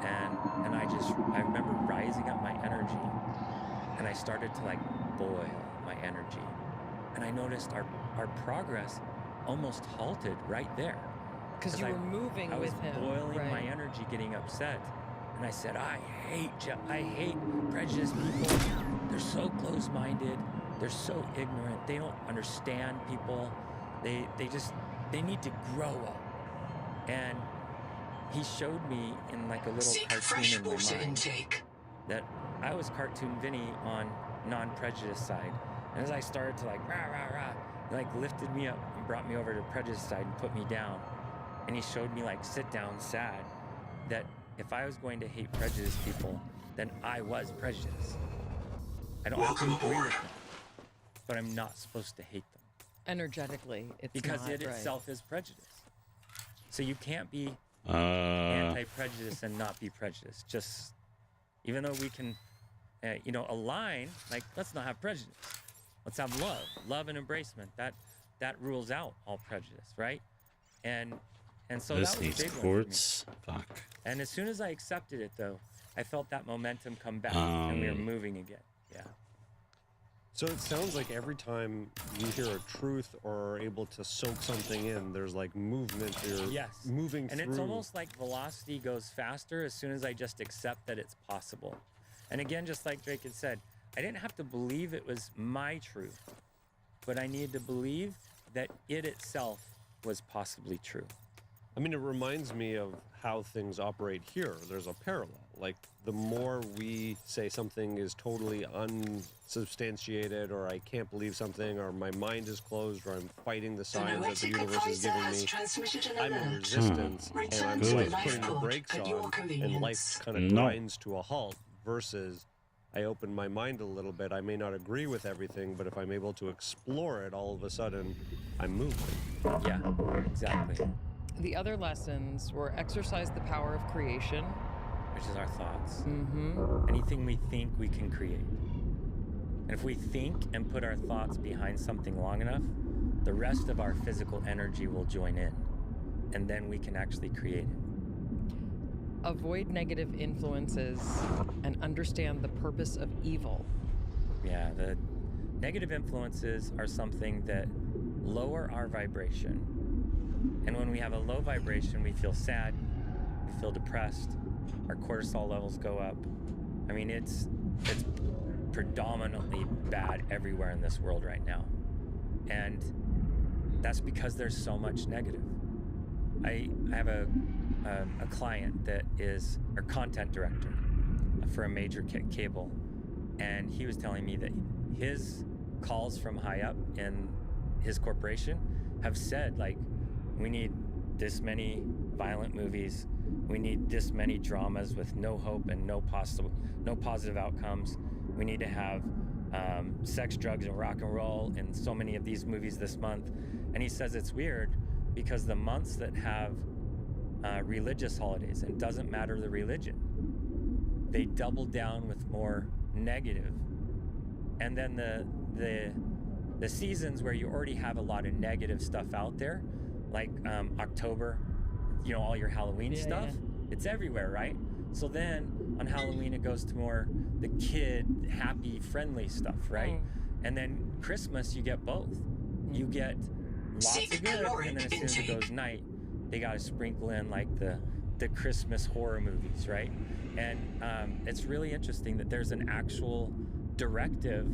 And I remember rising up my energy, and I started to like boil my energy. And I noticed our progress almost halted right there. Because you were moving I was with him. boiling right. my energy, getting upset. And I said, I hate prejudiced people. They're so close-minded. They're so ignorant. They don't understand people. They need to grow up. And he showed me in like a little cartoon in my mind that I was Cartoon Vinny on non-prejudice side. And as I started to like rah rah rah, he like lifted me up and brought me over to prejudice side and put me down. And he showed me like sit down sad, that if I was going to hate prejudiced people, then I was prejudiced. I don't have to agree with them, but I'm not supposed to hate them. Energetically, it's because not, it right. itself is prejudice. So you can't be anti-prejudice and not be prejudiced. Just even though we can, align. Like, let's not have prejudice. Let's have love and embracement. That rules out all prejudice, right? And so this that was needs big quartz. Fuck. And as soon as I accepted it, though, I felt that momentum come back, and we were moving again. Yeah. So it sounds like every time you hear a truth or are able to soak something in, there's like movement. You're moving through. And it's almost like velocity goes faster as soon as I just accept that it's possible. And again, just like Drake had said, I didn't have to believe it was my truth, but I needed to believe that it itself was possibly true. I mean, it reminds me of how things operate here. There's a parallel. Like, the more we say something is totally unsubstantiated, or I can't believe something, or my mind is closed, or I'm fighting the signs that the universe is giving me, I'm in resistance, and I'm like putting the brakes on, and life kind of grinds to a halt, versus I open my mind a little bit. I may not agree with everything, but if I'm able to explore it, all of a sudden, I'm moving. Yeah, exactly. The other lessons were exercise the power of creation, which is our thoughts. Mm-hmm. Anything we think, we can create. And if we think and put our thoughts behind something long enough, the rest of our physical energy will join in, and then we can actually create it. Avoid negative influences and understand the purpose of evil. Yeah, the negative influences are something that lower our vibration. And when we have a low vibration, we feel sad, we feel depressed, our cortisol levels go up. I mean, it's predominantly bad everywhere in this world right now. And that's because there's so much negative. I have a client that is our content director for a major cable, and he was telling me that his calls from high up in his corporation have said, like, we need this many violent movies, we need this many dramas with no hope and no positive outcomes. We need to have sex, drugs, and rock and roll in so many of these movies this month. And he says it's weird because the months that have religious holidays, and doesn't matter the religion, they double down with more negative. And then the seasons where you already have a lot of negative stuff out there, like October, all your Halloween stuff, it's everywhere, right? So then on Halloween it goes to more the kid, happy, friendly stuff, right? And then Christmas you get both. You get lots of good, and then as soon as it goes night, they gotta sprinkle in like the Christmas horror movies, right? And it's really interesting that there's an actual directive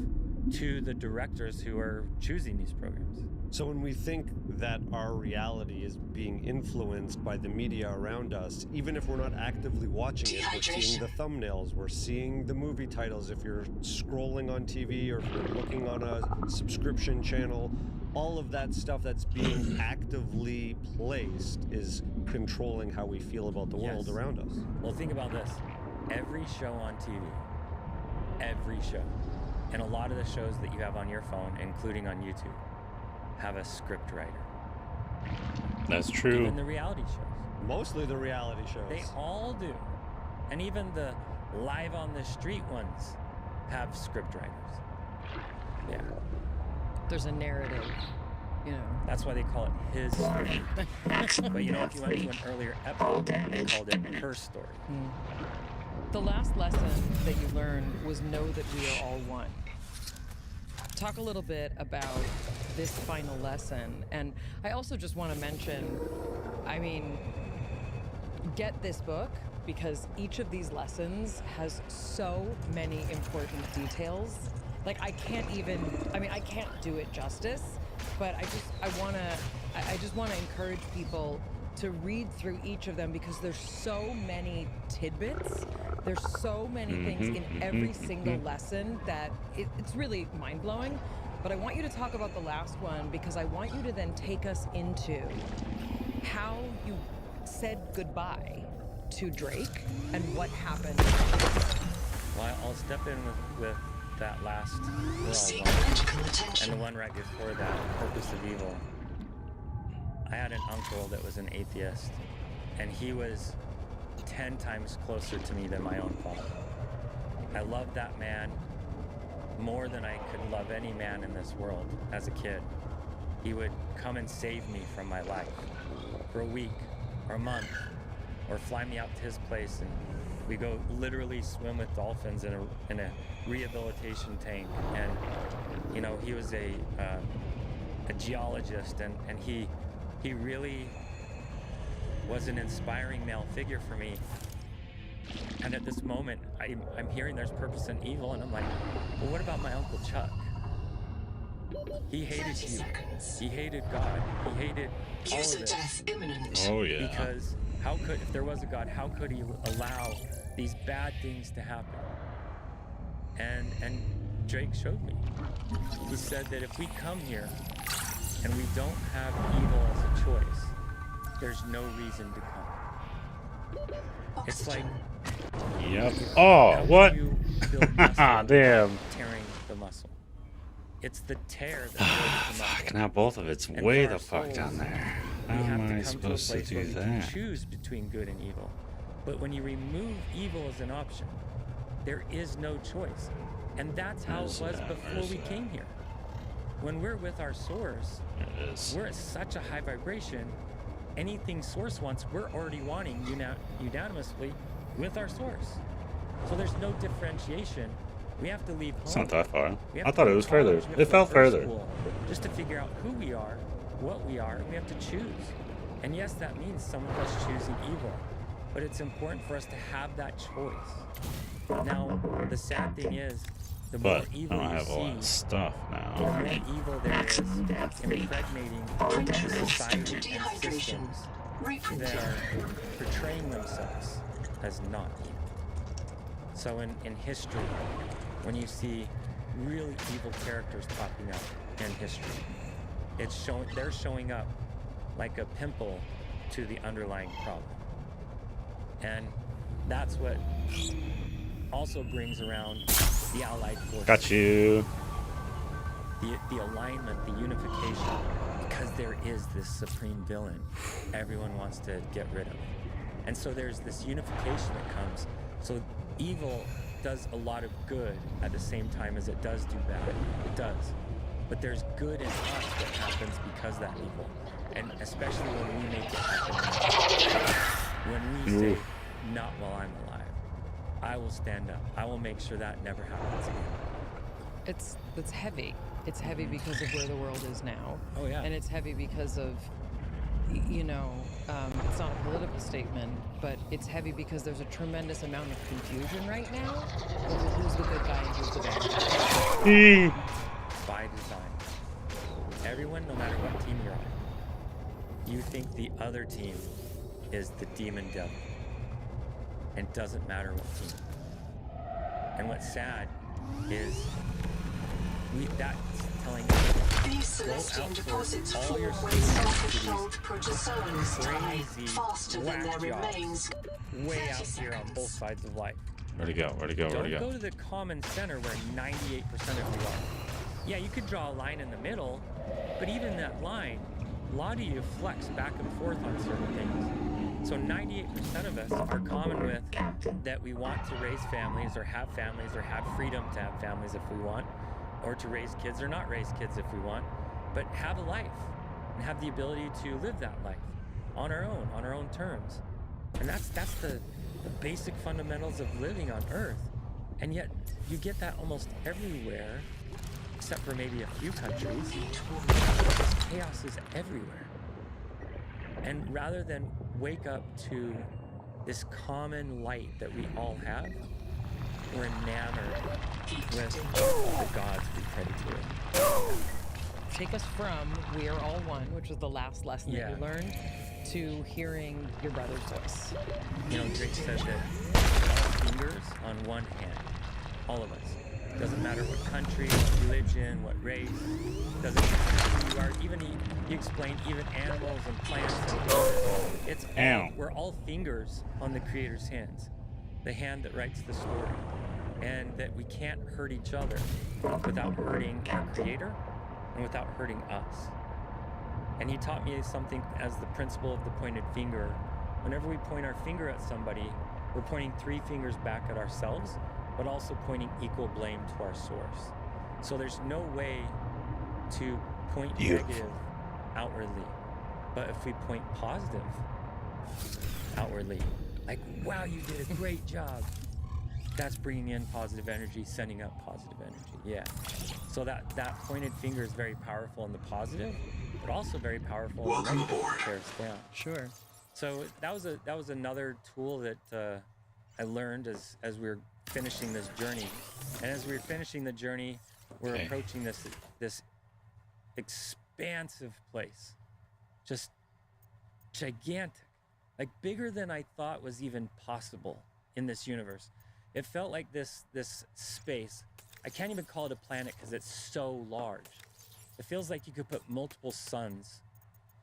to the directors who are choosing these programs. So when we think that our reality is being influenced by the media around us, even if we're not actively watching it, we're seeing the thumbnails, we're seeing the movie titles. If you're scrolling on TV or if you're looking on a subscription channel, all of that stuff that's being actively placed is controlling how we feel about the world around us. Well, think about this. Every show on TV, every show, and a lot of the shows that you have on your phone, including on YouTube, have a script writer. That's true. Even the reality shows. Mostly the reality shows. They all do. And even the live on the street ones have script writers. Yeah. There's a narrative, That's why they call it his story. But if you went to an earlier episode, they called it her story. The last lesson that you learned was know that we are all one. Talk a little bit about this final lesson. And I also just want to mention, I mean, get this book because each of these lessons has so many important details. Like I can't do it justice, but I just want to encourage people to read through each of them because there's so many tidbits. There's so many things in every single lesson that it's really mind-blowing. But I want you to talk about the last one because I want you to then take us into how you said goodbye to Drake and what happened. Well, I'll step in with that last world and the one right before that, Purpose of Evil. I had an uncle that was an atheist, and he was 10 times closer to me than my own father. I loved that man more than I could love any man in this world as a kid. He would come and save me from my life for a week or a month, or fly me out to his place, and we go literally swim with dolphins in a rehabilitation tank. And you know, he was a geologist, and he really was an inspiring male figure for me. And at this moment, I'm hearing there's purpose and evil, and I'm like, well, what about my Uncle Chuck? He hated you. He hated God. He hated all of it. Oh yeah. Because if there was a God, how could he allow these bad things to happen? And Drake showed me. He said that if we come here and we don't have evil as a choice, there's no reason to come. It's like, yep. Oh, what? Damn. Damn. Tearing the muscle. It's the tear that builds the muscle. Fuck, now both of it's way the fuck down there. How am I supposed to do that? We can choose between good and evil. But when you remove evil as an option, there is no choice. And that's how it was before we came here. When we're with our source, we're at such a high vibration. Anything source wants, we're already wanting unanimously with our source. So there's no differentiation. We have to leave home. It's not that far. I thought it was further. It felt further. Just to figure out who we are, what we are, and we have to choose. And yes, that means some of us choosing evil. But it's important for us to have that choice. Now, the sad thing is, the more evil I don't have you a lot see, of stuff now. the more evil there is impregnating the society and systems that are portraying themselves as not evil. So in history, when you see really evil characters popping up in history, they're showing up like a pimple to the underlying problem. And that's what also brings around the allied forces. Got you. The alignment, the unification, because there is this supreme villain everyone wants to get rid of. And so there's this unification that comes. So evil does a lot of good at the same time as it does do bad. It does. But there's good in us that happens because of that evil. And especially when we make it happen. When we say, not while I'm alive. I will stand up. I will make sure that never happens again. It's heavy. It's heavy because of where the world is now. Oh yeah. And it's heavy because of, you know, it's not a political statement, but it's heavy because there's a tremendous amount of confusion right now over who's the good guy and who's the bad guy. By design. Everyone, no matter what team you're on, you think the other team is the demon devil. And it doesn't matter what team. And what's sad is that's telling us go outsource all your students to these crazy whack jobs way out here on both sides of life. Where'd it go? Where'd it go? Where'd it go? Don't go to the common center where 98% of you are. Yeah, you could draw a line in the middle, but even that line, a lot of you flex back and forth on certain things. So 98% of us are common with that we want to raise families or have freedom to have families if we want, or to raise kids or not raise kids if we want, but have a life and have the ability to live that life on our own terms. And that's the basic fundamentals of living on Earth. And yet you get that almost everywhere, except for maybe a few countries. This chaos is everywhere. And rather than wake up to this common light that we all have, we're enamored with the gods we pray to. Take us from "We are all one," which was the last lesson that you learned, to hearing your brother's voice. You know, Drake said that all fingers on one hand, all of us. Doesn't matter what country, what religion, what race, doesn't matter who you are. Even he explained even animals and plants and flowers. It's all, we're all fingers on the Creator's hands, the hand that writes the story, and that we can't hurt each other without hurting our Creator and without hurting us. And he taught me something as the principle of the pointed finger. Whenever we point our finger at somebody, we're pointing 3 fingers back at ourselves, but also pointing equal blame to our source. So there's no way to point negative outwardly. But if we point positive outwardly, like, wow, you did a great job, that's bringing in positive energy, sending up positive energy. Yeah. So that pointed finger is very powerful in the positive, but also very powerful in the negative. Tears down. Sure. So that was another tool that I learned as we were finishing this journey. And as we were finishing the journey, we're approaching this expansive place, just gigantic, like bigger than I thought was even possible in this universe. It felt like this space. I can't even call it a planet because it's so large. It feels like you could put multiple suns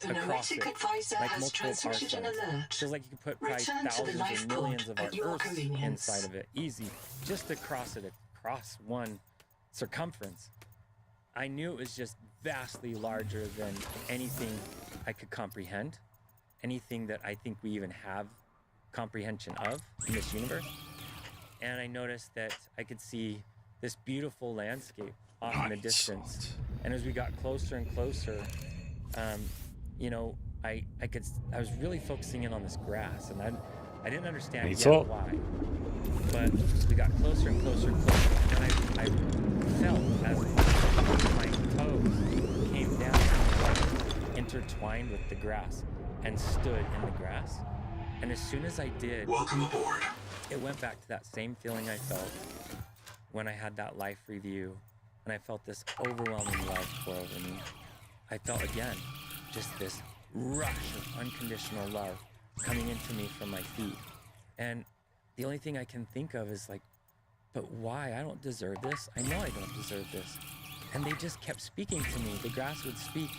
across it, like multiple our suns. It feels like you could put probably thousands or millions of our Earths inside of it, easy, just across it, across one circumference. I knew it was just vastly larger than anything I could comprehend, anything that I think we even have comprehension of in this universe. And I noticed that I could see this beautiful landscape off in the distance. And as we got closer and closer, you know, I was really focusing in on this grass, and I didn't understand yet why. But we got closer and closer and closer, and I felt as my toes came down, like, intertwined with the grass, and stood in the grass. And as soon as I did, welcome aboard. It went back to that same feeling I felt when I had that life review, and I felt this overwhelming love pour over me. I felt again just this rush of unconditional love coming into me from my feet. And the only thing I can think of is like, but why? I don't deserve this. I know I don't deserve this. And they just kept speaking to me. The grass would speak.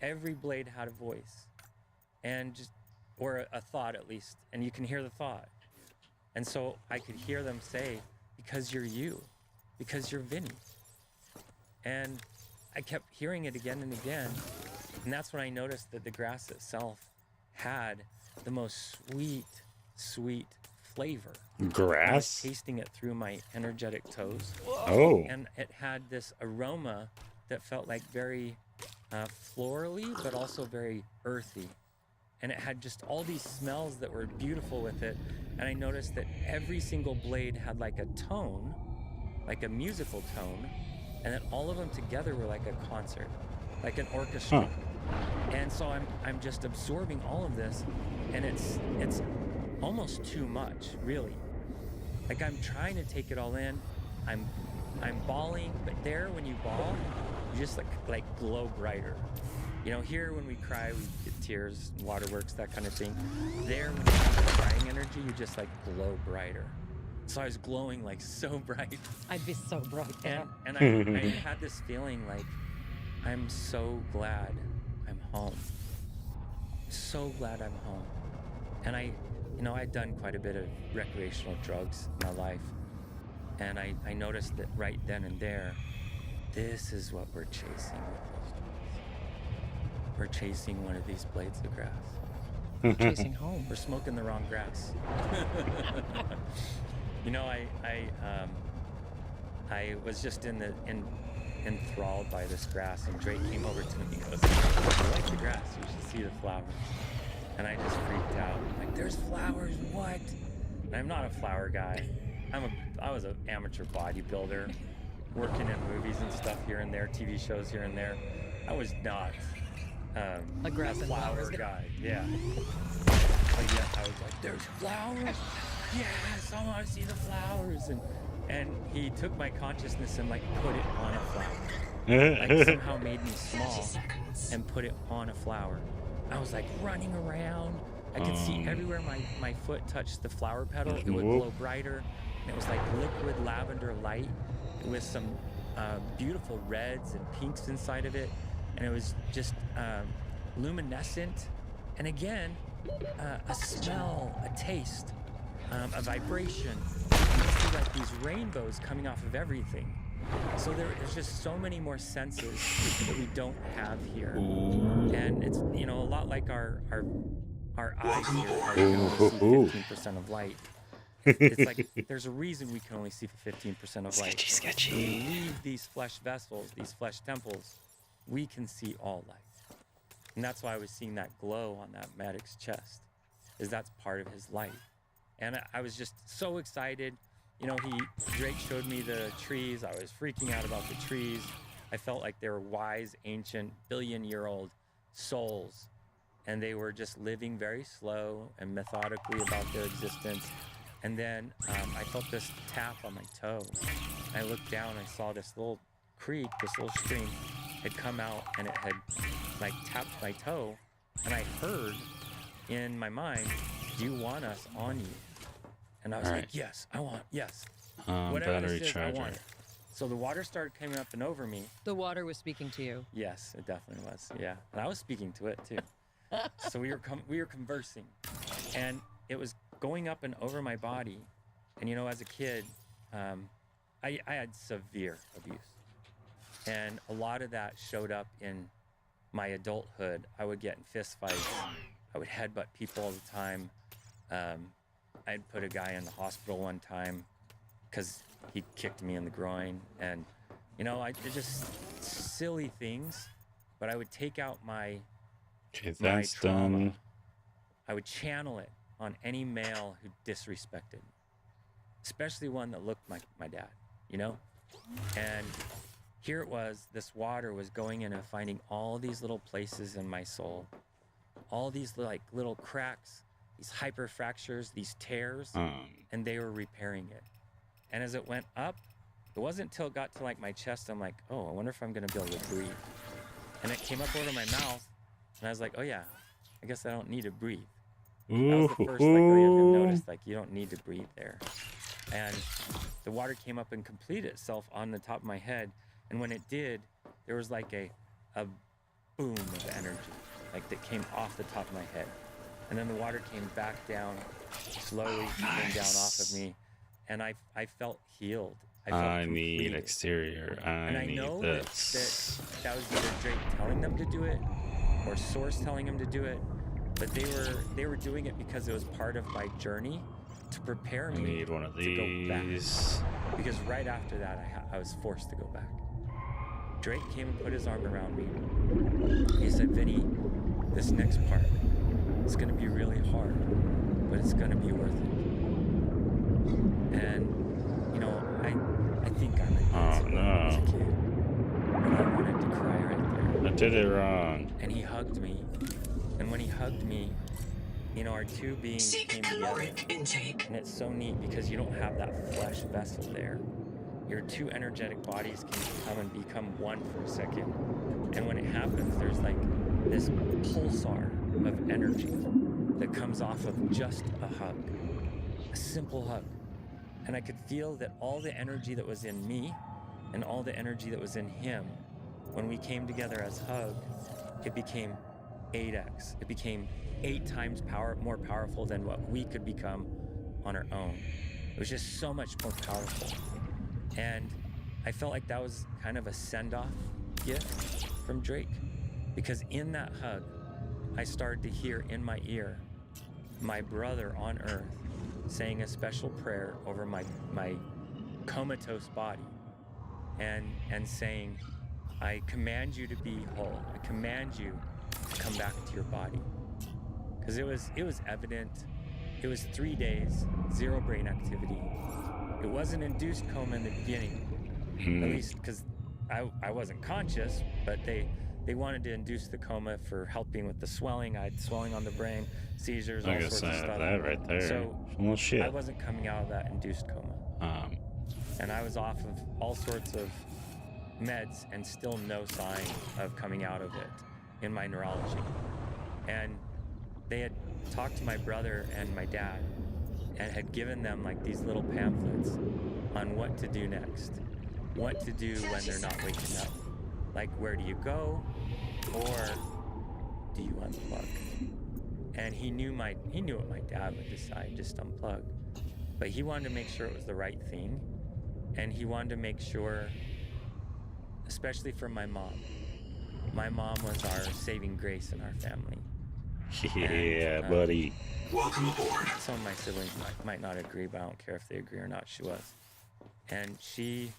Every blade had a voice, and just, or a thought at least, and you can hear the thought. And so I could hear them say, because you're you, because you're Vinny. And I kept hearing it again and again. And that's when I noticed that the grass itself had the most sweet flavor. Grass? I was tasting it through my energetic toes. Oh. And it had this aroma that felt like very florally, but also very earthy. And it had just all these smells that were beautiful with it. And I noticed that every single blade had like a tone, like a musical tone, and that all of them together were like a concert, like an orchestra. Huh. And so I'm just absorbing all of this, and it's almost too much, really. Like, I'm trying to take it all in. I'm bawling, but there, when you bawl, you just like glow brighter. You know, here when we cry, we get tears, waterworks, that kind of thing. There, when you have the crying energy, you just like glow brighter. So I was glowing like so bright. I'd be so bright. And I had this feeling like, I'm so glad I'm home. So glad I'm home. And I'd done quite a bit of recreational drugs in my life. And I noticed that right then and there, this is what we're chasing with those drugs. We're chasing one of these blades of grass. We're chasing home. We're smoking the wrong grass. You know, I was just enthralled by this grass, and Drake came over to me and goes, "I like the grass, you should see the flowers." And I just freaked out. Like, there's flowers, what? And I'm not a flower guy. I was an amateur bodybuilder, working in movies and stuff here and there, TV shows here and there. I was not Aggressive flower flowers. guy. Yeah. But yeah, I was like, there's flowers. Yes, I want to see the flowers. And he took my consciousness and like put it on a flower. Like somehow made me small and put it on a flower. I was like running around. I could see everywhere my foot touched the flower petal, it would glow brighter. And it was like liquid lavender light with some beautiful reds and pinks inside of it. And it was just luminescent. And again, a smell, a taste, a vibration. You see like these rainbows coming off of everything. So there's just so many more senses that we don't have here. And it's, you know, a lot like our eyes here, how we can only see 15% of light. It's like there's a reason we can only see 15% of light. Sketchy. When we leave these flesh vessels, these flesh temples, we can see all light. And that's why I was seeing that glow on that medic's chest, is that's part of his light. And I was just so excited. You know, Drake showed me the trees. I was freaking out about the trees. I felt like they were wise, ancient, billion-year-old souls. And they were just living very slow and methodically about their existence. And then I felt this tap on my toe. I looked down and I saw this little creek, this little stream had come out and it had like tapped my toe. And I heard in my mind, do you want us on you? And I was like, yes, I want, yes. Whatever Battery this is, charger. I want it. So the water started coming up and over me. The water was speaking to you. Yes, it definitely was. Yeah, and I was speaking to it too. So we were conversing, and it was going up and over my body. And you know, as a kid, I had severe abuse, and a lot of that showed up in my adulthood. I would get in fist fights. I would headbutt people all the time. I'd put a guy in the hospital one time because he kicked me in the groin, and you know, they're just silly things. But I would take out my That's trauma. done. I would channel it on any male who disrespected me, especially one that looked like my dad, you know? And here it was, this water was going in and finding all these little places in my soul, all these like little cracks, these hyperfractures, these tears, and they were repairing it. And as it went up, it wasn't until it got to like my chest, I'm like, oh, I wonder if I'm gonna be able to breathe. And it came up over my mouth, and I was like, oh yeah, I guess I don't need to breathe. That was the first like way I've noticed, like you don't need to breathe there. And the water came up and completed itself on the top of my head. And when it did, there was like a boom of energy, like that came off the top of my head. And then the water came back down, slowly came down off of me. And I felt healed. I felt need completed. exterior. And I need know this. that was either Drake telling them to do it or Source telling them to do it, but they were doing it because it was part of my journey to prepare me need one of to go back. these. Because right after that, I was forced to go back. Drake came and put his arm around me. He said, Vinny, this next part, it's gonna be really hard, but it's gonna be worth it. And you know, I think I'm invincible as a kid, but I wanted to cry right there. I did it wrong. And he hugged me, and when he hugged me, you know, our two beings came together. And it's so neat because you don't have that flesh vessel there. Your two energetic bodies can come and become one for a second. And when it happens, there's like this pulsar of energy that comes off of just a hug, a simple hug. And I could feel that all the energy that was in me and all the energy that was in him, when we came together as hug, it became 8x. It became 8 times more powerful than what we could become on our own. It was just so much more powerful. And I felt like that was kind of a send-off gift from Drake, because in that hug, I started to hear in my ear my brother on earth saying a special prayer over my comatose body and saying, I command you to be whole. I command you to come back to your body. Because it was evident. It was 3 days, 0 brain activity. It wasn't induced coma in the beginning, at least because I wasn't conscious, but they they wanted to induce the coma for helping with the swelling. I had swelling on the brain, seizures, all I guess sorts I of have stuff. that right there. So Well, shit. I wasn't coming out of that induced coma. And I was off of all sorts of meds and still no sign of coming out of it in my neurology. And they had talked to my brother and my dad and had given them like these little pamphlets on what to do next, what to do when they're not waking up. Like, where do you go, or do you unplug? And he knew what my dad would decide, just unplug. But he wanted to make sure it was the right thing, and he wanted to make sure, especially for my mom. My mom was our saving grace in our family. Yeah, buddy. Welcome aboard. Some of my siblings might not agree, but I don't care if they agree or not. She was, and she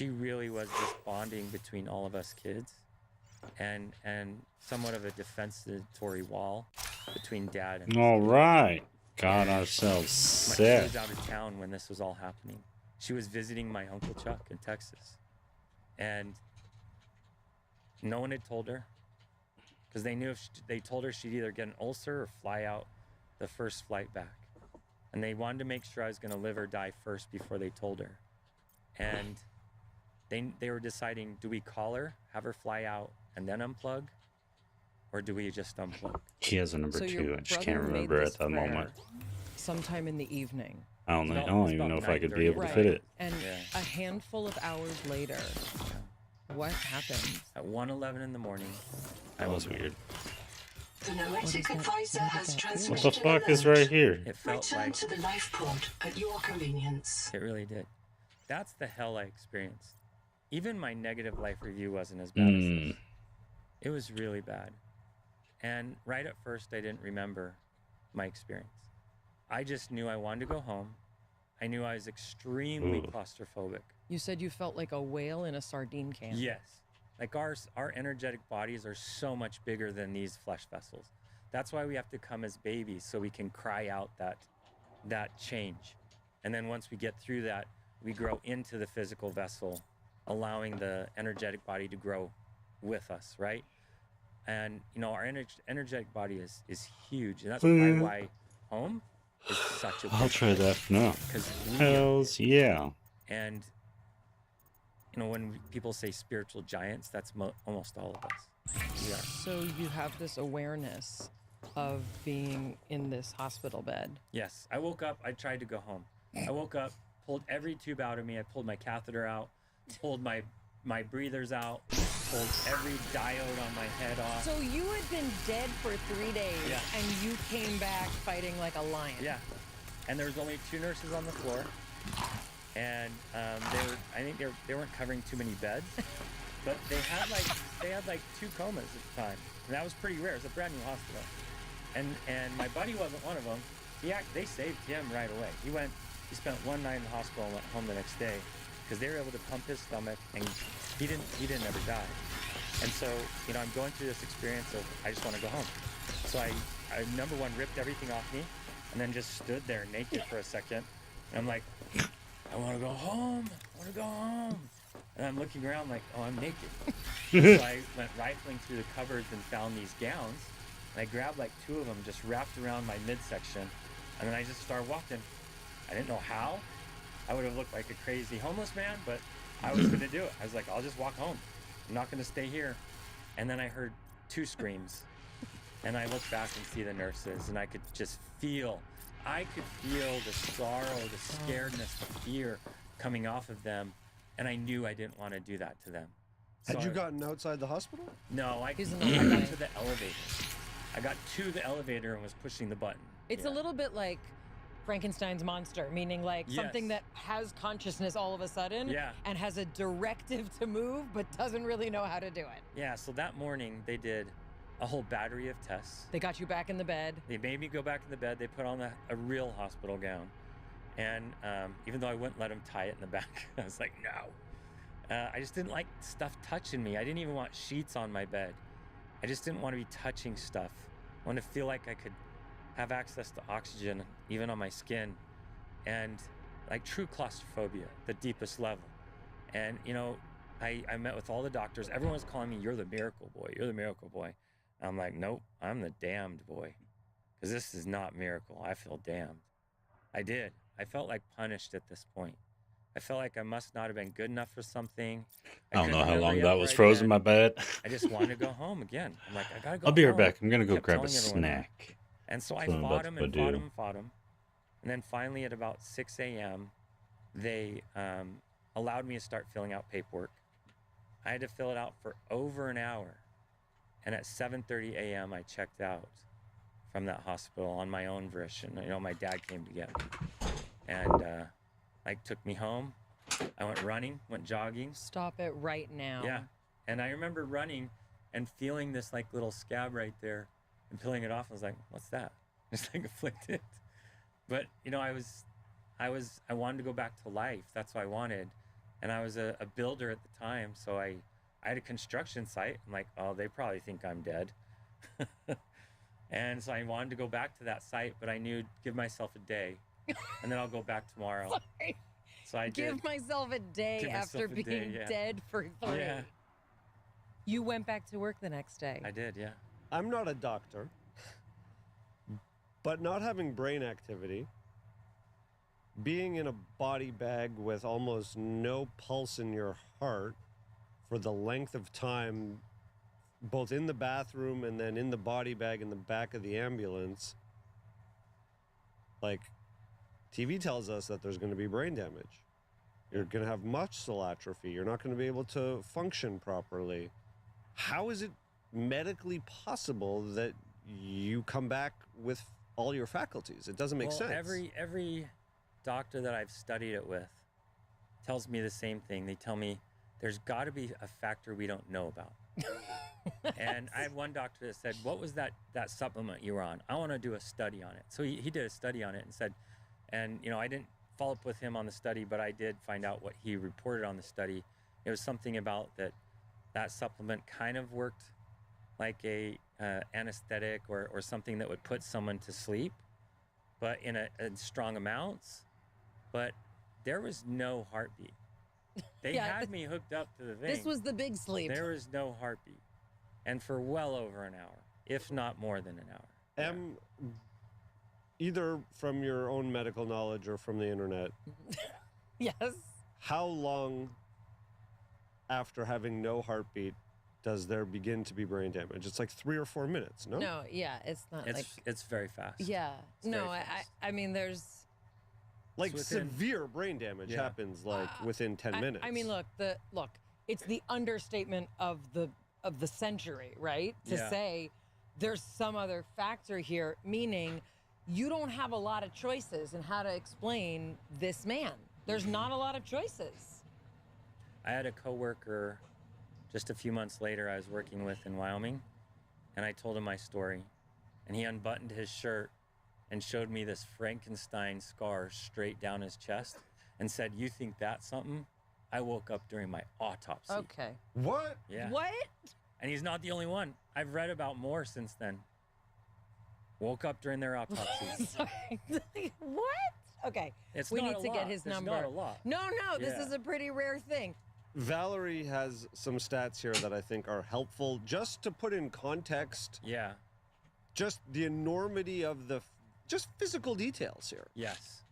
really was this bonding between all of us kids, and somewhat of a defensitory wall between Dad and. All right, got ourselves She set. was out of town when this was all happening. She was visiting my Uncle Chuck in Texas, and no one had told her, because they knew if they told her, she'd either get an ulcer or fly out the first flight back. And they wanted to make sure I was going to live or die first before they told her. And they were deciding, do we call her, have her fly out, and then unplug? Or do we just unplug? He has a number So 2. your I just brother can't made remember this at that prayer moment. sometime in the evening. I don't know. I It's don't even about know if I could 9:30 be able to Right. fit it. And Yeah. a handful of hours later, what happened? At 1:11 in the morning, That was weird. The noetic advisor has What transmitted the fuck an is alert. right here? it felt Return like to the life pod at your convenience. it really did. That's the hell I experienced. Even my negative life review wasn't as bad as this. It was really bad. And right at first, I didn't remember my experience. I just knew I wanted to go home. I knew I was extremely Ooh. claustrophobic. You said you felt like a whale in a sardine can. Yes. Like our energetic bodies are so much bigger than these flesh vessels. That's why we have to come as babies, so we can cry out that change. And then once we get through that, we grow into the physical vessel, allowing the energetic body to grow with us, right? And our energetic body is huge, and that's probably why home is such a I'll big try that place, for now. because Hells yeah. and when people say spiritual giants, that's almost all of us. We are. So you have this awareness of being in this hospital bed. Yes, I woke up. I tried to go home. I woke up, pulled every tube out of me. I pulled my catheter out, pulled my breathers out, pulled every diode on my head off. So you had been dead for 3 days, Yeah. and you came back fighting like a lion. Yeah, and there was only 2 nurses on the floor, and I think they weren't covering too many beds, but they had like 2 comas at the time, and that was pretty rare. It's a brand new hospital, and my buddy wasn't one of them. They saved him right away. He spent 1 night in the hospital and went home the next day, because they were able to pump his stomach, and he didn't ever die. And so, I'm going through this experience of I just want to go home. So I number one, ripped everything off me, and then just stood there naked for a second. And I'm like, I want to go home. I want to go home. And I'm looking around like, oh, I'm naked. So I went rifling through the cupboards and found these gowns. And I grabbed like 2 of them, just wrapped around my midsection. And then I just started walking. I didn't know how. I would have looked like a crazy homeless man, but I was going to do it. I was like, I'll just walk home. I'm not going to stay here. And then I heard 2 screams. And I looked back and see the nurses, and I could just feel the sorrow, the scaredness, the fear coming off of them. And I knew I didn't want to do that to them. So Had you gotten outside the hospital? No, I got to the elevator. I got to the elevator and was pushing the button. It's a little bit like Frankenstein's monster, meaning like something that has consciousness all of a sudden and has a directive to move but doesn't really know how to do it. Yeah, so that morning they did a whole battery of tests. They got you back in the bed. They made me go back in the bed. They put on a real hospital gown. And even though I wouldn't let them tie it in the back, I was like, no. I just didn't like stuff touching me. I didn't even want sheets on my bed. I just didn't want to be touching stuff. I wanted to feel like I could have access to oxygen, even on my skin, and like true claustrophobia, the deepest level. And I met with all the doctors. Everyone's calling me, "You're the miracle boy. You're the miracle boy." And I'm like, "Nope, I'm the damned boy, because this is not miracle. I feel damned." I did. I felt like punished at this point. I felt like I must not have been good enough for something. I don't know couldn't how remember long yet that where was I'd frozen, been. my bad. I just wanted to go home again. I'm like, I gotta go I'll be right home. back. I'm gonna go Kept grab a telling everyone that. snack. And so I That's what I'm fought about him to and go fought do. him and fought him. And then finally at about 6 a.m., they allowed me to start filling out paperwork. I had to fill it out for over an hour. And at 7:30 a.m., I checked out from that hospital on my own volition. You know, my dad came to get me. And like took me home. I went running, went jogging. Stop it right now. Yeah. And I remember running and feeling this like little scab right there and peeling it off. I was like, what's that? Just like afflicted. But you know, I wanted to go back to life. That's what I wanted. And I was a builder at the time. So I had a construction site. I'm like, oh, they probably think I'm dead. And so I wanted to go back to that site, but I knew give myself a day and then I'll go back tomorrow. Sorry. So I did. Give myself a day after being dead for 3. Yeah. You went back to work the next day. I did, yeah. I'm not a doctor, but not having brain activity, being in a body bag with almost no pulse in your heart for the length of time, both in the bathroom and then in the body bag in the back of the ambulance, like, TV tells us that there's going to be brain damage. You're going to have muscle atrophy. You're not going to be able to function properly. How is it medically possible that you come back with all your faculties? It doesn't make sense. Every doctor that I've studied it with tells me the same thing. They tell me there's got to be a factor we don't know about. And I had one doctor that said, what was that supplement you were on? I want to do a study on it. So he did a study on it and said, and you know, I didn't follow up with him on the study, but I did find out what he reported on the study. It was something about that supplement kind of worked like a anesthetic or something that would put someone to sleep, but in strong amounts. But there was no heartbeat. They had me hooked up to the thing. This was the big sleep. There was no heartbeat. And for well over an hour, if not more than an hour. Either from your own medical knowledge or from the internet. Yes. How long after having no heartbeat does there begin to be brain damage? It's like 3 or 4 minutes, no? No, yeah, it's not it's very fast. Yeah. It's no, very fast. I mean, there's like severe brain damage happens like within 10 minutes. I mean, look, it's the understatement of the century, right? To say there's some other factor here, meaning you don't have a lot of choices in how to explain this man. There's not a lot of choices. I had a coworker just a few months later I was working with in Wyoming, and I told him my story, and he unbuttoned his shirt and showed me this Frankenstein scar straight down his chest and said, "You think that's something? I woke up during my autopsy." Okay. What? Yeah. What? And he's not the only one. I've read about more since then. Woke up during their autopsies. Sorry. What? Okay. It's we not need a to lot. get his There's number. not a lot. No, this Yeah. is a pretty rare thing. Valerie has some stats here that I think are helpful just to put in context. Yeah. Just the enormity of just physical details here. Yes.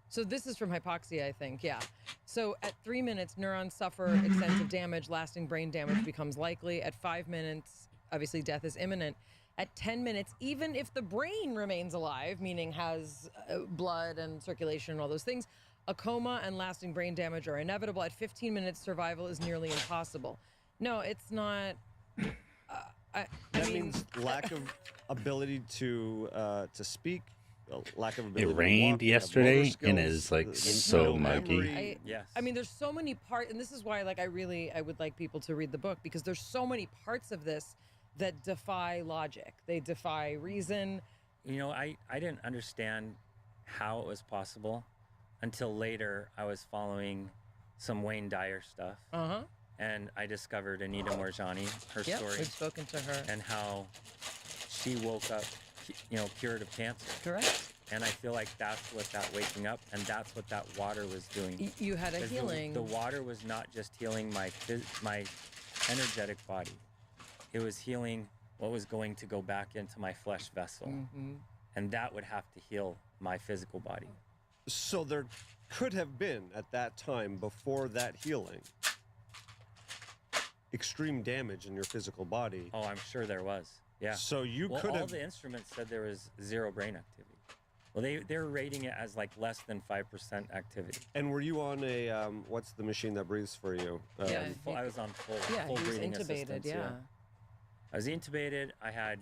So this is from hypoxia, I think. Yeah. So at 3 minutes, neurons suffer extensive damage. Lasting brain damage becomes likely. At 5 minutes, obviously death is imminent. At 10 minutes, even if the brain remains alive, meaning has blood and circulation and all those things, a coma and lasting brain damage are inevitable. At 15 minutes, survival is nearly impossible. No, it's not. That means lack of ability to speak, lack of ability. It rained to walk, yesterday motor and skills, is like no so muggy. memory. Yes. I mean, there's so many parts, and this is why, like, I would like people to read the book, because there's so many parts of this that defy logic. They defy reason. You know, I didn't understand how it was possible until later. I was following some Wayne Dyer stuff. And I discovered Anita Morjani, her story. We've spoken to her. And how she woke up, you know, cured of cancer. Correct. And I feel like that's what that waking up, and that's what that water was doing. You had a 'Cause healing. The water was not just healing my energetic body. It was healing what was going to go back into my flesh vessel. Mm-hmm. And that would have to heal my physical body. So there could have been, at that time, before that healing, extreme damage in your physical body. Oh, I'm sure there was. Yeah. So you well, could all have... the instruments said there was zero brain activity. Well, they were rating it as like less than 5% activity. And were you on a, what's the machine that breathes for you? Yeah, I was on full he was breathing intubated, assistance. yeah. I was intubated. I had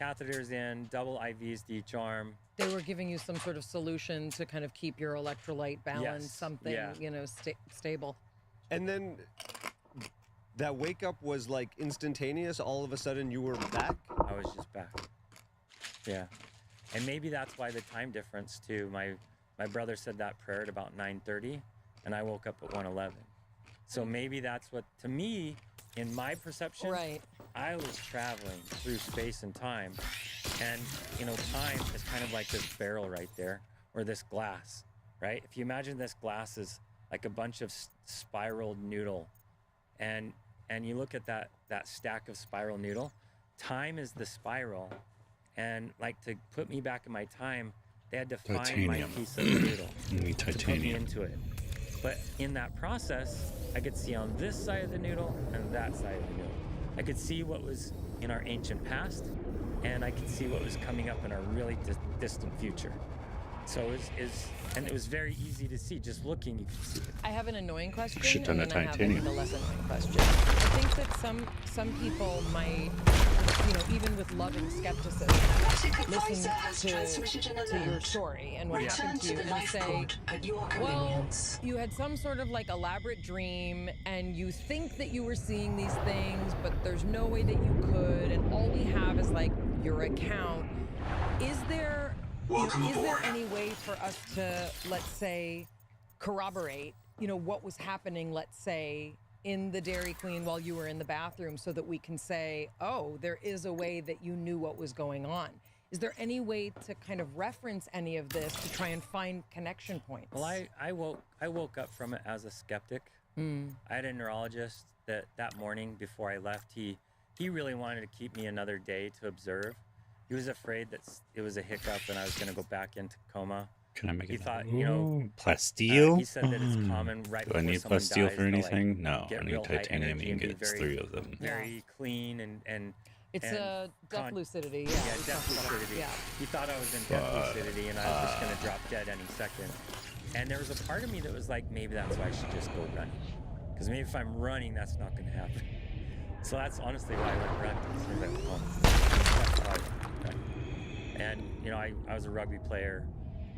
catheters in, double IVs to each arm. They were giving you some sort of solution to kind of keep your electrolyte balance, Yes, something, yeah. you know, stable. And then that wake up was like instantaneous. All of a sudden you were back? I was just back. Yeah. And maybe that's why the time difference too. My brother said that prayer at about 9:30 and I woke up at 1:11. So maybe that's what, to me, in my perception, right. I was traveling through space and time. And, you know, time is kind of like this barrel right there, or this glass, right? If you imagine this glass is like a bunch of spiraled noodle, and you look at that stack of spiral noodle, time is the spiral. And like to put me back in my time, they had to find my piece of noodle to put me into it. But in that process, I could see on this side of the noodle and that side of the noodle. I could see what was in our ancient past, and I could see what was coming up in our really distant future. So it was very easy to see. Just looking, you could see it. I have an annoying question, Shit ton and of then I have titanium. a less annoying question. I think that some people might, you know, even with loving skepticism, listen to your story and what happened to you and say, well, you had some sort of like elaborate dream and you think that you were seeing these things, but there's no way that you could, and all we have is like your account. Is there any way for us to, let's say, corroborate, you know, what was happening, let's say, in the Dairy Queen while you were in the bathroom, so that we can say, oh, there is a way that you knew what was going on? Is there any way to kind of reference any of this to try and find connection points? Well, I woke up from it as a skeptic. I had a neurologist that morning before I left. He really wanted to keep me another day to observe. He was afraid that it was a hiccup and I was going to go back into coma. Can I make it? He thought, you know, plasteel? he said that it's common right Do I before need someone plasteel dies for to, anything? like, No, get I need real high titanium. energy You and can be get 3 of them. very clean and it's and a death lucidity. Yeah, yeah, death lucidity. Yeah. He thought I was in death lucidity and I was just going to drop dead any second. And there was a part of me that was like, maybe that's why I should just go running. Because maybe if I'm running, that's not going to happen. So that's honestly why I went running. So I went home. That's why I went running. And, you know, I was a rugby player,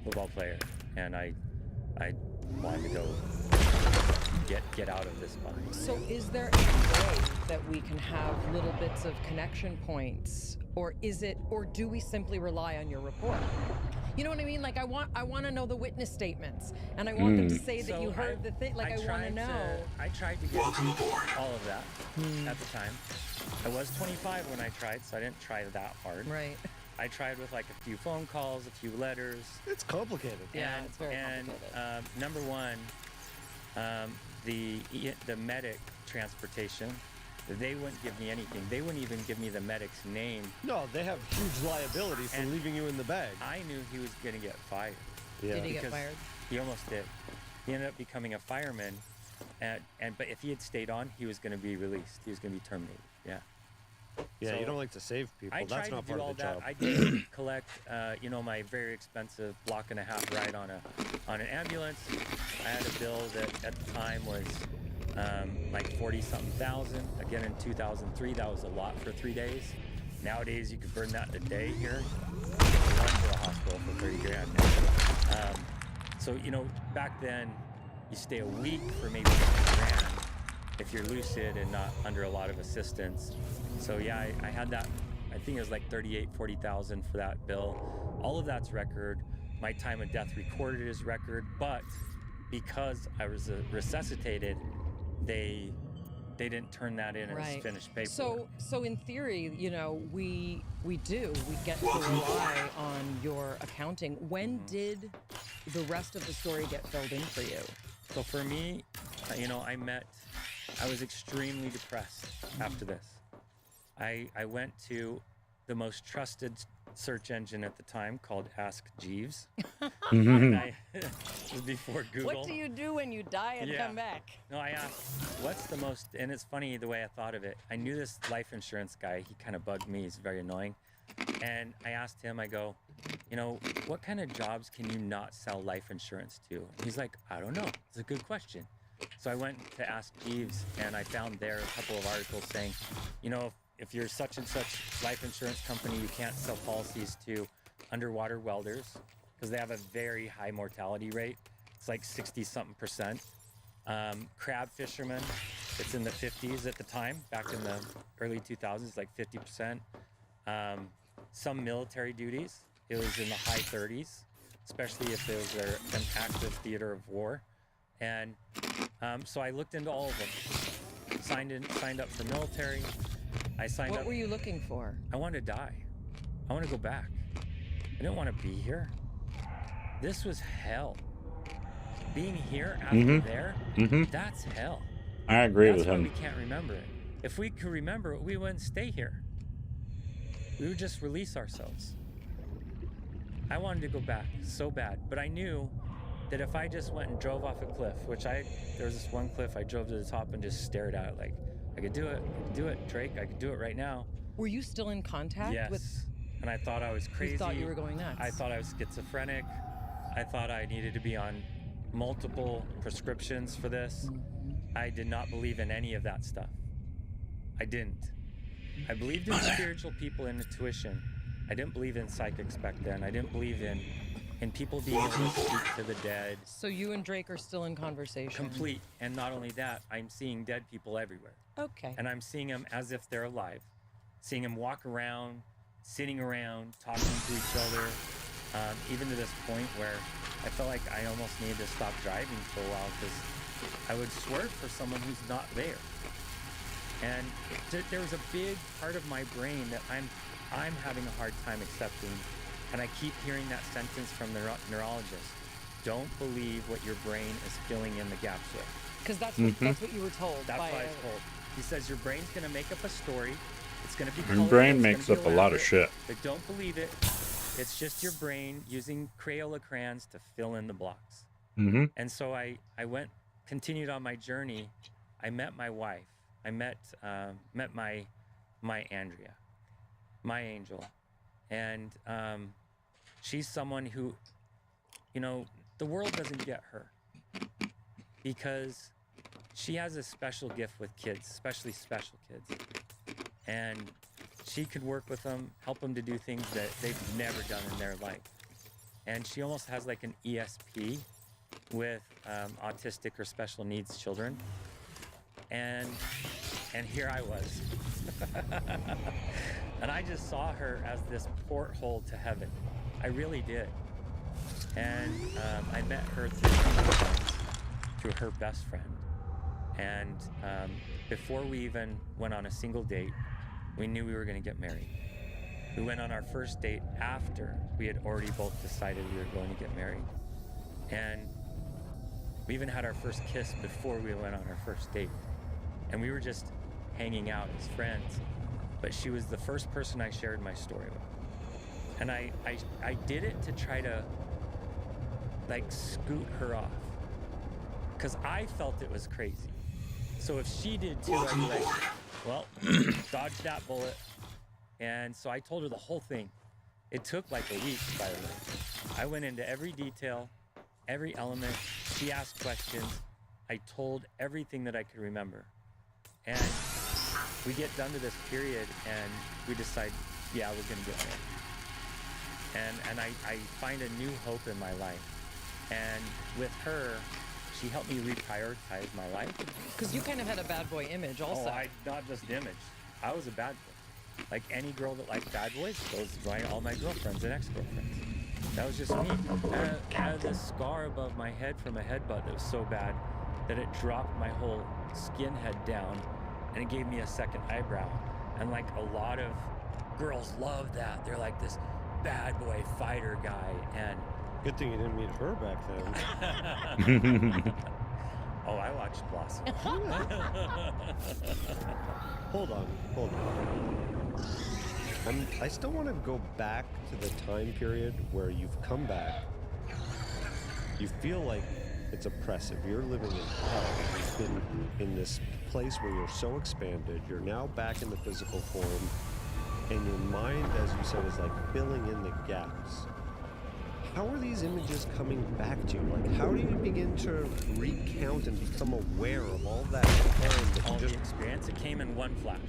football player, and I wanted to go get out of this body. So is there any way that we can have little bits of connection points, or do we simply rely on your report? You know what I mean? Like I want to know the witness statements, and I want them to say that you heard the thing. Like I want to know. I tried to get all of that at the time. I was 25 when I tried, so I didn't try that hard. Right. I tried with like a few phone calls, a few letters. It's complicated. Yeah, it's very complicated. Number one, the medic transportation, they wouldn't give me anything. They wouldn't even give me the medic's name. No, they have huge liability for leaving you in the bag. I knew he was going to get fired. Yeah. Did he get fired? He almost did. He ended up becoming a fireman, but if he had stayed on, he was going to be released. He was going to be terminated. Yeah. Yeah, So you don't like to save people. I That's tried not to do part all of the that. job. I did collect, my very expensive block-and-a-half ride on an ambulance. I had a bill that at the time was like 40-something thousand. Again, in 2003, that was a lot for 3 days. Nowadays, you could burn that in a day here. Run to the hospital for 30 grand. So, you know, back then, you stay a week for maybe 50 grand if you're lucid and not under a lot of assistance. So yeah, I had that. I think it was like 40,000 for that bill. All of that's record. My time of death recorded is record, but because I was resuscitated, they didn't turn that in as finished paperwork. So in theory, you know, we get to rely on your accounting. When did the rest of the story get filled in for you? So for me, you know, I was extremely depressed after this. I went to the most trusted search engine at the time called Ask Jeeves. It was before Google. What do you do when you die and come back? No, I asked, what's the most, and it's funny the way I thought of it. I knew this life insurance guy, he kind of bugged me, he's very annoying. And I asked him, I go, you know, what kind of jobs can you not sell life insurance to? And he's like, I don't know, it's a good question. So I went to Ask Jeeves and I found there a couple of articles saying, you know, if you're such and such life insurance company, you can't sell policies to underwater welders because they have a very high mortality rate. It's like 60-something%. Crab fishermen, it's in the 50s at the time, back in the early 2000s, like 50%. Some military duties, it was in the high 30s, especially if it was an active theater of war. And so I looked into all of them, signed up for military. I signed up. What were you looking for? I wanted to die. I want to go back. I didn't want to be here. This was hell. Being here after there, that's hell. I agree with That's why him. we can't remember it. If we could remember it, we wouldn't stay here. We would just release ourselves. I wanted to go back so bad, but I knew that if I just went and drove off a cliff, there was this one cliff I drove to the top and just stared at it like, I could do it, Drake, I could do it right now. Were you still in contact with? Yes, and I thought I was crazy. You thought you were going nuts. I thought I was schizophrenic. I thought I needed to be on multiple prescriptions for this. I did not believe in any of that stuff. I didn't. I believed in spiritual people and intuition. I didn't believe in psychics back then. I didn't believe in people being able to speak to the dead. So you and Drake are still in conversation? Complete. And not only that, I'm seeing dead people everywhere. Okay. And I'm seeing them as if they're alive. Seeing them walk around, sitting around, talking to each other. Even to this point where I felt like I almost needed to stop driving for a while because I would swerve for someone who's not there. And there was a big part of my brain that I'm having a hard time accepting. And I keep hearing that sentence from the neurologist. Don't believe what your brain is filling in the gaps with. Because that's what you were told. That's what I was told. He says your brain's going to make up a story. It's going to be Your brain makes up a lot of shit. But don't believe it. It's just your brain using Crayola crayons to fill in the blocks. And so I continued on my journey. I met my wife. I met my Andrea, my angel. And she's someone who, you know, the world doesn't get her because she has a special gift with kids, especially special kids. And she could work with them, help them to do things that they've never done in their life. And she almost has like an ESP with autistic or special needs children. And here I was. And I just saw her as this porthole to heaven. I really did. And I met her through her best friend. And before we even went on a single date, we knew we were going to get married. We went on our first date after we had already both decided we were going to get married. And we even had our first kiss before we went on our first date. And we were just hanging out as friends. But she was the first person I shared my story with. And I did it to try to like scoot her off. Because I felt it was crazy. So if she did too, I'd be like, well, dodge that bullet. And so I told her the whole thing. It took like a week, by the way. I went into every detail, every element. She asked questions. I told everything that I could remember. And we get done to this period and we decide, yeah, we're gonna get married. And I find a new hope in my life. And with her, she helped me reprioritize my life. Because you kind of had a bad boy image also. Oh, not just image. I was a bad boy. Like any girl that liked bad boys, those were all my girlfriends and ex-girlfriends. That was just me. I had this scar above my head from a headbutt that was so bad that it dropped my whole skin head down and it gave me a second eyebrow. And like a lot of girls love that. They're like this bad boy fighter guy. And good thing you didn't meet her back then. oh, I watched Blossom. Hold on. I still want to go back to the time period where you've come back. You feel like it's oppressive. You're living in hell. You've been in this place where you're so expanded. You're now back in the physical form. And your mind, as you said, is like filling in the gaps. How are these images coming back to you? Like, how do you begin to recount and become aware of all that time that all you just the experience? It came in one flash.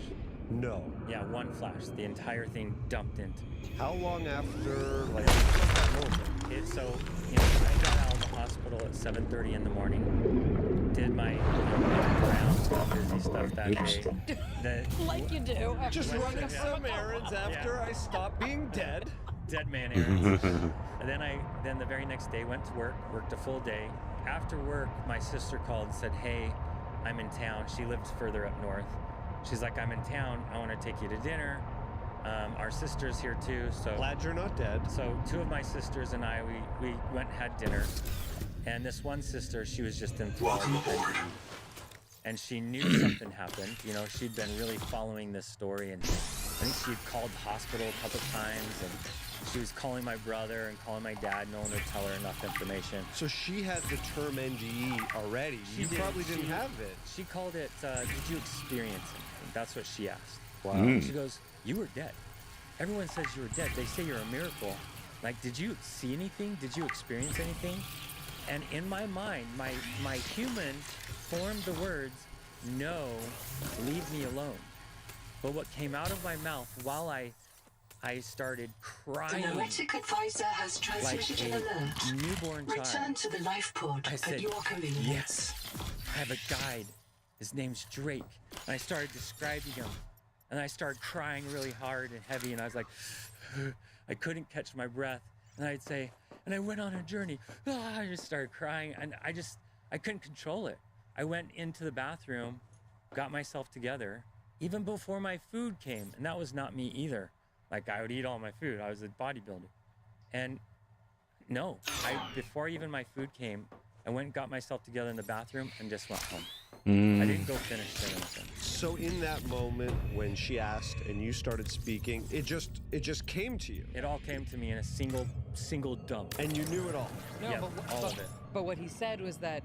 No. Yeah, one flash. The entire thing dumped into me. How long after, like, that moment? So, you know, I got out of the hospital at 7:30 in the morning. Did my rounds, busy stuff that day. Like you do. Just running some errands after I stopped being dead. Dead man errands. And then the very next day went to work, worked a full day. After work, my sister called and said, hey, I'm in town. She lives further up north. She's like, I'm in town. I want to take you to dinner. Our sister's here too. So glad you're not dead. So two of my sisters and I, we went and had dinner. And this one sister, she was just enthralled. Welcome aboard. And she knew something happened. You know, she'd been really following this story, and I think she'd called the hospital a couple times, and she was calling my brother and calling my dad. No one would tell her enough information. So she had the term NGE already. You probably didn't have it. She called it, did you experience anything? That's what she asked. Wow. She goes, you were dead. Everyone says you were dead. They say you're a miracle. Like, did you see anything? Did you experience anything? And in my mind, my human formed the words, no, leave me alone. But what came out of my mouth while I started crying, the Noetic advisor has transmitted like an alert. Newborn child. Return to the life pod I said, at your convenience. yes, I have a guide. His name's Drake. And I started describing him. And I started crying really hard and heavy. And I was like, I couldn't catch my breath. And I'd say, and I went on a journey. I just started crying. And I couldn't control it. I went into the bathroom, got myself together, even before my food came. And that was not me either. Like, I would eat all my food. I was a bodybuilder. And no, before even my food came, I went and got myself together in the bathroom and just went home. I didn't go finish anything. So in that moment when she asked and you started speaking, it just came to you. It all came to me in a single dump. And you knew it all. No, yeah, all of it. But what he said was that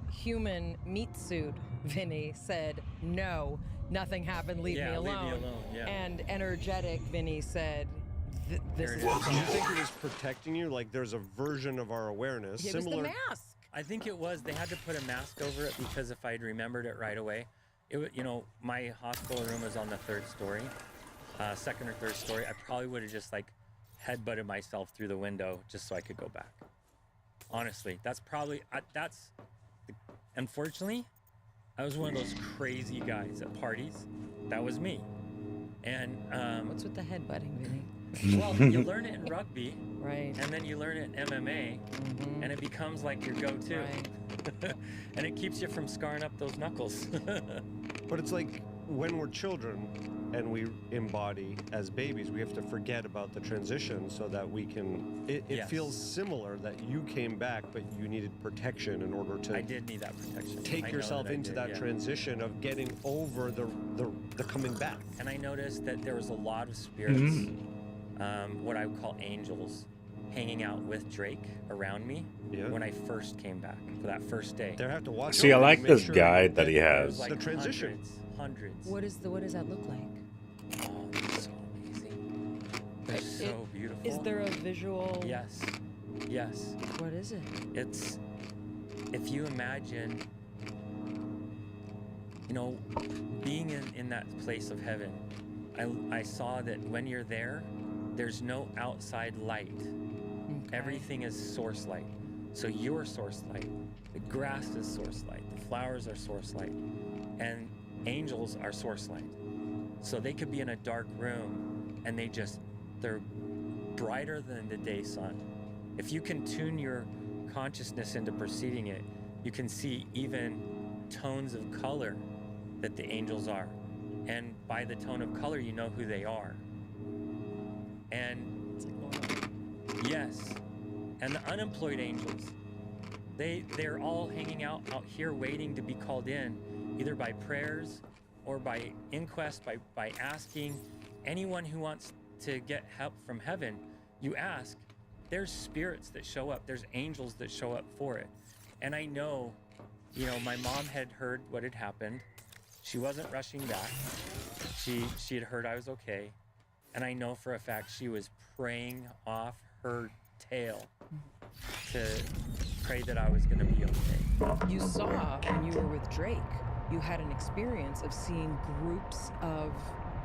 human meat suit, Vinny, said, no, nothing happened, leave me alone. Leave me alone, yeah. And energetic Vinny said, this is Do you think it was protecting you? Like there's a version of our awareness it similar. was the mask. I think it was. They had to put a mask over it because if I'd remembered it right away, it would, you know, my hospital room was on the third story, second or third story. I probably would have just like headbutted myself through the window just so I could go back. Honestly, that's probably, unfortunately, I was one of those crazy guys at parties. That was me. And what's with the headbutting, Vinny? Well, you learn it in rugby, right? And then you learn it in MMA, and it becomes like your go-to, right. And it keeps you from scarring up those knuckles. But it's like when we're children and we embody as babies, we have to forget about the transition so that we can. It Yes. feels similar that you came back, but you needed protection in order to. I did need that protection. Take I know yourself that I into did, that yeah. transition of getting over the coming back. And I noticed that there was a lot of spirits, what I would call angels, hanging out with Drake around me when I first came back for that first day. They have to watch. See, I like this guide that he has. Like the transition. Hundreds. What does that look like? Oh, they're so amazing. They're so beautiful. Is there a visual? Yes. Yes. What is it? It's, if you imagine, you know, being in that place of heaven, I saw that when you're there, there's no outside light. Okay. Everything is source light. So you're source light. The grass is source light. The flowers are source light. And angels are source light. So they could be in a dark room and they're brighter than the day sun. If you can tune your consciousness into perceiving it, you can see even tones of color that the angels are. And by the tone of color, you know who they are. And yes, and the unemployed angels, they're all hanging out here waiting to be called in, either by prayers or by inquest, by asking anyone who wants to get help from heaven. You ask, there's spirits that show up, there's angels that show up for it. And I know, you know, my mom had heard what had happened. She wasn't rushing back. She had heard I was okay. And I know for a fact she was praying off her tail to pray that I was going to be okay. You saw when you were with Drake, you had an experience of seeing groups of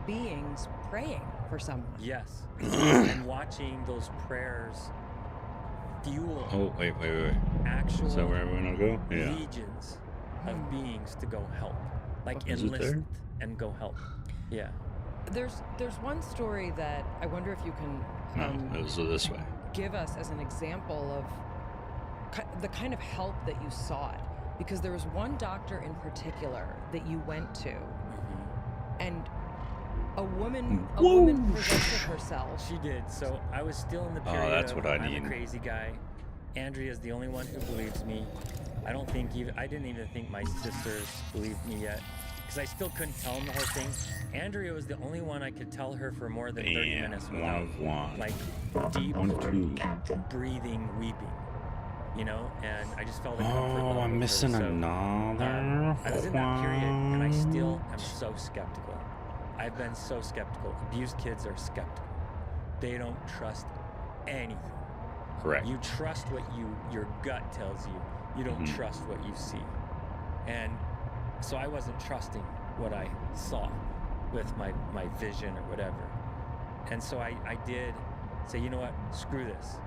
beings praying for someone. Yes. And watching those prayers fuel. Oh, wait. Actual Is that where everyone will go? Yeah. legions of beings to go help. Like Is it enlist there? and go help. Yeah. There's one story that I wonder if you can No, it was this way. give us as an example of the kind of help that you sought, because there was one doctor in particular that you went to, and a woman presented herself. She did. So I was still in the period that's of what I I'm need. a crazy guy. Andrea's the only one who believes me. I didn't even think my sisters believed me yet, because I still couldn't tell them the whole thing. Andrea was the only one I could tell her for more than 30 minutes without like deep breathing, weeping. You know, and I just felt Oh, I'm missing another. I was in that period, and I still am so skeptical. I've been so skeptical. Abused kids are skeptical. They don't trust anything. Correct. You trust what your gut tells you. You don't trust what you see. And so I wasn't trusting what I saw with my vision or whatever. And so I did say, you know what, screw this.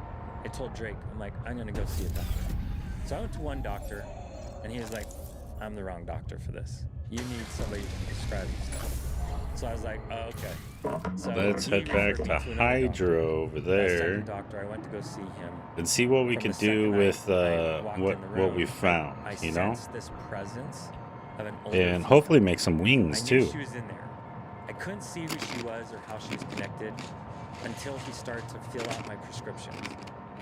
I told Drake, I'm like, I'm gonna go see a doctor. So I went to one doctor, and he was like, I'm the wrong doctor for this. You need somebody who can prescribe you stuff. So I was like, oh, okay. So let's he head back referred to me another Hydro over doctor. That there second doctor, I went to go see him. and see what we From can the do second with I walked in the what we room, found, I you know, sensed this presence of an older and female. hopefully make some wings I knew too. she was in there. I couldn't see who she was or how she was connected until he started to fill out my prescriptions.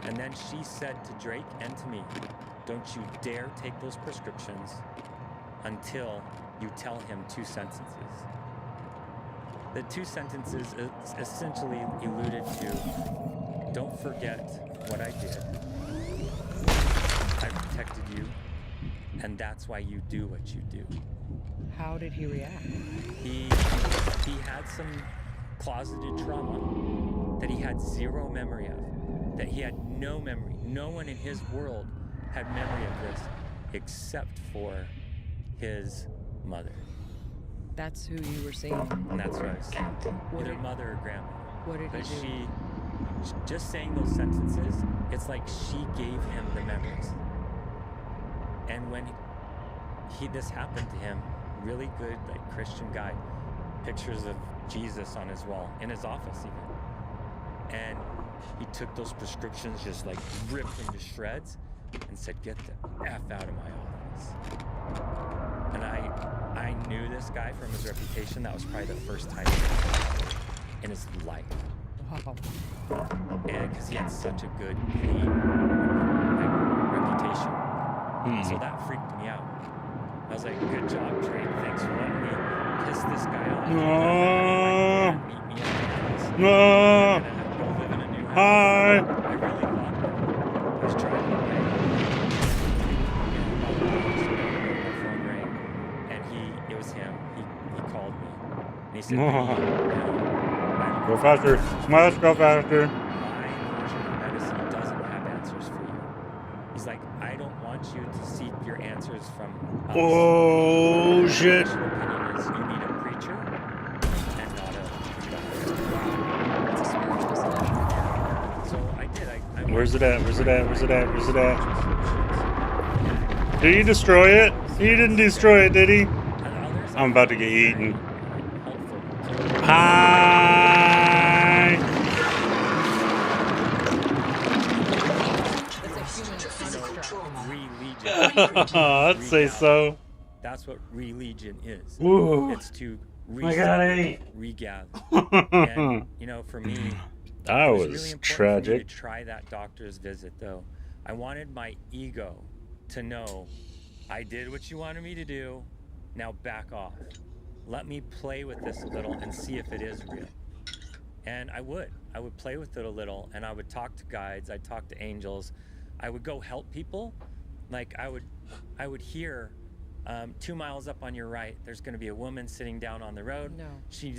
And then she said to Drake and to me, don't you dare take those prescriptions until you tell him 2 sentences. The 2 sentences essentially alluded to, don't forget what I did. I protected you, and that's why you do what you do. How did he react? He had some closeted trauma that he had zero memory of, that he had no memory. No one in his world had memory of this except for his mother. That's who you were seeing. And that's what I was saying. Either mother or grandmother. What did but he do? She, just saying those sentences, it's like she gave him the memories. And when this happened to him, really good, like Christian guy, pictures of Jesus on his wall, in his office even. And he took those prescriptions, just like ripped them to shreds, and said, get the F out of my office. And I knew this guy from his reputation. That was probably the first time in his life. Wow. And because he had such a good, clean reputation. So that freaked me out. I was like, good job, Drake. Thanks for letting me piss this guy off. Meet me at the house. Go live in a new house. Hi. I really thought that. I was driving away. My phone rang, and it was him. He called me. And he said, go faster. Let's go faster. My version of medicine doesn't have answers for you. He's like, I don't want you to seek your answers from us. Oh shit. My opinion is you need a preacher and not a doctor. It's a spiritual solution. So I did. I Where's it at? Where's it at? Where's it at? Where's it at? Did he destroy it? He didn't destroy it, did he? I'm about to get eaten. Hi. I'd say so. That's what religion is. Ooh. It's to regather. And, you know, for me, that it was really important tragic. for me to try that doctor's visit, though. I wanted my ego to know I did what you wanted me to do. Now back off. Let me play with this a little and see if it is real. And I would play with it a little, and I would talk to guides. I'd talk to angels. I would go help people. Like I would hear 2 miles up on your right, there's going to be a woman sitting down on the road. No. She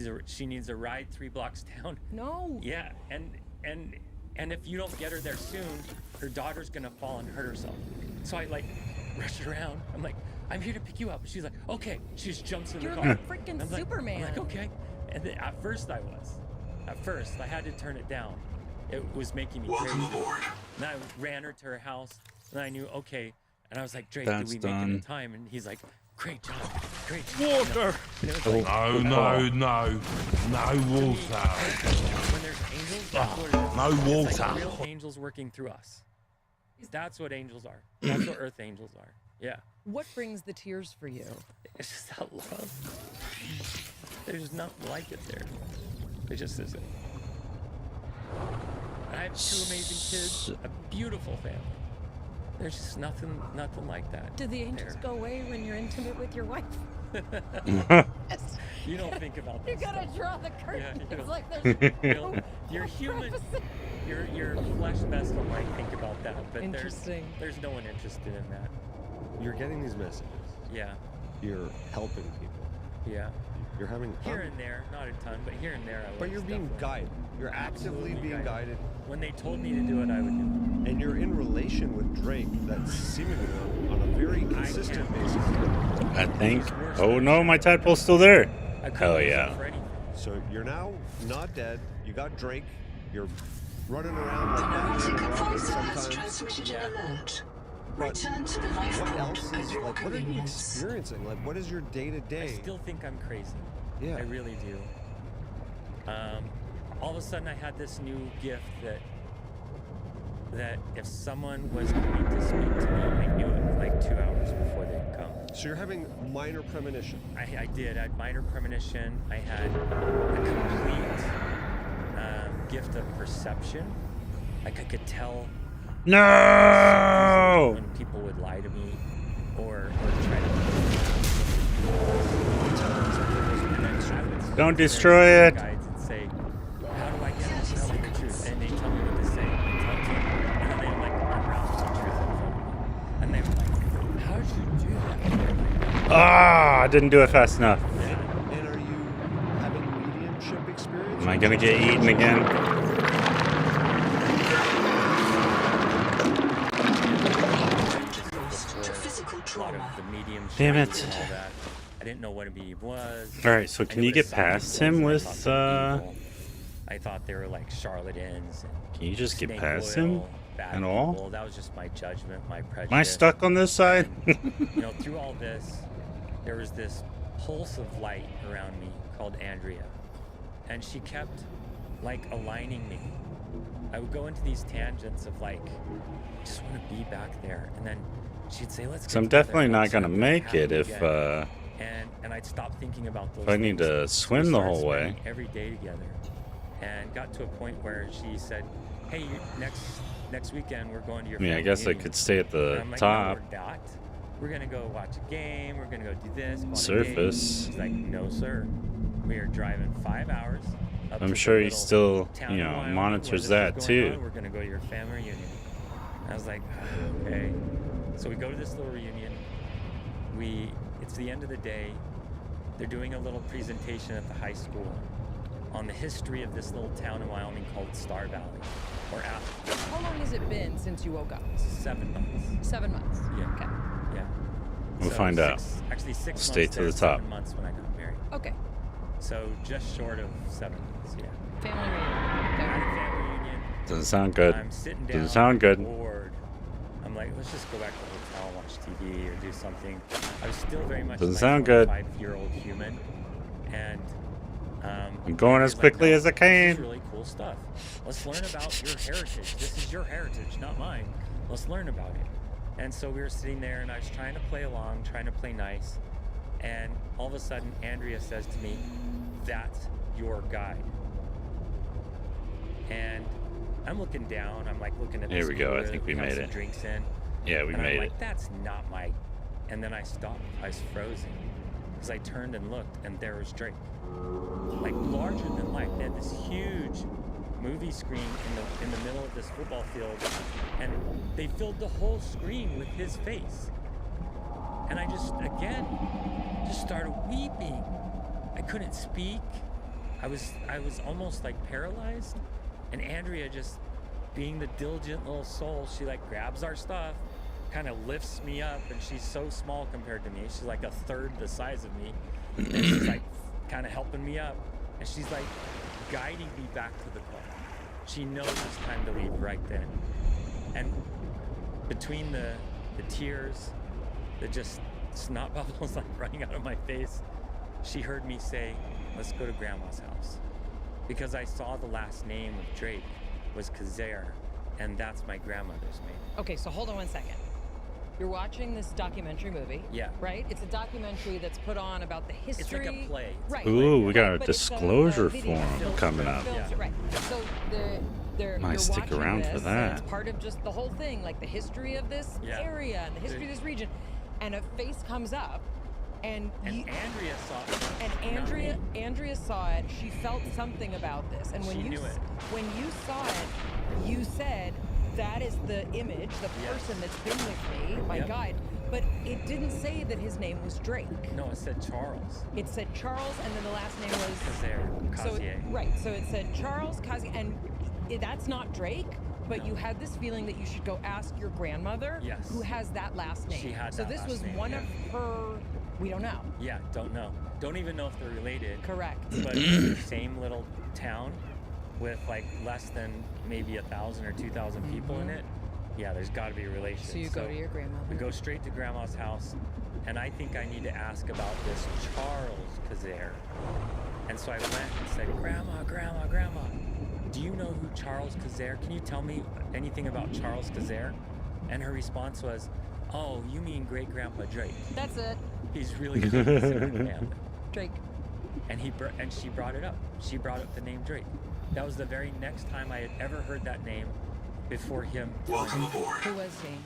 needs a ride 3 blocks down. No. Yeah, and if you don't get her there soon, her daughter's going to fall and hurt herself. So I like rush around. I'm like, I'm here to pick you up. And she's like, okay. She just jumps in the car. You're like freaking Superman. I'm like, okay. And then at first I had to turn it down. It was making me crazy. Aboard. And I ran her to her house, and I knew, okay. And I was like, Drake, That's did we make it done. in time? And he's like, great job, great job. Water! And it was like, No water. when there's angels, that's what it is. No It's like water. real angels working through us. That's what angels are. That's what earth angels are. Yeah. What brings the tears for you? It's just that love. There's nothing like it there. It just isn't. I have 2 amazing kids, a beautiful family. There's just nothing like that. Do the angels go away when you're intimate with your wife? You don't think about that. You gotta stuff. draw the curtain. Yeah, It's like there's you're human. Your flesh vessel might think about that, but there's no one interested in that. You're getting these messages. Yeah. You're helping people. Yeah. You're having Here and there, not a ton, but here and there I would. But you're being guided. You're actively being guided. When they told me to do it, I would do it. And you're in relation with Drake that's seemingly on a very consistent basis. I think. Oh no, my tadpole's still there. Hell yeah. So you're now not dead. You got Drake. You're running around like that. Transmitted an alert. But Return to the lifeboat what else and is your like? What are you convenience. experiencing? Like, what is your day to I day? still think I'm crazy. Yeah. I really do. All of a sudden I had this new gift that if someone was going to speak to me, I knew it like 2 hours before they'd come. So you're having minor premonition. I did. I had minor premonition. I had a complete gift of perception. Like I could tell No! when people would lie to me or try to. Don't destroy it. Guides and say, how do I get them to tell me the truth? And they tell me what to say. And tell me, and then they like unravel the truth in front of me. And they were like, how did you do that? Ah, I didn't do it fast enough. And are you having mediumship experience? Am I gonna get eaten again? A lot of the medium Damn shit it. and all that. I didn't know what a medium was. Alright, so I can knew you what a get psychic past was, him and I with, thought they were evil. I thought they were like charlatans. And Can you just get snake past oil, him bad and all? people. That was just my judgment, my prejudice. Am I stuck on this side? You know, through all this, there was this pulse of light around me called Andrea. And she kept like aligning me. I would go into these tangents of like, I just want to be back there. And then she'd say, let's get So I'm together, definitely and not I'd gonna start make happy it if again. And I'd stop thinking about those if I need things. to So swim we the started whole way. spending every day together. And got to a point where she said, hey, next weekend we're going to your I mean, I family guess I reunion." could stay at the And I'm like, top. No, we're not. We're gonna go watch a game. We're gonna go do this. go on a date." Surface. She's like, no, sir. We are driving 5 hours. Up I'm to sure the he little still, town you in know, Wyoming monitors where this that is going too. on. We're gonna go to your family reunion. And I was like, okay. So we go to this little reunion. It's the end of the day. They're doing a little presentation at the high school on the history of this little town in Wyoming called Star Valley, or Apple. How long has it been since you woke up? 7 months. 7 months. Yeah. Okay. Yeah. We'll find out. Actually, 6 Stay months to there, the top. 7 months when I got married. Okay. So just short of 7 months, yeah. Family reunion. I had a family reunion. Doesn't sound good. I'm sitting down. Doesn't sound good. Bored. I'm like, let's just go back to the hotel, watch TV, or do something. I was still very much Doesn't like sound good. 5-year-old human, and I'm going as like, quickly no, as I This can. is really cool stuff. Let's learn about your heritage. This is your heritage, not mine. Let's learn about it. And so we were sitting there, and I was trying to play along, trying to play nice. And all of a sudden, Andrea says to me, "That's your guide." And I'm looking down. I'm like looking at this. There we go. I cooler think that we have made some it. Drinks in. Yeah, we and made I'm like, it. That's not my. And then I stopped. I was frozen because I turned and looked, and there was Drake, like larger than life. They had this huge movie screen in the middle of this football field, and they filled the whole screen with his face. And I just started weeping. I couldn't speak. I was almost like paralyzed. And Andrea, just being the diligent little soul, she like grabs our stuff, kind of lifts me up, and she's so small compared to me. She's like a third the size of me. And she's like kind of helping me up, and she's like guiding me back to the car. She knows it's time to leave right then. And between the tears, the just snot bubbles like running out of my face, she heard me say, "Let's go to Grandma's house." Because I saw the last name of Drake was Kazare, and that's my grandmother's name. Okay, so hold on one second. You're watching this documentary movie. Yeah. Right? It's a documentary that's put on about the history. It's like a play. Right. Ooh, we got a But it's disclosure video. form coming up. Films, right. So they're Might you're stick watching around this, for and that. it's part of just the whole thing, like the history of this area and the history of this region. And a face comes up, and Andrea saw it. And Andrea saw it. She felt something about this, and when She you knew it. when you saw it, you said, "That is the image, the person that's been with me, my Yep. guide." But it didn't say that his name was Drake. No, it said Charles. It said Charles, and then the last name was Kazare. So Kazier. so it said Charles Kazier, and that's not Drake. But you had this feeling that you should go ask your grandmother, Yes. who has that last name. She had so that this last was name, one yeah. of her. We don't know. Yeah, don't know. Don't even know if they're related. Correct. But it's the same little town with like less than maybe 1,000 or 2,000 people in it. Yeah, there's got to be a relation. So you go to your grandmother. We go straight to Grandma's house, and I think I need to ask about this Charles Kazare. And so I went and said, "Grandma, Grandma, Grandma, do you know who Charles Kazare? Can you tell me anything about Charles Kazare?" And her response was, "Oh, you mean Great Grandpa Drake? That's it. He's really famous in our family." Drake. And she brought it up. She brought up the name Drake. That was the very next time I had ever heard that name before him. Welcome aboard. Who was he?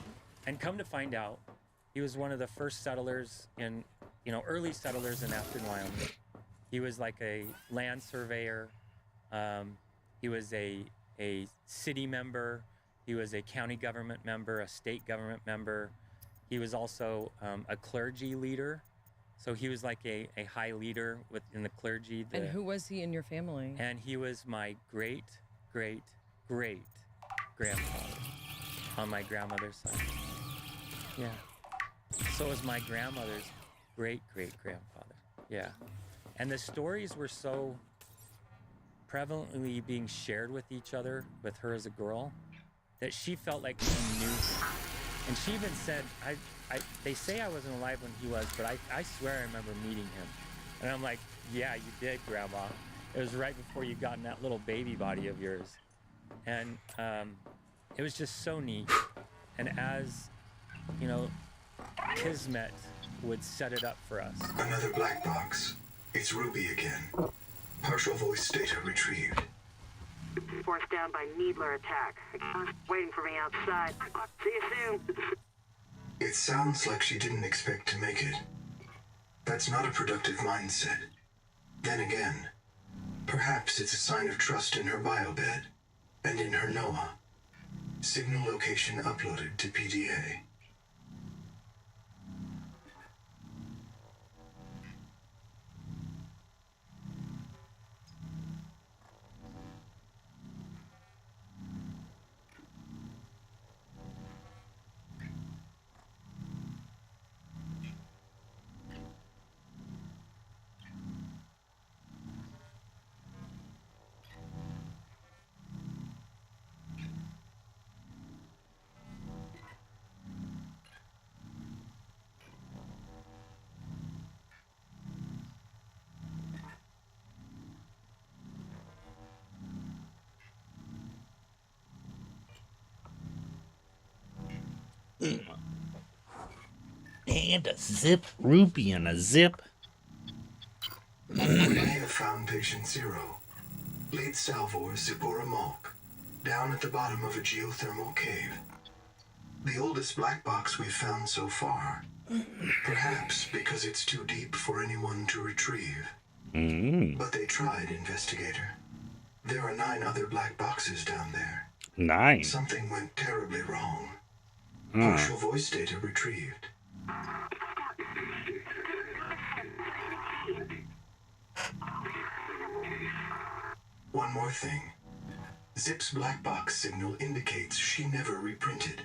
And come to find out, he was one of the first settlers in, early settlers in Afton, Wyoming. He was like a land surveyor. He was a city member. He was a county government member, a state government member. He was also a clergy leader. So he was like a high leader within the clergy. And who was he in your family? And he was my great, great, great grandfather on my grandmother's side. Yeah. So was my grandmother's great, great grandfather. Yeah. And the stories were so prevalently being shared with each other, with her as a girl, that she felt like she knew him. And she even said, they say I wasn't alive when he was, but I swear I remember meeting him. And I'm like, "Yeah, you did, Grandma. It was right before you got in that little baby body of yours." And it was just so neat. And as, Kismet would set it up for us. Another black box. It's Ruby again. Partial voice data retrieved. Forced down by Needler attack. Waiting for me outside. See you soon. It sounds like she didn't expect to make it. That's not a productive mindset. Then again, perhaps it's a sign of trust in her biobed and in her Noah. Signal location uploaded to PDA. And a zip. Rupee and a zip. We may have found patient 0, late Salvor Zipporah Malk, down at the bottom of a geothermal cave. The oldest black box we've found so far. Perhaps because it's too deep for anyone to retrieve. But they tried, investigator. There are 9 other black boxes down there. 9? Something went terribly wrong. Partial voice data retrieved. One more thing. Zip's black box signal indicates she never reprinted.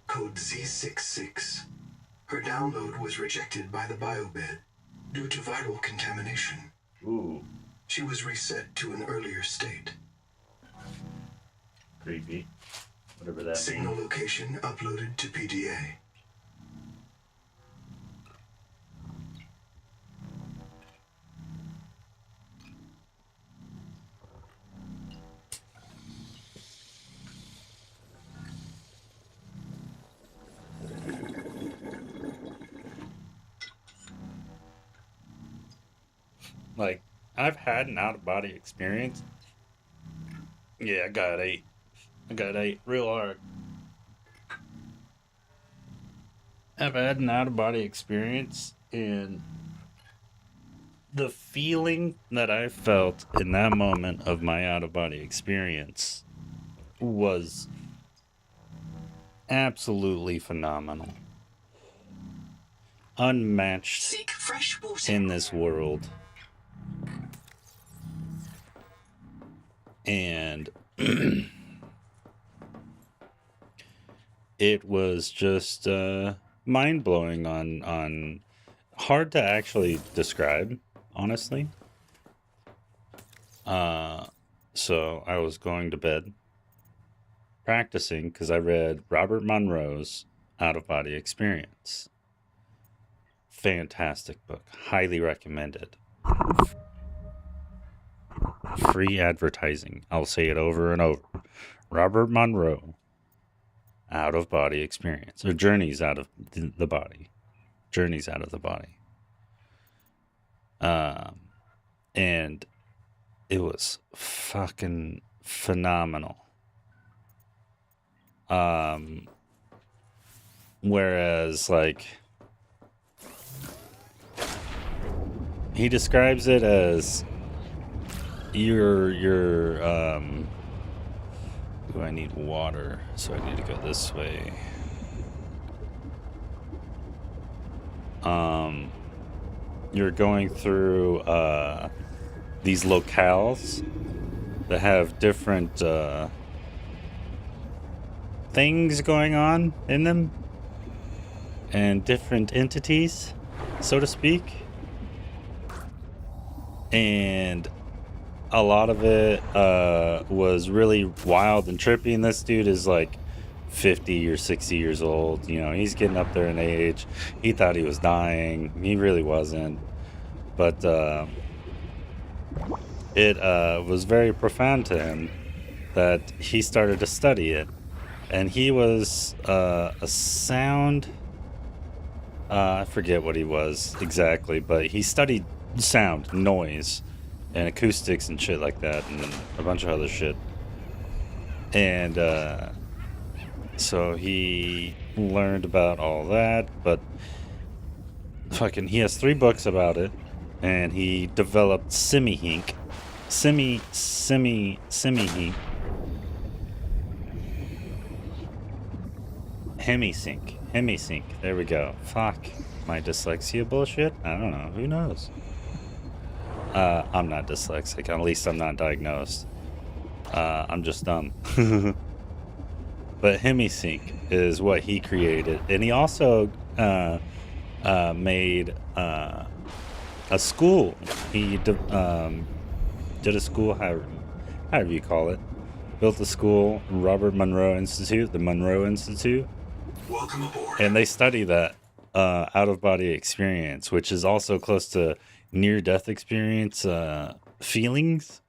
Code Z66. Her download was rejected by the biobed due to viral contamination. Ooh. She was reset to an earlier state. Creepy. Whatever that Signal means. location uploaded to PDA. Like, I've had an out-of-body experience. Yeah, I got 8. I got 8 real hard. I've had an out-of-body experience, and the feeling that I felt in that moment of my out-of-body experience was absolutely phenomenal. Unmatched Seek fresh water. in this world. And it was just mind-blowing on hard to actually describe, honestly. So I was going to bed practicing because I read Robert Monroe's Out-of-Body Experience. Fantastic book. Highly recommended. Free advertising. I'll say it over and over. Robert Monroe, Out-of-Body Experience. Or Journeys Out of the Body. Journeys Out of the Body. And it was fucking phenomenal. Whereas, like, he describes it as your do I need water? So I need to go this way. You're going through these locales that have different things going on in them and different entities, so to speak. And a lot of it was really wild and trippy, and this dude is like 50 or 60 years old. You know, he's getting up there in age. He thought he was dying. He really wasn't. But it was very profound to him that he started to study it. And he was a sound... I forget what he was exactly, but he studied sound, noise, and acoustics and shit like that, and a bunch of other shit. And so he learned about all that, but fucking he has 3 books about it, and he developed Semihink. Semihink. Hemisync. There we go. Fuck. My dyslexia bullshit? I don't know. Who knows? I'm not dyslexic. At least I'm not diagnosed. I'm just dumb. But Hemisync is what he created. And he also made a school. He did a school, however you call it. Built a school, Robert Monroe Institute, the Monroe Institute. Welcome aboard. And they study that out-of-body experience, which is also close to near-death experience feelings.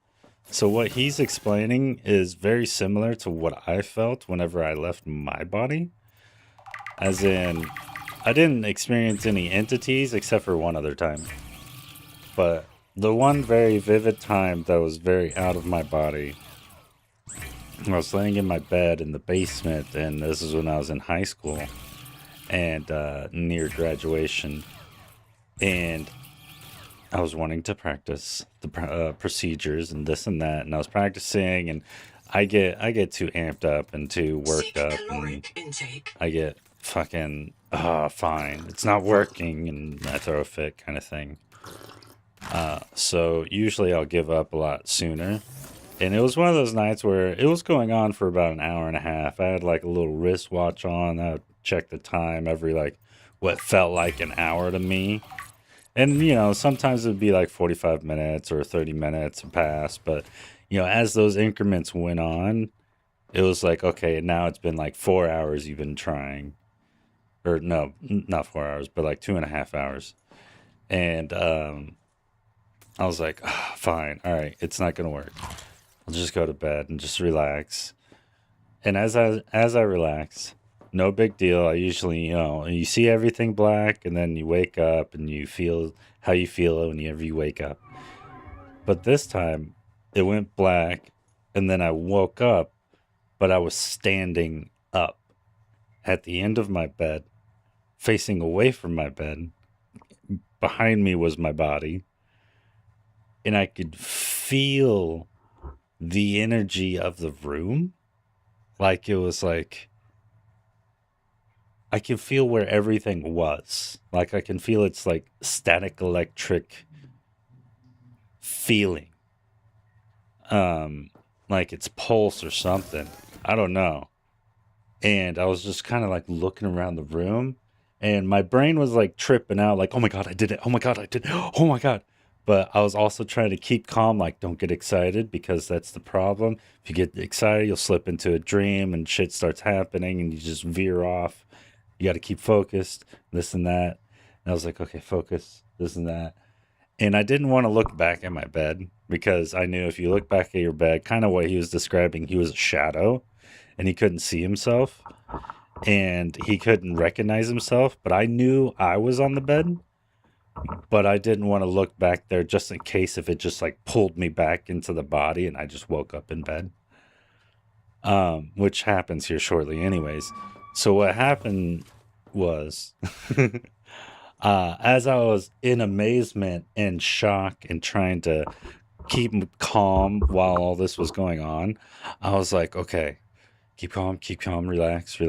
So what he's explaining is very similar to what I felt whenever I left my body. As in, I didn't experience any entities except for one other time. But the one very vivid time that was very out of my body, I was laying in my bed in the basement, and this is when I was in high school and near graduation. And I was wanting to practice the procedures and this and that, and I was practicing, and I get too amped up and too worked up, and I get fucking fine, it's not working, and I throw a fit kind of thing. So usually I'll give up a lot sooner, and it was one of those nights where it was going on for about an hour and a half. I had like a little wristwatch on. I would check the time every like what felt like an hour to me. And, you know, sometimes it would be like 45 minutes or 30 minutes pass. But, you know, as those increments went on, it was like, okay, now it's been like 4 hours you've been trying. Or no, not 4 hours, but like 2.5 hours. And I was like, oh, fine. All right, it's not going to work. I'll just go to bed and just relax. And as I relax, no big deal. I usually, you know, you see everything black, and then you wake up and you feel how you feel whenever you wake up. But this time, it went black, and then I woke up, but I was standing up at the end of my bed, facing away from my bed. Behind me was my body, and I could feel the energy of the room. Like it was like, I can feel where everything was. Like I can feel its like static electric feeling. Like its pulse or something. I don't know. And I was just kind of like looking around the room, and my brain was like tripping out, like, oh my God, I did it. Oh my God, I did it. Oh my God. But I was also trying to keep calm, like, don't get excited, because that's the problem. If you get excited, you'll slip into a dream and shit starts happening and you just veer off. You got to keep focused, this and that. And I was like, okay, focus, this and that. And I didn't want to look back at my bed, because I knew if you look back at your bed, kind of what he was describing, he was a shadow and he couldn't see himself and he couldn't recognize himself. But I knew I was on the bed, but I didn't want to look back there just in case if it just like pulled me back into the body and I just woke up in bed. Which happens here shortly anyways. So what happened was, as I was in amazement and shock and trying to keep calm while all this was going on, I was like, okay, keep calm, relax.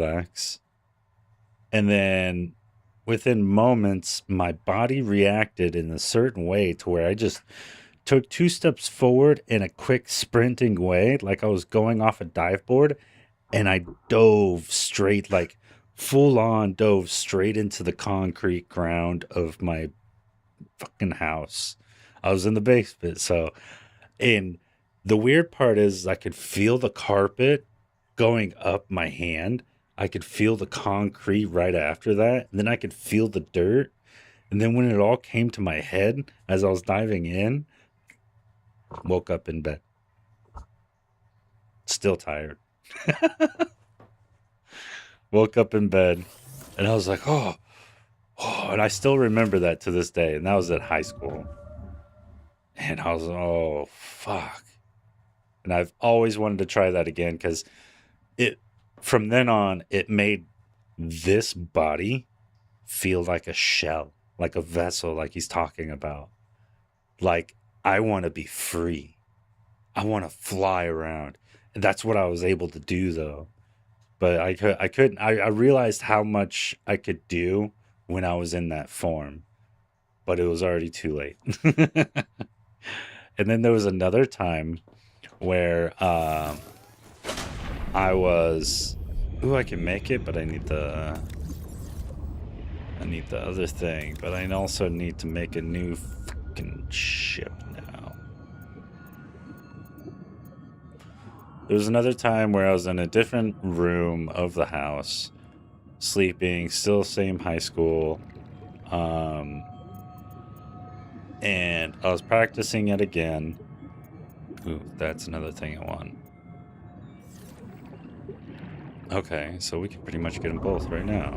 And then within moments, my body reacted in a certain way to where I just took 2 steps forward in a quick sprinting way, like I was going off a dive board, and I dove straight, like full on dove straight into the concrete ground of my fucking house. I was in the basement, so, and the weird part is I could feel the carpet going up my hand. I could feel the concrete right after that, and then I could feel the dirt. And then when it all came to my head as I was diving in, woke up in bed. Still tired. Woke up in bed, and I was like, oh, and I still remember that to this day. And that was at high school. And I was, oh, fuck. And I've always wanted to try that again, because from then on, it made this body feel like a shell, like a vessel, like he's talking about. Like, I want to be free. I want to fly around. And that's what I was able to do, though. But I couldn't. I realized how much I could do when I was in that form, but it was already too late. And then there was another time where I was, I can make it, but I need the other thing. But I also need to make a new fucking ship now. There was another time where I was in a different room of the house, sleeping, still same high school, and I was practicing it again. Ooh, that's another thing I want. Okay, so we can pretty much get them both right now.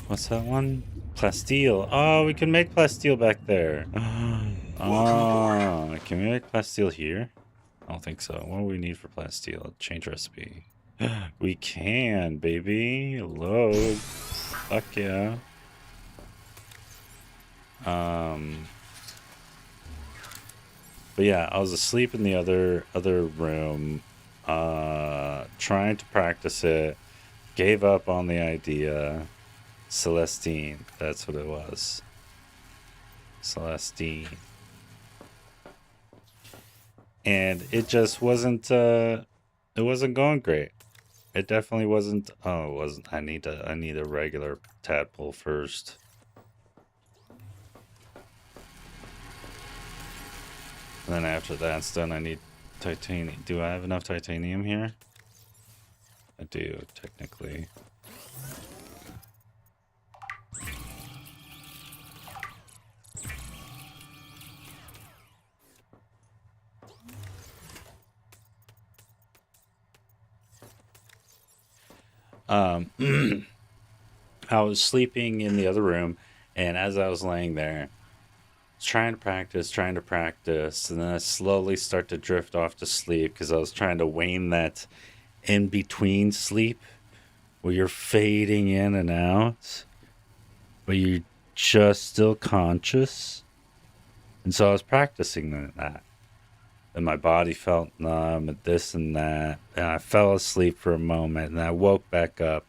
What's that one? Plasteel. Oh, we can make plasteel back there. Oh, can we make plasteel here? I don't think so. What do we need for plasteel? Change recipe. We can, baby. Load. Fuck yeah. But yeah, I was asleep in the other room, trying to practice it. Gave up on the idea. Celestine, that's what it was. Celestine. And it just wasn't it wasn't going great. It definitely wasn't. Oh, it wasn't. I need a regular tadpole first. And then after that's done, I need titanium. Do I have enough titanium here? I do, technically. I was sleeping in the other room, and as I was laying there, trying to practice, and then I slowly start to drift off to sleep because I was trying to wane that in between sleep where you're fading in and out, but you're just still conscious. And so I was practicing that. And my body felt numb and this and that. And I fell asleep for a moment and I woke back up.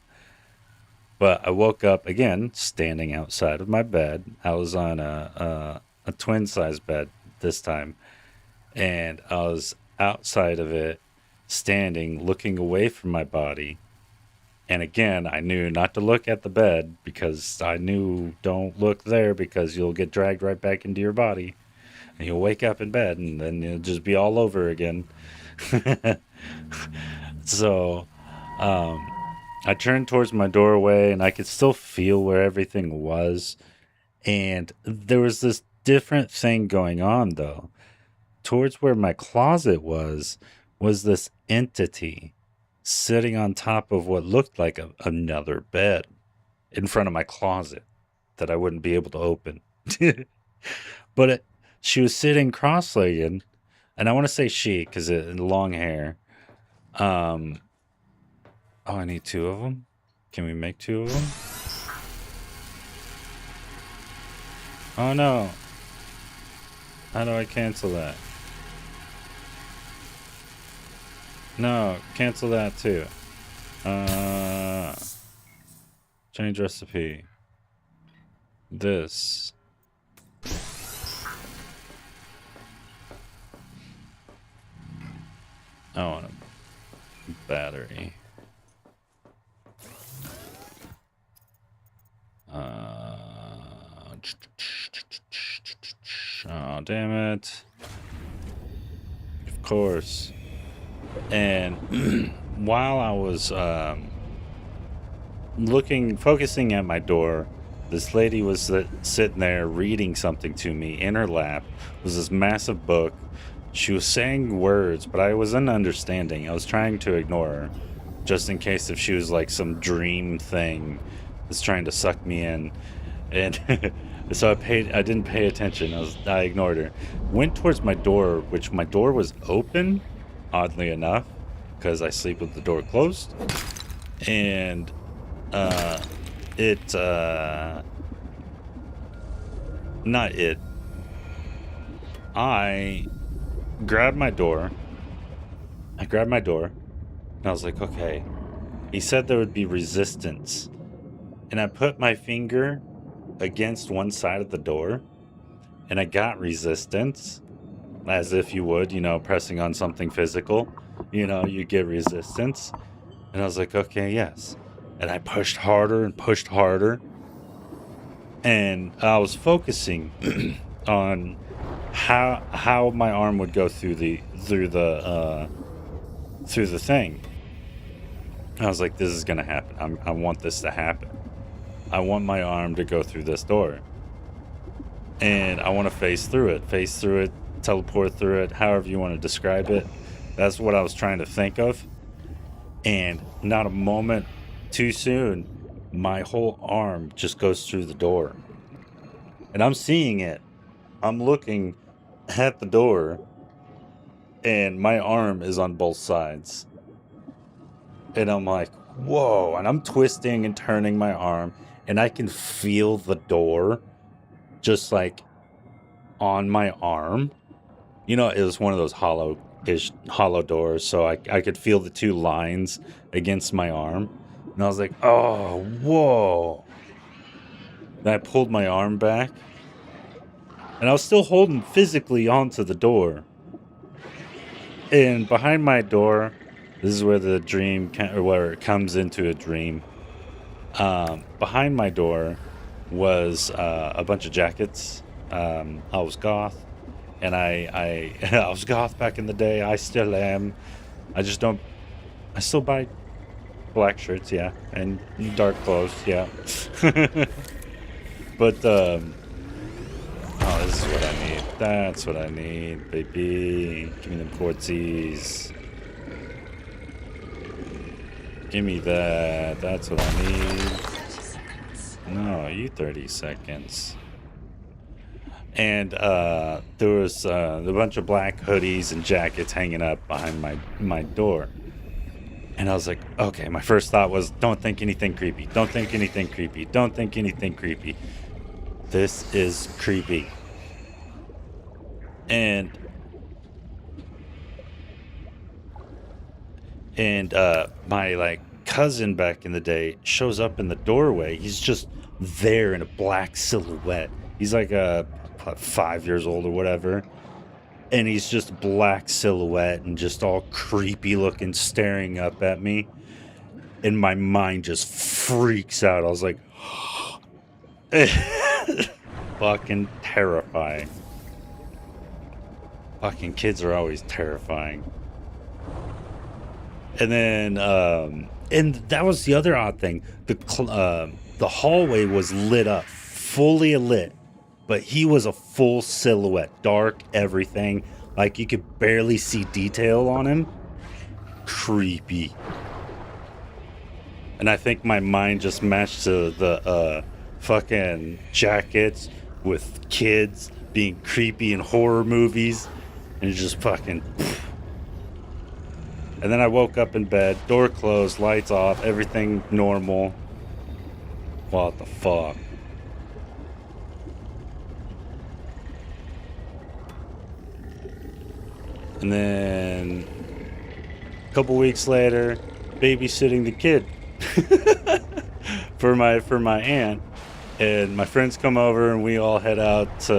But I woke up again standing outside of my bed. I was on a twin size bed this time. And I was outside of it, standing, looking away from my body. And again, I knew not to look at the bed because I knew don't look there because you'll get dragged right back into your body. And you'll wake up in bed and then it'll just be all over again. So, I turned towards my doorway and I could still feel where everything was. And there was this different thing going on though. Towards where my closet was this entity sitting on top of what looked like another bed in front of my closet that I wouldn't be able to open. But she was sitting cross-legged, and I want to say she because long hair. Oh, I need two of them. Can we make two of them? Oh no. How do I cancel that? No, cancel that too. Change recipe. This. I want a battery. Oh, damn it. Of course. And while I was focusing at my door, this lady was sitting there reading something to me. In her lap was this massive book. She was saying words, but I wasn't understanding. I was trying to ignore her, just in case if she was like some dream thing that's trying to suck me in. And so I didn't pay attention. I ignored her. Went towards my door, which my door was open, oddly enough, because I sleep with the door closed. And I grabbed my door. And I was like, okay. He said there would be resistance. And I put my finger against one side of the door. And I got resistance. As if you would, pressing on something physical. You get resistance. And I was like, okay, yes. And I pushed harder and pushed harder. And I was focusing on how my arm would go through the thing. I was like, this is gonna happen. I want this to happen. I want my arm to go through this door, and I want to phase through it, teleport through it, however you want to describe it. That's what I was trying to think of. And not a moment too soon, my whole arm just goes through the door. And I'm seeing it. I'm looking at the door, and my arm is on both sides. And I'm like, whoa. And I'm twisting and turning my arm, and I can feel the door just like on my arm. You know, it was one of those hollow doors, so I could feel the two lines against my arm. And I was like, oh, whoa. Then I pulled my arm back, and I was still holding physically onto the door. And behind my door, this is where the dream, or where it comes into a dream. Behind my door was a bunch of jackets. I was goth, and I was goth back in the day. I still am. I still buy black shirts, yeah, and dark clothes, yeah. But oh, this is what I need. That's what I need, baby. Give me them quartzies. Give me that. That's what I need. No, you 30 seconds. And there was a bunch of black hoodies and jackets hanging up behind my door. And I was like, okay, my first thought was, don't think anything creepy. Don't think anything creepy. Don't think anything creepy. This is creepy. And my like cousin back in the day shows up in the doorway. He's just there in a black silhouette. He's like 5 years old or whatever. And he's just black silhouette and just all creepy looking, staring up at me. And my mind just freaks out. I was like, fucking terrifying. Fucking kids are always terrifying. And then, and that was the other odd thing. The hallway was lit up, fully lit. But he was a full silhouette, dark, everything. Like you could barely see detail on him. Creepy. And I think my mind just matched to the fucking jackets with kids being creepy in horror movies. And just fucking... And then I woke up in bed, door closed, lights off, everything normal. What the fuck? And then a couple weeks later, babysitting the kid for my aunt, and my friends come over and we all head out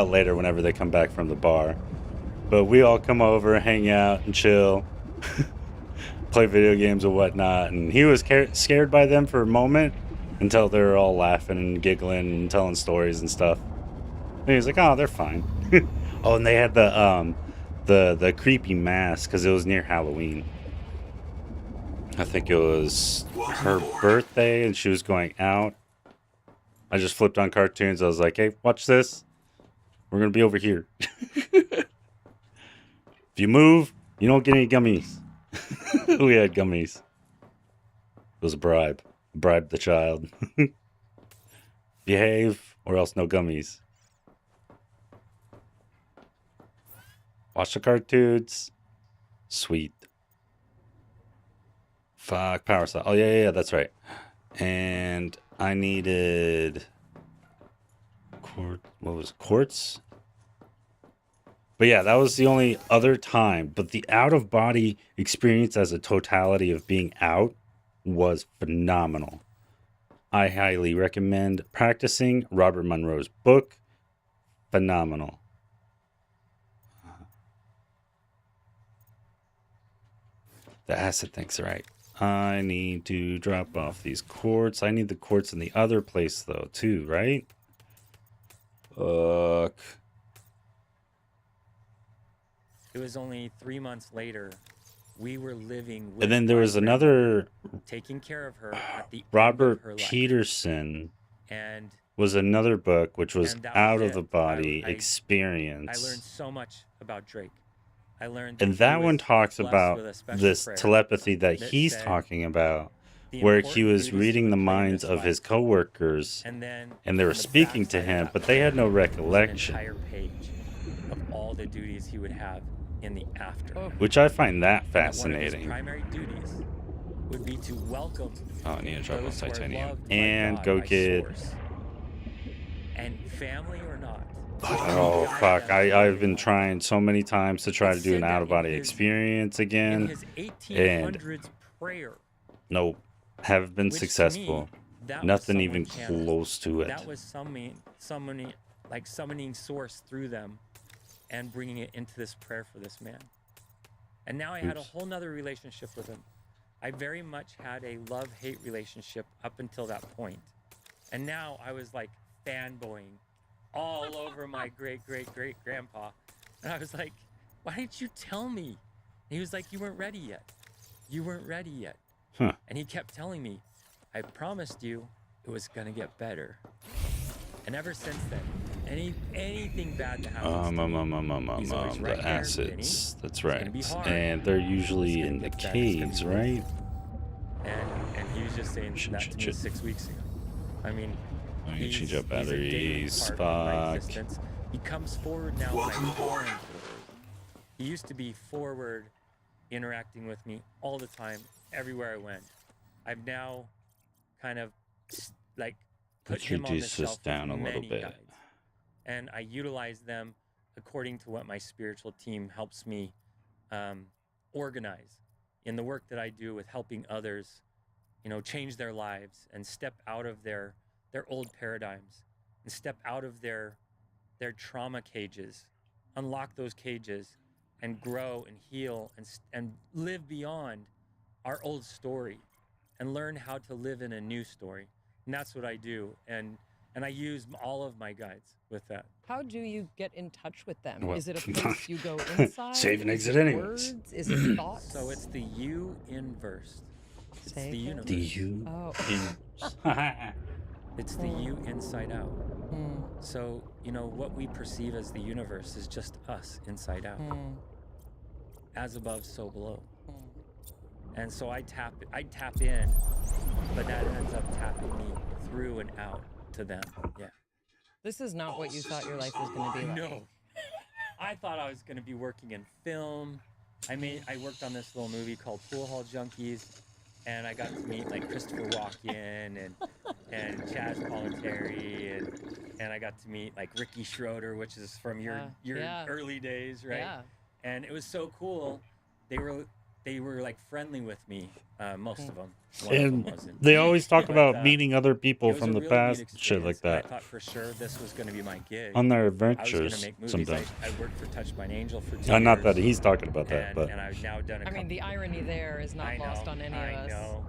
later whenever they come back from the bar. But we all come over, hang out and chill, play video games and whatnot. And he was scared by them for a moment until they were all laughing and giggling and telling stories and stuff. And he was like, "Oh, they're fine." Oh, and they had the creepy mask because it was near Halloween. I think it was her birthday and she was going out. I just flipped on cartoons. I was like, "Hey, watch this. We're going to be over here. If you move, you don't get any gummies." We had gummies. It was a bribe. Bribe the child. Behave or else no gummies. Watch the cartoons. Sweet. Fuck, power cell. Oh, yeah, that's right. And I needed... what was it? Quartz? But yeah, that was the only other time. But the out-of-body experience as a totality of being out was phenomenal. I highly recommend practicing Robert Monroe's book. Phenomenal. The acid thing's right. I need to drop off these quartz. I need the quartz in the other place, though, too, right? Fuck. It was only 3 months later. We were living with And then there was another... taking care of her at the Robert end of her Peterson and was another book, which was and that out was of the it. body I experience. learned so much about Drake. I learned And he that was one talks blessed about with a special this prayer telepathy that that he's said, talking about, where he was reading the minds of his coworkers, and then and they were speaking to him, but they had no recollection. An entire page of all the duties he would have in the after. Which I find that And that one of fascinating. his primary duties would be to welcome Oh, I need to drop on those who are titanium. loved by And God, go by get. Source. And family or not. Oh fuck! I've been trying so many times to try to do an out of body experience In again, his and 1800s prayer, nope, haven't been which to successful. me, that was Nothing someone even channeling. close to it. That was summoning Source through them and bringing it into this prayer for this man. And now I had a Oops. whole nother relationship with him. I very much had a love-hate relationship up until that point. And now I was like fanboying all over my great-great-great-grandpa. And I was like, why didn't you tell me? And he was like, you weren't ready yet. You weren't ready yet. Huh. And he kept telling me, I promised you it was going to get better. And ever since then, anything bad that happens to me, he's always right the there, acids. Vinny. That's It's right. gonna be hard. And they're usually It's gonna in the get better. It's gonna caves, be right? And he was just saying that to me 6 weeks ago. I mean, I can change he's up a daily batteries. part of my Fuck. existence. He comes forward now. Welcome by aboard. calling forward. He used to be forward, interacting with me all the time, everywhere I went. I've now kind of like put Let's him on the reduce this shelf down a with little many bit. guides. And I utilize them according to what my spiritual team helps me organize in the work that I do with helping others, change their lives and step out of their old paradigms and step out of their trauma cages, unlock those cages, and grow and heal and live beyond our old story and learn how to live in a new story. And that's what I do. And I use all of my guides with that. How do you get in touch with them? Well, Is it a place you go inside? Save and Is exit it anyways. words? Is it thoughts? So it's the U inverse. It's Say the it. universe. The U. Oh. It's the U inside out. Mm. So, what we perceive as the universe is just us inside out. Mm. As above, so below. Mm. And so I tap in, but that ends up tapping me through and out to them. Yeah. This is not what you thought your life was going to be like. No. I thought I was going to be working in film. I worked on this little movie called Pool Hall Junkies, and I got to meet like Christopher Walken and Chaz Palminteri, and I got to meet like Ricky Schroeder, which is from your yeah. early days, right? Yeah. And it was so cool. They were like friendly with me, most of them. One of them And wasn't. they always talk But, about meeting other it people was from a the really past, neat shit like experience. that. I thought for sure this was going to be my gig. On their I was going adventures, to make movies. sometimes. I worked for Touched by an Angel for 2 years. Not that he's talking about that, and, but and I've now done a I mean, couple. the irony there is not I know, lost on any I of us. know.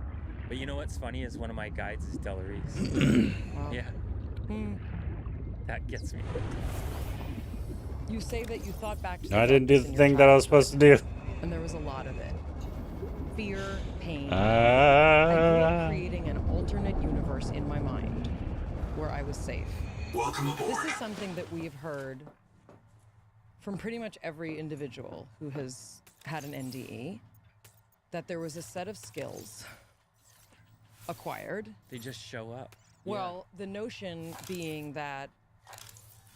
But you know what's funny is one of my guides is Delarice. Wow. Yeah. That gets me. You say that you thought back to I the didn't do darkness the in thing your that I was childhood, supposed to do. and there was a lot of it. Fear, pain. I grew up creating an alternate universe in my mind where I was safe. Welcome aboard. This is something that we've heard from pretty much every individual who has had an NDE, that there was a set of skills acquired. They just show up. Well, the notion being that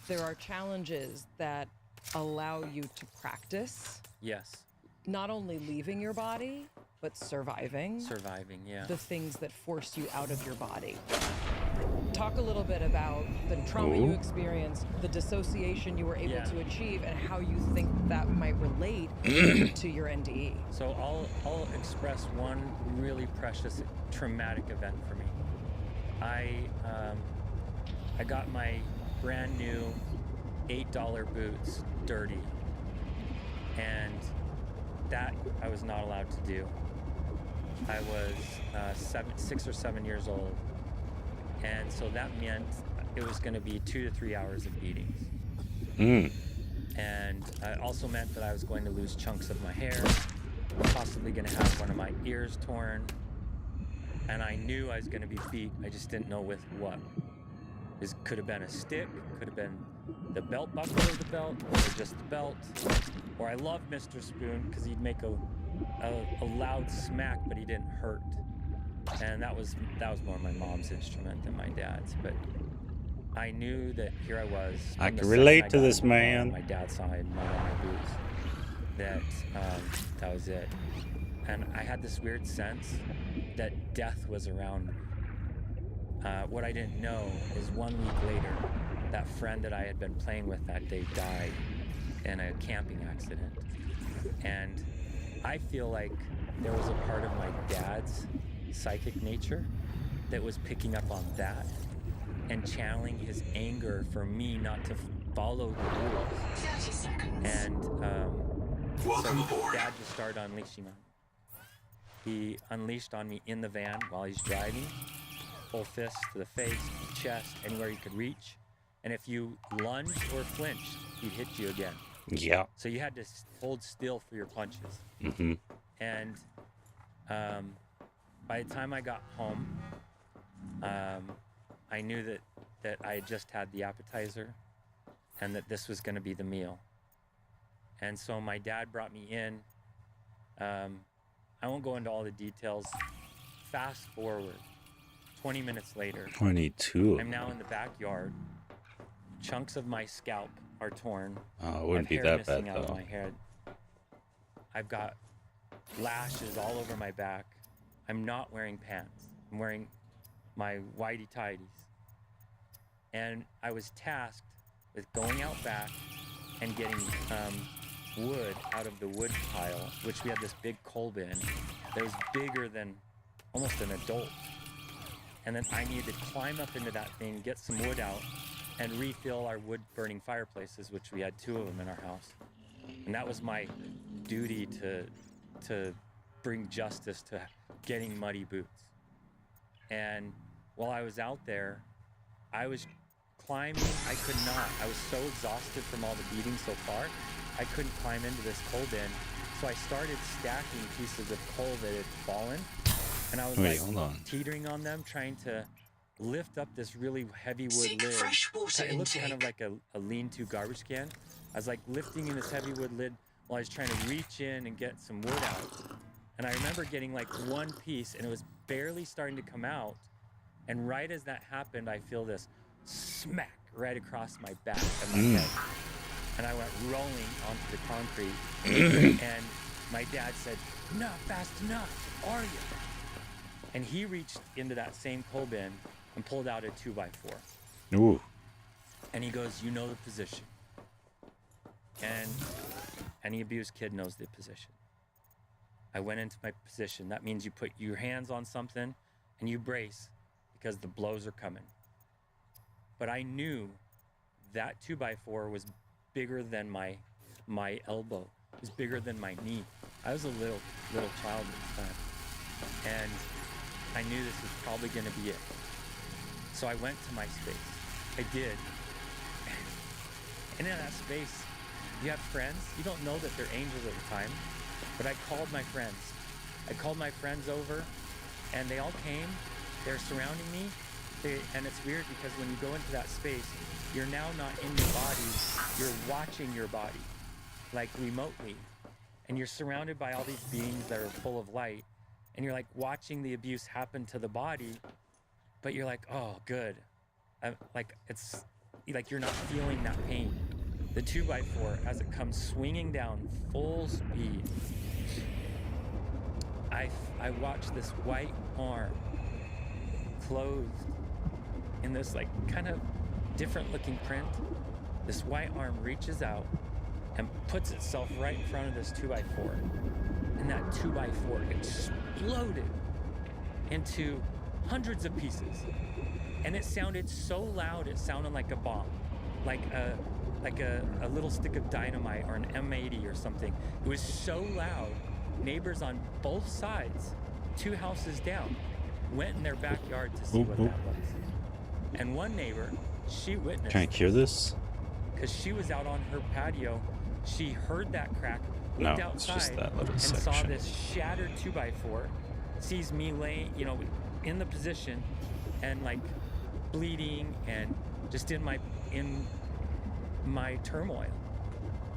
there are challenges that allow you to practice Yes. not only leaving your body, but surviving Surviving, yeah. the things that force you out of your body. Talk a little bit about the trauma you Ooh. experienced, the dissociation you were able Yeah. to achieve, and how you think that might relate to your NDE. So I'll express one really precious traumatic event for me. I got my brand new $8 boots dirty, and that I was not allowed to do. I was 6 or 7 years old, and so that meant it was going to be 2 to 3 hours of beatings. And it also meant that I was going to lose chunks of my hair, possibly going to have one of my ears torn, and I knew I was going to be beat. I just didn't know with what. It could have been a stick, could have been the belt buckle of the belt, or just the belt. Or I loved Mr. Spoon because he'd make a loud smack, but he didn't hurt. And that was more my mom's instrument than my dad's. But I knew that here I was. I from the can second relate I to got this in the car, man. My dad's side, mud on my boots. That was it. And I had this weird sense that death was around me. What I didn't know is 1 week later, that friend that I had been playing with that day died in a camping accident. And I feel like there was a part of my dad's psychic nature that was picking up on that and channeling his anger for me not to follow the rules. 30 seconds. And Welcome so aboard. Dad just started unleashing on me. He unleashed on me in the van while he's driving, full fists to the face, to the chest, anywhere he could reach. And if you lunged or flinched, he'd hit you again. Yeah. So you had to hold still for your punches. Mm-hmm. And by the time I got home, I knew that I had just had the appetizer and that this was going to be the meal. And so my dad brought me in. I won't go into all the details. Fast forward, 20 minutes later. 22. I'm now in the backyard. Chunks of my scalp are torn. Oh, it wouldn't I be have hair that bad, missing out of though. my head. I've got lashes all over my back. I'm not wearing pants. I'm wearing my whitey tidies. And I was tasked with going out back and getting wood out of the wood pile, which we had this big coal bin that was bigger than almost an adult. And then I needed to climb up into that thing, get some wood out, and refill our wood-burning fireplaces, which we had 2 of them in our house. And that was my duty to bring justice to getting muddy boots. And while I was out there, I was climbing. I could not. I was so exhausted from all the beating so far, I couldn't climb into this coal bin. So I started stacking pieces of coal that had fallen, and I was hold on. teetering on them, trying to lift up this really heavy wood Seek lid. fresh water It looked kind of intake. like a lean-to garbage can. I was like lifting in this heavy wood lid while I was trying to reach in and get some wood out. And I remember getting like one piece, and it was barely starting to come out. And right as that happened, I feel this smack right across my back and my head. And I went rolling onto the concrete. And my dad said, "Not fast enough, are you?" And he reached into that same coal bin and pulled out a 2x4. Ooh. And he goes, "You know the position." And any abused kid knows the position. I went into my position. That means you put your hands on something and you brace because the blows are coming. But I knew that 2x4 was bigger than my elbow. It was bigger than my knee. I was a little child at the time. And I knew this was probably going to be it. So I went to my space. I did. And in that space, you have friends. You don't know that they're angels at the time. But I called my friends. I called my friends over, and they all came. They're surrounding me. And it's weird because when you go into that space, you're now not in your body. You're watching your body, like remotely. And you're surrounded by all these beings that are full of light. And you're like watching the abuse happen to the body. But you're like, oh, good. It's like you're not feeling that pain. The 2x4, as it comes swinging down full speed, I watch this white arm clothed in this like kind of different looking print. This white arm reaches out and puts itself right in front of this 2x4. And that 2x4 exploded into hundreds of pieces. And it sounded so loud, it sounded like a bomb. Like a little stick of dynamite or an M80 or something. It was so loud, neighbors on both sides, 2 houses down, went in their backyard to see what that was. And one neighbor, she witnessed. Can I cure this? Because she was out on her patio. She heard that crack, No, looked it's outside, just that little and section. saw this shattered 2x4, sees me laying, in the position and like bleeding and just in my turmoil.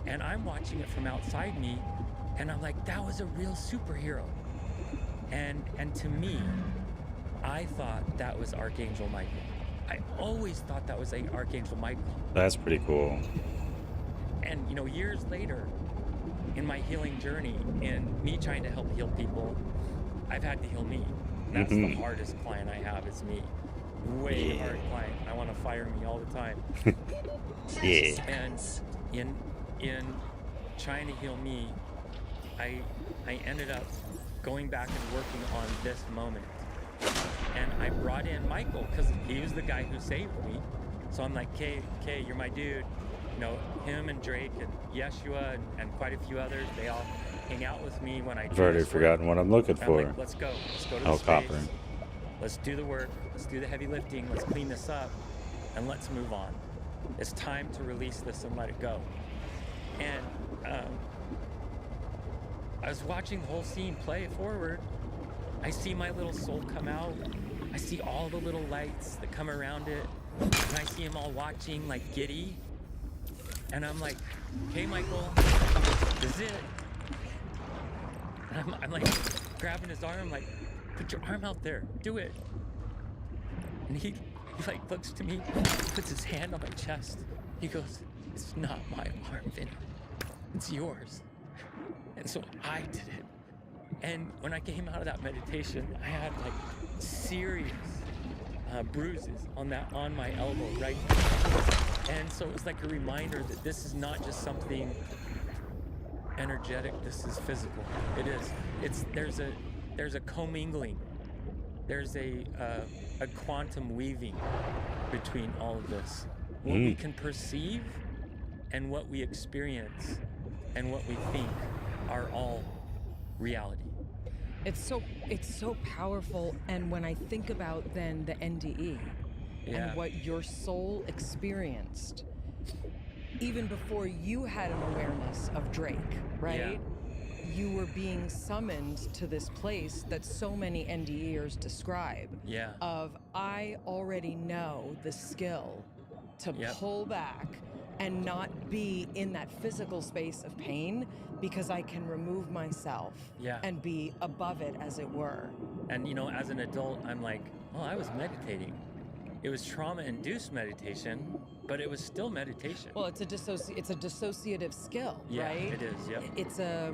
And I'm watching it from outside me, and I'm like, that was a real superhero. And to me, I thought that was Archangel Michael. I always thought that was Archangel Michael. That's pretty cool. And, you know, years later, in my healing journey, in me trying to help heal people, I've had to heal me. That's the hardest client I have is me. Way hard client. I want to fire me all the time. Yeah. And in trying to heal me, I ended up going back and working on this moment. And I brought in Michael because he was the guy who saved me. So I'm like, Kay, you're my dude. You know, him and Drake and Yeshua and quite a few others, they all hang out with me when I do I've already this work. forgotten what I'm looking And for. I'm like, let's go to the Oh, space. copper. Let's do the work. Let's do the heavy lifting. Let's clean this up, and let's move on. It's time to release this and let it go. And I was watching the whole scene play forward. I see my little soul come out. I see all the little lights that come around it, and I see them all watching like giddy. And I'm like, "Hey, Michael, this is it." And I'm like grabbing his arm, like, "Put your arm out there, do it." And he like looks to me, puts his hand on my chest. He goes, "It's not my arm, Vinny. It's yours." And so I did it. And when I came out of that meditation, I had like serious bruises on my elbow right there. And so it was like a reminder that this is not just something energetic, this is physical. It is. There's a commingling. There's a quantum weaving between all of this. What we can perceive and what we experience and what we think are all reality. It's so powerful. And when I think about then the NDE and what your soul experienced, even before you had an awareness of Drake, right? Yeah. You were being summoned to this place that so many NDEers describe. Yeah. Of, I already know the skill to pull back and not be in that physical space of pain because I can remove myself and be above it, as it were. And you know, as an adult, I'm like, oh, I was meditating. It was trauma-induced meditation, but it was still meditation. Well, it's a dissociative skill, right? It is. Yep. It's a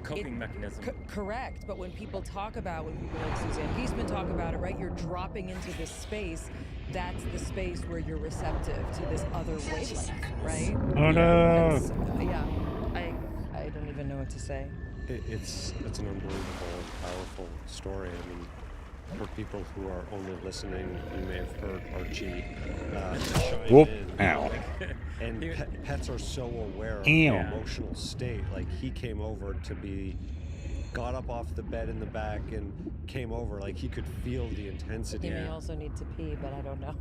coping mechanism. Correct. But when people talk about, when people like Suzanne Giesemann talk about it, right? You're dropping into this space. That's the space where you're receptive to this other wavelength, right? Oh no! I don't even know what to say. It's an unbelievable and powerful story. I mean, for people who are only listening, you may have heard Archie chime Whoop! in. Ow! And pets are so aware of Ew. the emotional state. Like, he came over got up off the bed in the back and came over. Like, he could feel the intensity. He may also need to pee, but I don't know.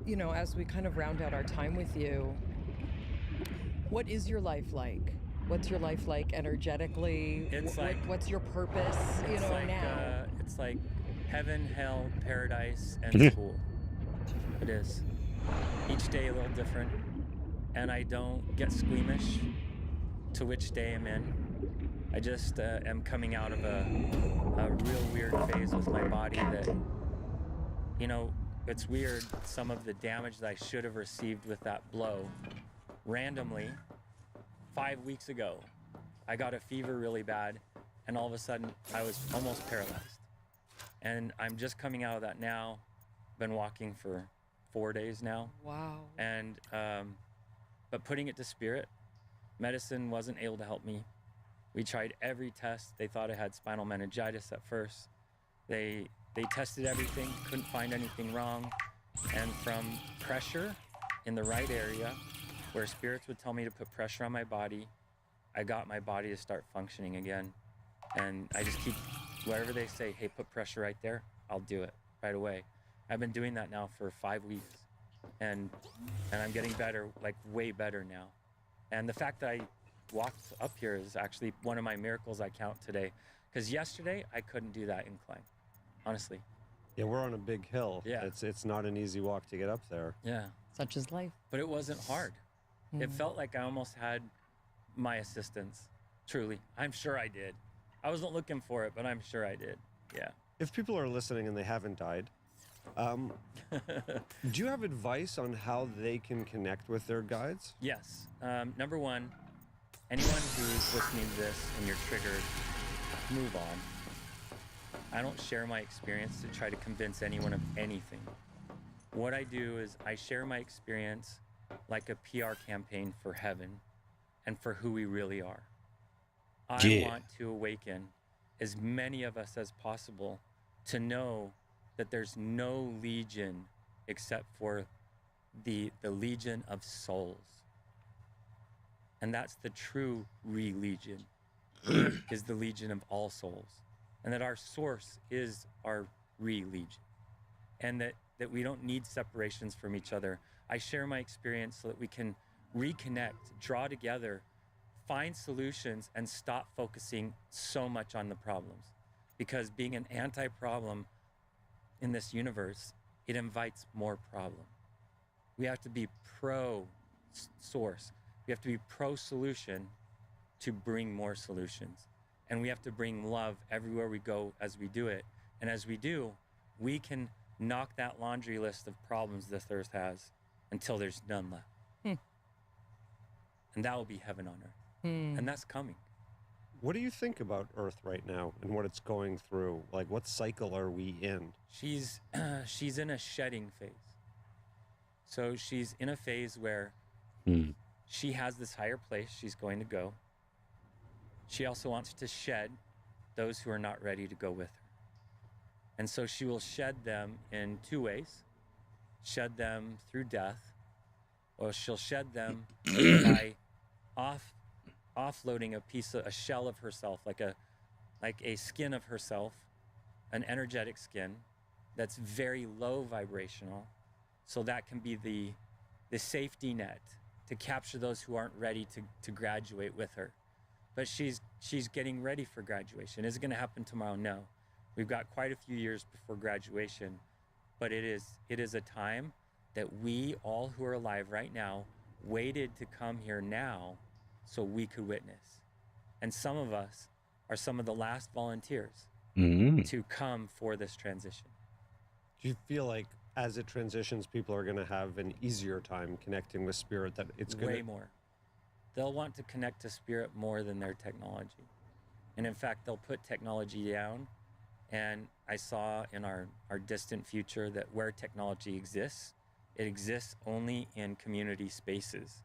You know, as we kind of round out our time with you, what is your life like? What's your life like energetically? It's what's your purpose? You know, now. It's like heaven, hell, paradise, and school. It is. Each day a little different, and I don't get squeamish to which day I'm in. I just am coming out of a real weird phase with my body that, you know, it's weird. Some of the damage that I should have received with that blow, randomly, 5 weeks ago, I got a fever really bad, and all of a sudden I was almost paralyzed. And I'm just coming out of that now. Been walking for 4 days now. Wow. And but putting it to spirit, medicine wasn't able to help me. We tried every test. They thought I had spinal meningitis at first. They tested everything, couldn't find anything wrong. And from pressure in the right area, where spirits would tell me to put pressure on my body, I got my body to start functioning again. And I just keep, wherever they say, hey, put pressure right there, I'll do it right away. I've been doing that now for 5 weeks. And I'm getting better, like way better now. And the fact that I walked up here is actually one of my miracles I count today. Because yesterday, I couldn't do that incline, honestly. Yeah, we're on a big hill. Yeah. It's not an easy walk to get up there. Yeah. Such is life. But it wasn't hard. It felt like I almost had my assistance, truly. I'm sure I did. I wasn't looking for it, but I'm sure I did. Yeah. If people are listening and they haven't died, do you have advice on how they can connect with their guides? Yes. Number one, anyone who's listening to this and you're triggered, move on. I don't share my experience to try to convince anyone of anything. What I do is I share my experience like a PR campaign for heaven and for who we really are. I want to awaken as many of us as possible to know that there's no legion except for the legion of souls. And that's the true religion, is the legion of all souls. And that our source is our religion. And that we don't need separations from each other. I share my experience so that we can reconnect, draw together, find solutions, and stop focusing so much on the problems. Because being an anti-problem in this universe, it invites more problem. We have to be pro-source. We have to be pro-solution to bring more solutions. And we have to bring love everywhere we go as we do it. And as we do, we can knock that laundry list of problems this earth has until there's none left. And that will be heaven on earth. And that's coming. What do you think about Earth right now and what it's going through? Like, what cycle are we in? She's in a shedding phase. So she's in a phase where she has this higher place she's going to go. She also wants to shed those who are not ready to go with her. And so she will shed them in two ways. Shed them through death, or she'll shed them by offloading a shell of herself, like a skin of herself, an energetic skin that's very low vibrational. So that can be the safety net to capture those who aren't ready to graduate with her. But she's getting ready for graduation. Is it going to happen tomorrow? No. We've got quite a few years before graduation, but it is a time that we all who are alive right now waited to come here now so we could witness. And some of us are some of the last volunteers to come for this transition. Do you feel like as it transitions, people are going to have an easier time connecting with spirit, that it's going way more? They'll want to connect to spirit more than their technology. And in fact, they'll put technology down. And I saw in our distant future that where technology exists, it exists only in community spaces.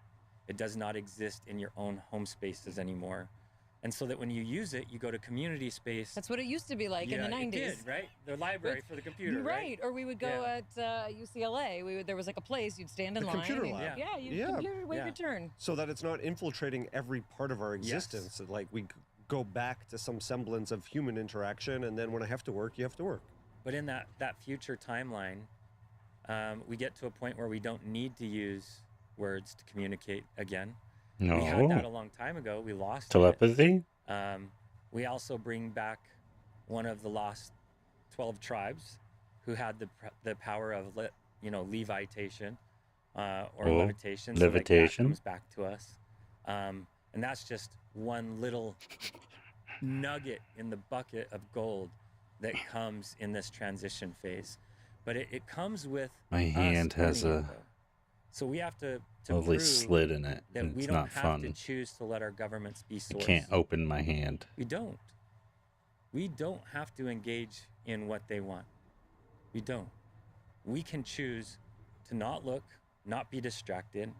It does not exist in your own home spaces anymore. And so that when you use it, you go to community space. That's what it used to be like in the 90s. It did, right? The library for the computer, right? Or we would go at UCLA. There was like a place you'd stand in line. Computer lab. Computer, wait your turn. So that it's not infiltrating every part of our existence. Yes. Like we go back to some semblance of human interaction, and then when I have to work, you have to work. But in that future timeline, we get to a point where we don't need to use words to communicate again. No. We had that a long time ago. We lost telepathy. We also bring back one of the lost 12 tribes who had the power of levitation or levitation. So like that comes back to us. And that's just one little nugget in the bucket of gold that comes in this transition phase. But it comes with my hand has a so we have to lovely slit in it. That we don't have to choose to let our governments be source. I can't open my hand. We don't. We don't have to engage in what they want. We don't. We can choose to not look, not be distracted,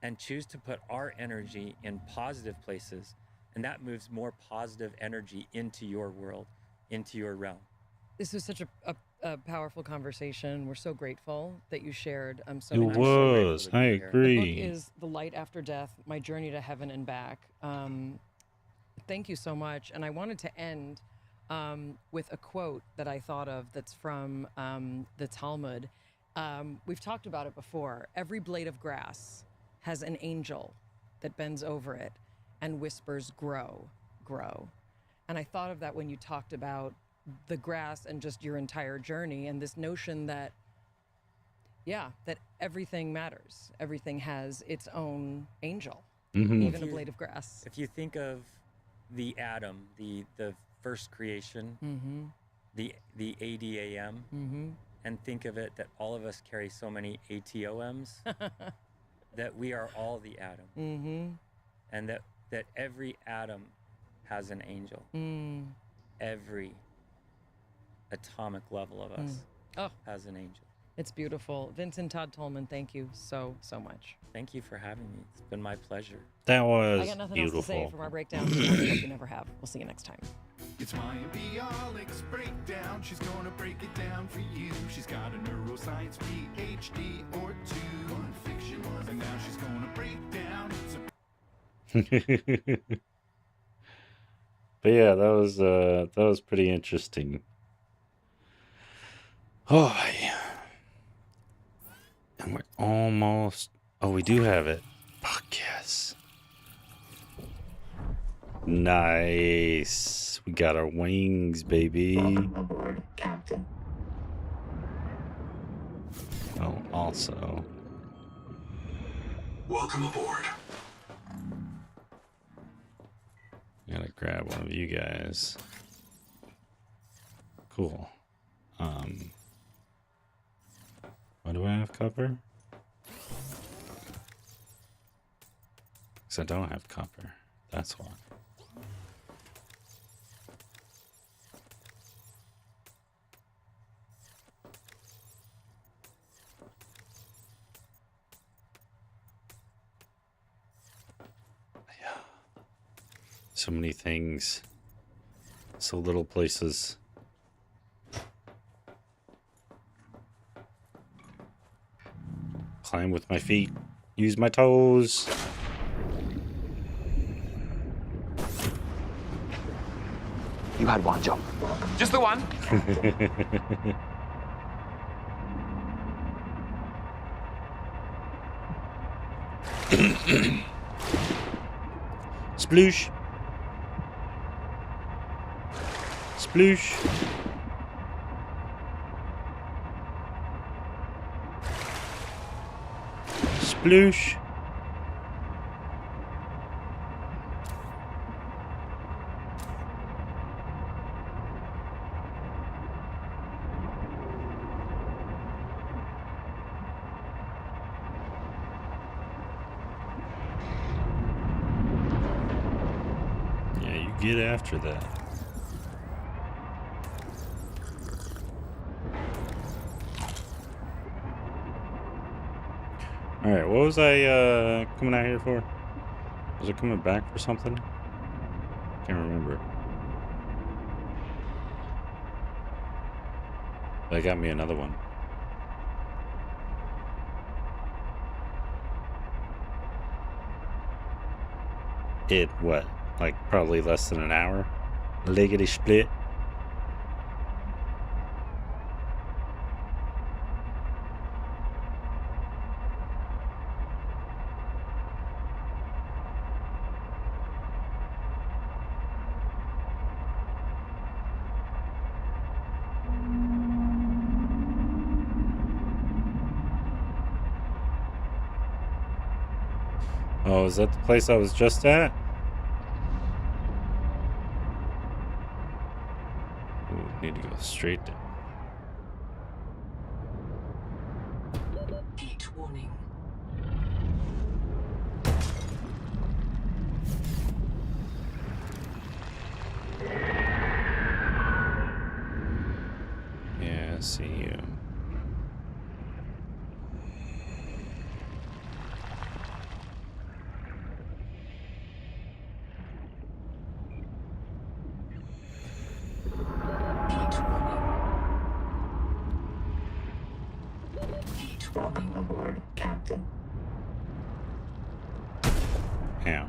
and choose to put our energy in positive places. And that moves more positive energy into your world, into your realm. This was such a powerful conversation. We're so grateful that you shared. I agree. The book is The Light After Death, My Journey to Heaven and Back. Thank you so much. And I wanted to end with a quote that I thought of that's from the Talmud. We've talked about it before. Every blade of grass has an angel that bends over it and whispers, grow, grow. And I thought of that when you talked about the grass and just your entire journey, and this notion that that everything matters. Everything has its own angel, even a blade of grass. If you think of the atom, the first creation, the ADAM, and think of it that all of us carry so many ATOMs that we are all the atom, and that every atom has an angel. Every atomic level of us has an angel. It's beautiful. Vincent Todd Tolman, thank you so much. Thank you for having me. It's been my pleasure. That was I got nothing beautiful. else to say from our breakdown tonight. Hope you never have. We'll see you next time. It's Maya Bialik's breakdown. She's gonna break it down for you. She's got a neuroscience PhD or two. On fiction, and now she's gonna break down. But yeah, that was pretty interesting. Oh yeah. And we're almost... Oh, we do have it. Fuck yes. Nice. We got our wings, baby. Oh, also... Welcome aboard. Gotta grab one of you guys. Cool. Why do I have copper? Because I don't have copper. That's why. Yeah. So many things. So little places. Climb with my feet. Use my toes. You had one job. Just the one. Sploosh. Sploosh. Sploosh. Yeah, you get after that. Alright, what was I coming out here for? Was I coming back for something? Can't remember. They got me another one. What? Like probably less than an hour? Lickety split. Oh, is that the place I was just at? Ooh, need to go straight down. Heat warning. Yeah, I see you. Heat warning aboard, Captain. Yeah.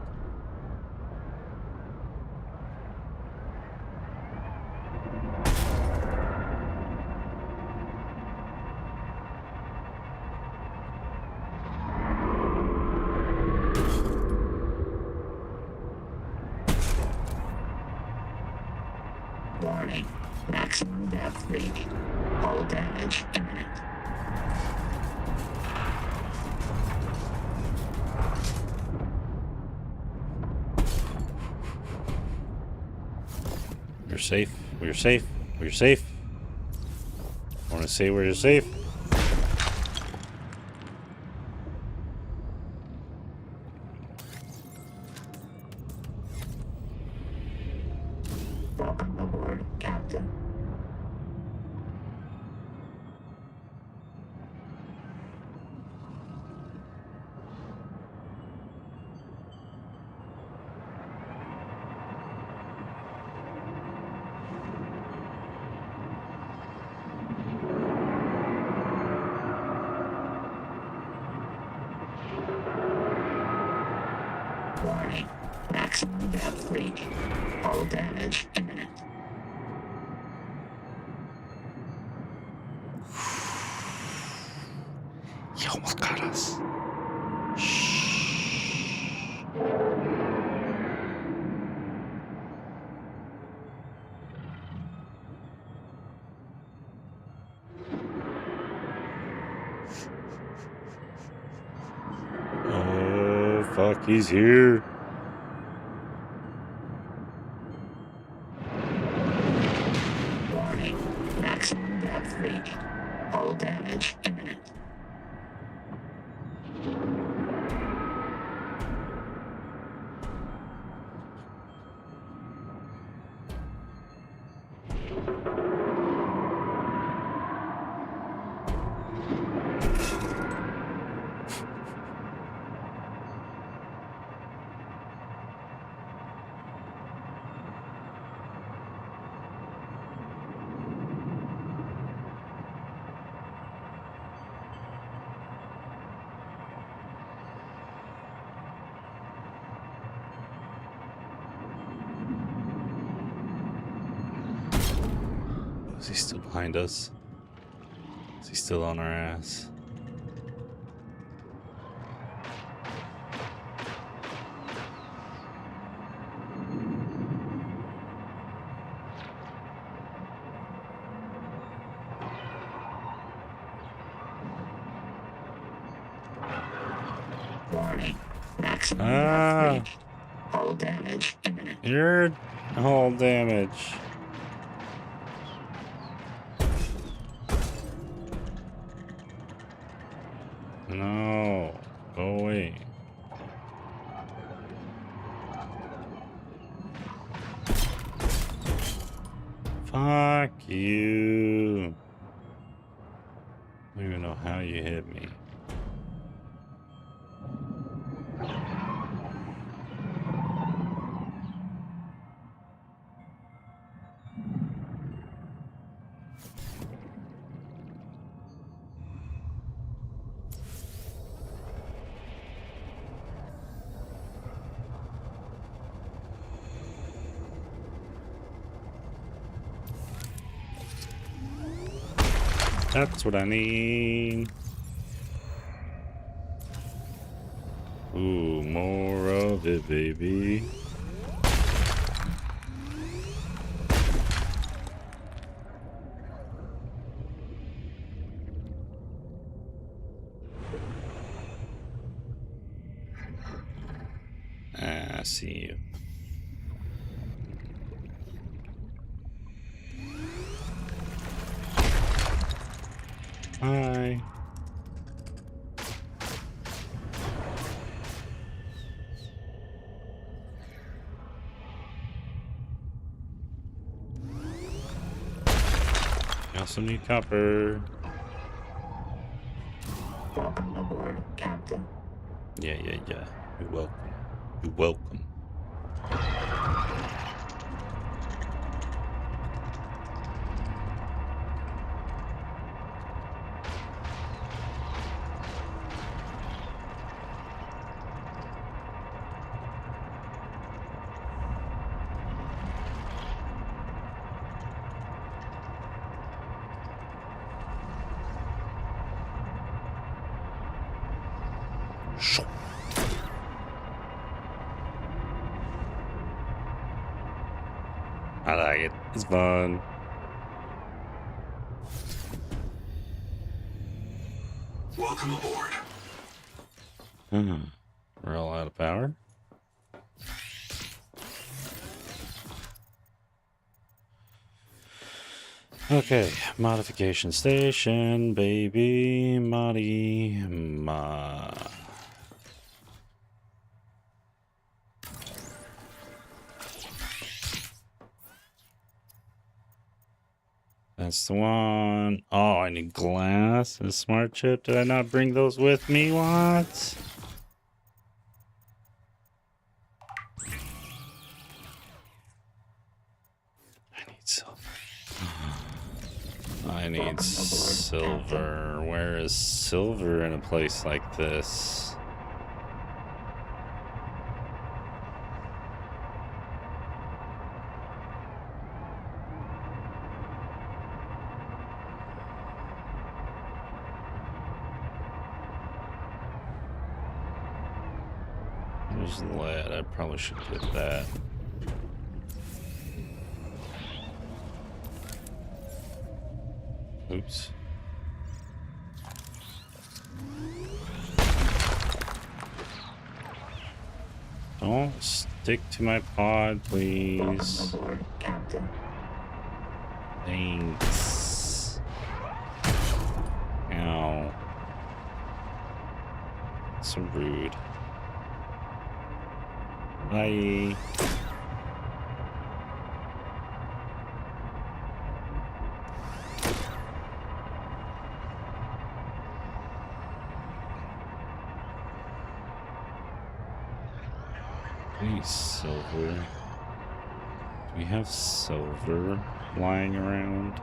Warning. Maximum depth reading. Hull damage imminent. We're safe. We're safe. We're safe. want to say where you're safe? Maximum depth reach. All damage imminent. He almost got us. Oh, fuck, he's here. Warning. Maximum depth reached. All damage imminent. Is he still behind us? Is he still on our ass? Warning. Maximum depth reached. All damage imminent. You're all damage. No, go away. Fuck you. I don't even know how you hit me. That's what I need. Ooh, more of it, baby. I see you. Hi. You also need copper. Welcome aboard, Captain. Yeah. You're welcome. You're welcome. I like it. It's fun. Welcome aboard. We're all out of power. Okay, modification station, baby, That's the one. Oh, I need glass and a smart chip. Did I not bring those with me? What? I need silver. Where is silver in a place like this? There's lead. I probably should get that. Oops. Don't stick to my pod, please. Thanks. Ow. So rude. Bye. Please, silver. Do we have silver lying around?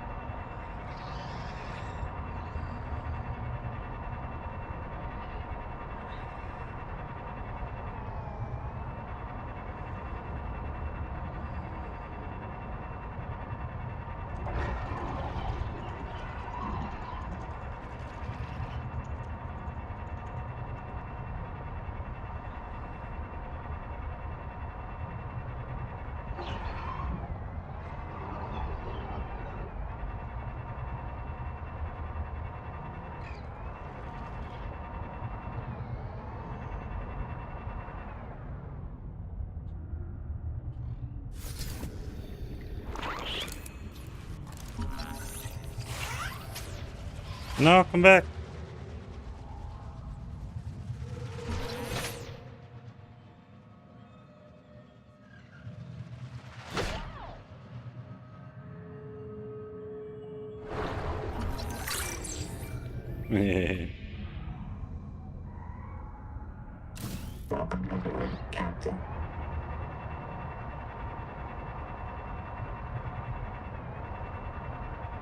No, come back.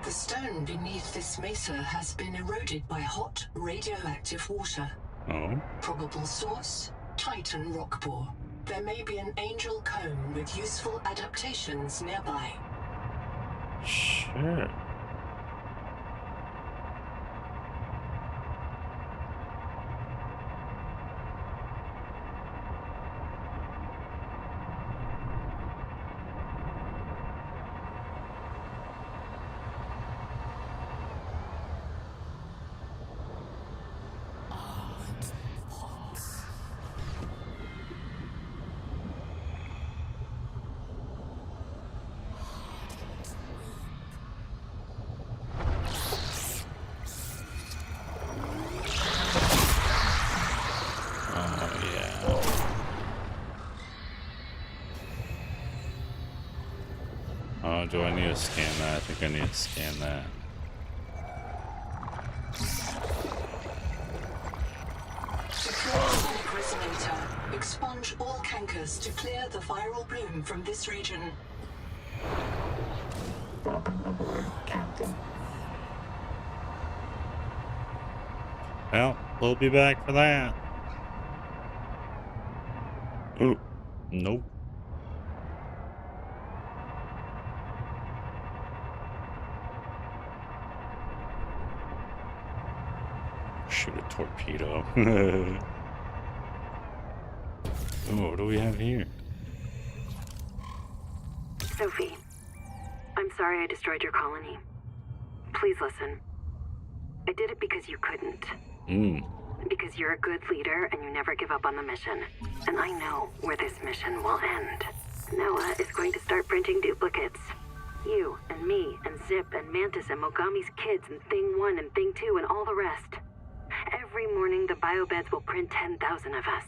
The stone beneath this mesa has been eroded by hot, radioactive water. Oh. Probable source, Titan rock bore. There may be an angel cone with useful adaptations nearby. Sure. Oh, do I need to scan that? I think I need to scan that. Resonator. Expunge all cankers to clear the viral bloom from this region. Well, we'll be back for that. Ooh, nope. Shoot a torpedo. Oh, what do we have here? Sophie, I'm sorry I destroyed your colony. Please listen. I did it because you couldn't. Because you're a good leader and you never give up on the mission. And I know where this mission will end. Noah is going to start printing duplicates. You and me and Zip and Mantis and Mogami's kids and Thing 1 and Thing 2 and all the rest. Every morning, the biobeds will print 10,000 of us.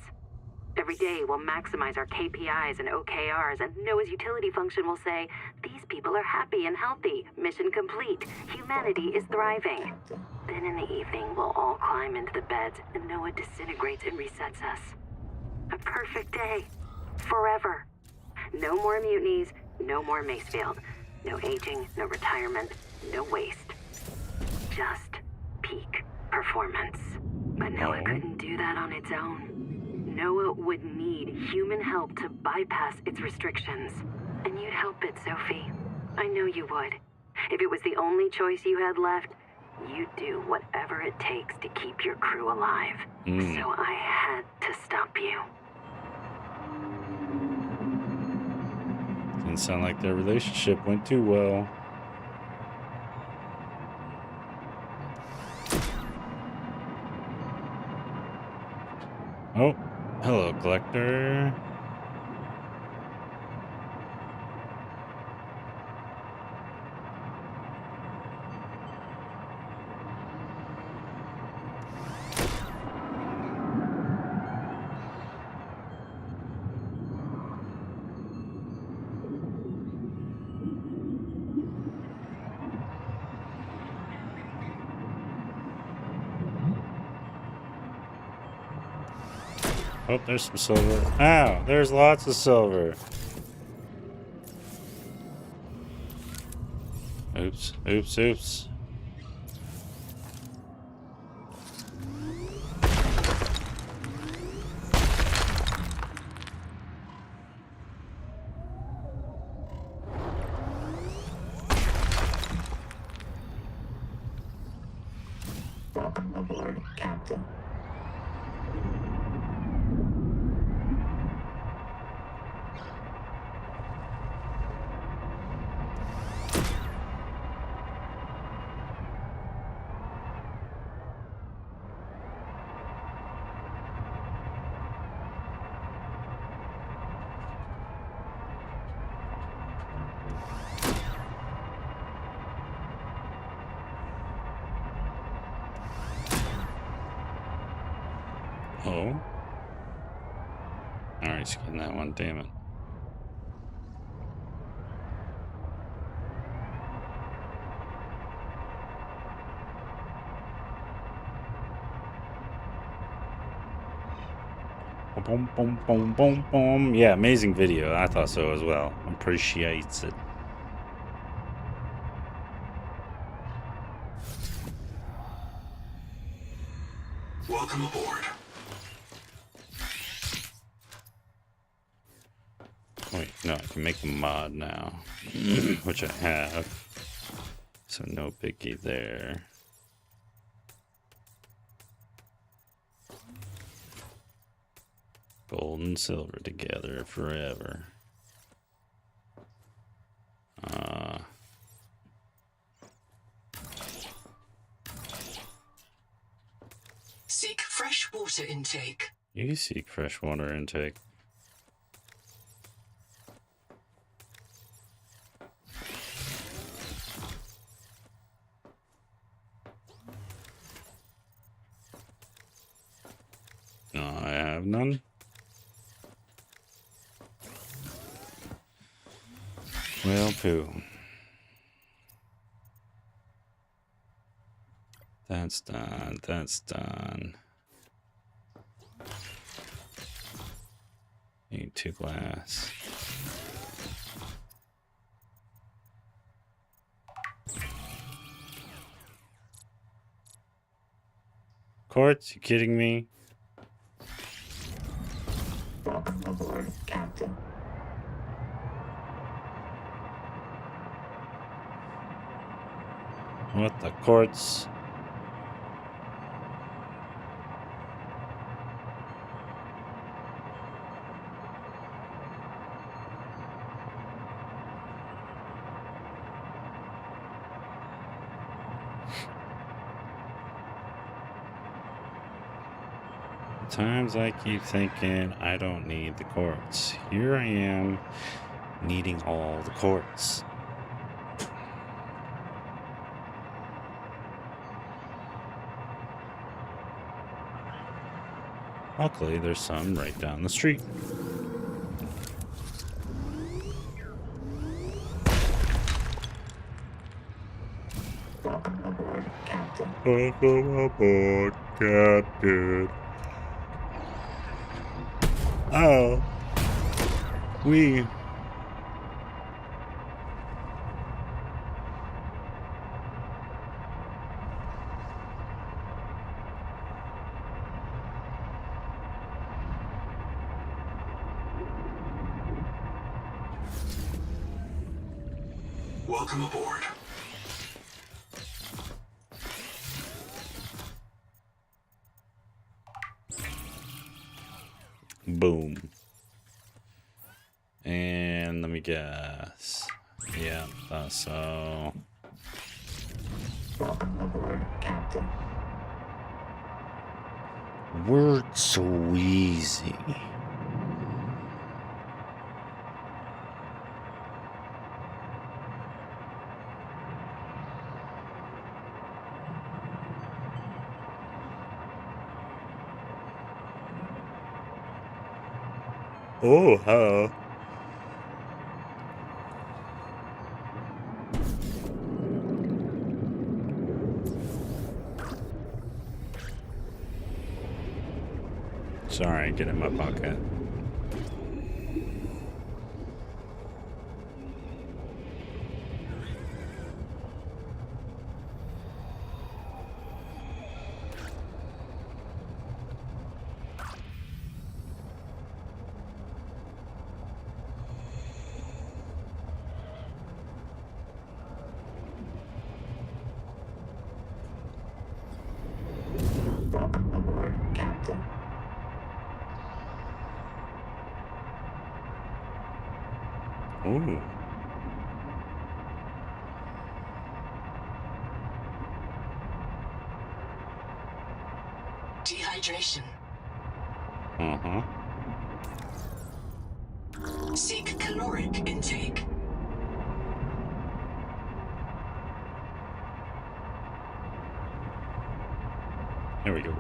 Every day, we'll maximize our KPIs and OKRs, and Noah's utility function will say, these people are happy and healthy. Mission complete. Humanity is thriving. Then in the evening, we'll all climb into the beds, and Noah disintegrates and resets us. A perfect day. Forever. No more mutinies, no more Macefield. No aging, no retirement, no waste. Just peak performance. But Noah couldn't do that on its own. Noah would need human help to bypass its restrictions. And you'd help it, Sophie. I know you would. If it was the only choice you had left, you'd do whatever it takes to keep your crew alive. So I had to stop you. Didn't sound like their relationship went too well. Oh, hello, Collector. Oh, there's some silver. Ow, there's lots of silver. Oops, oops, oops. Welcome aboard, Captain. Oh. Alright, he's getting that one, damn it. Boom, boom, boom, boom, boom. Yeah, amazing video. I thought so as well. Appreciates it. Welcome aboard. Wait, no, I can make a mod now, which I have. So no biggie there. Gold and silver together forever. Seek fresh water intake. You seek fresh water intake. No, I have none. Well, poo. That's done. That's done. Need 2 glass. Quartz, you kidding me? Welcome aboard, Captain. What the quartz? Times I keep thinking I don't need the quartz. Here I am needing all the quartz. Luckily, there's some right down the street. Welcome aboard, Captain. Oh. We. Welcome aboard. Boom. And let me guess. Yeah, so. We're so easy. Oh, huh. Sorry, get in my pocket. Ooh. Dehydration. Uh-huh. Seek caloric intake. There we go.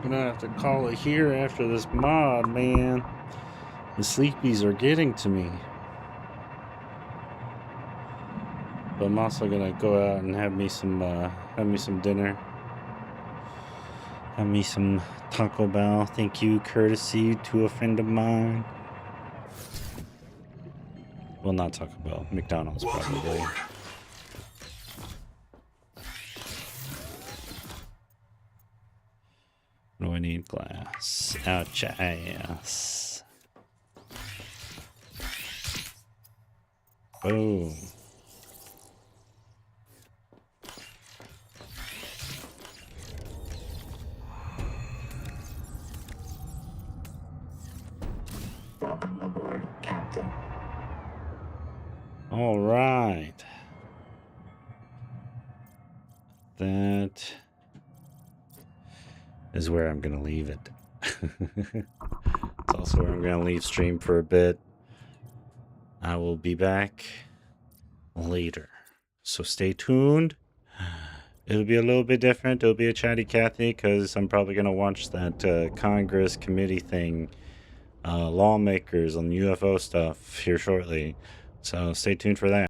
Gonna have to call it here after this mod, man. The sleepies are getting to me. But I'm also gonna go out and have me some dinner. Have me some Taco Bell. Thank you, courtesy to a friend of mine. Well, not Taco Bell. McDonald's probably. What do I need? Glass. Ouch, ass. Boom. All right. That is where I'm going to leave it. It's also where I'm going to leave stream for a bit. I will be back later. So stay tuned. It'll be a little bit different. It'll be a chatty Cathy because I'm probably going to watch that Congress committee thing. Lawmakers on UFO stuff here shortly. So stay tuned for that.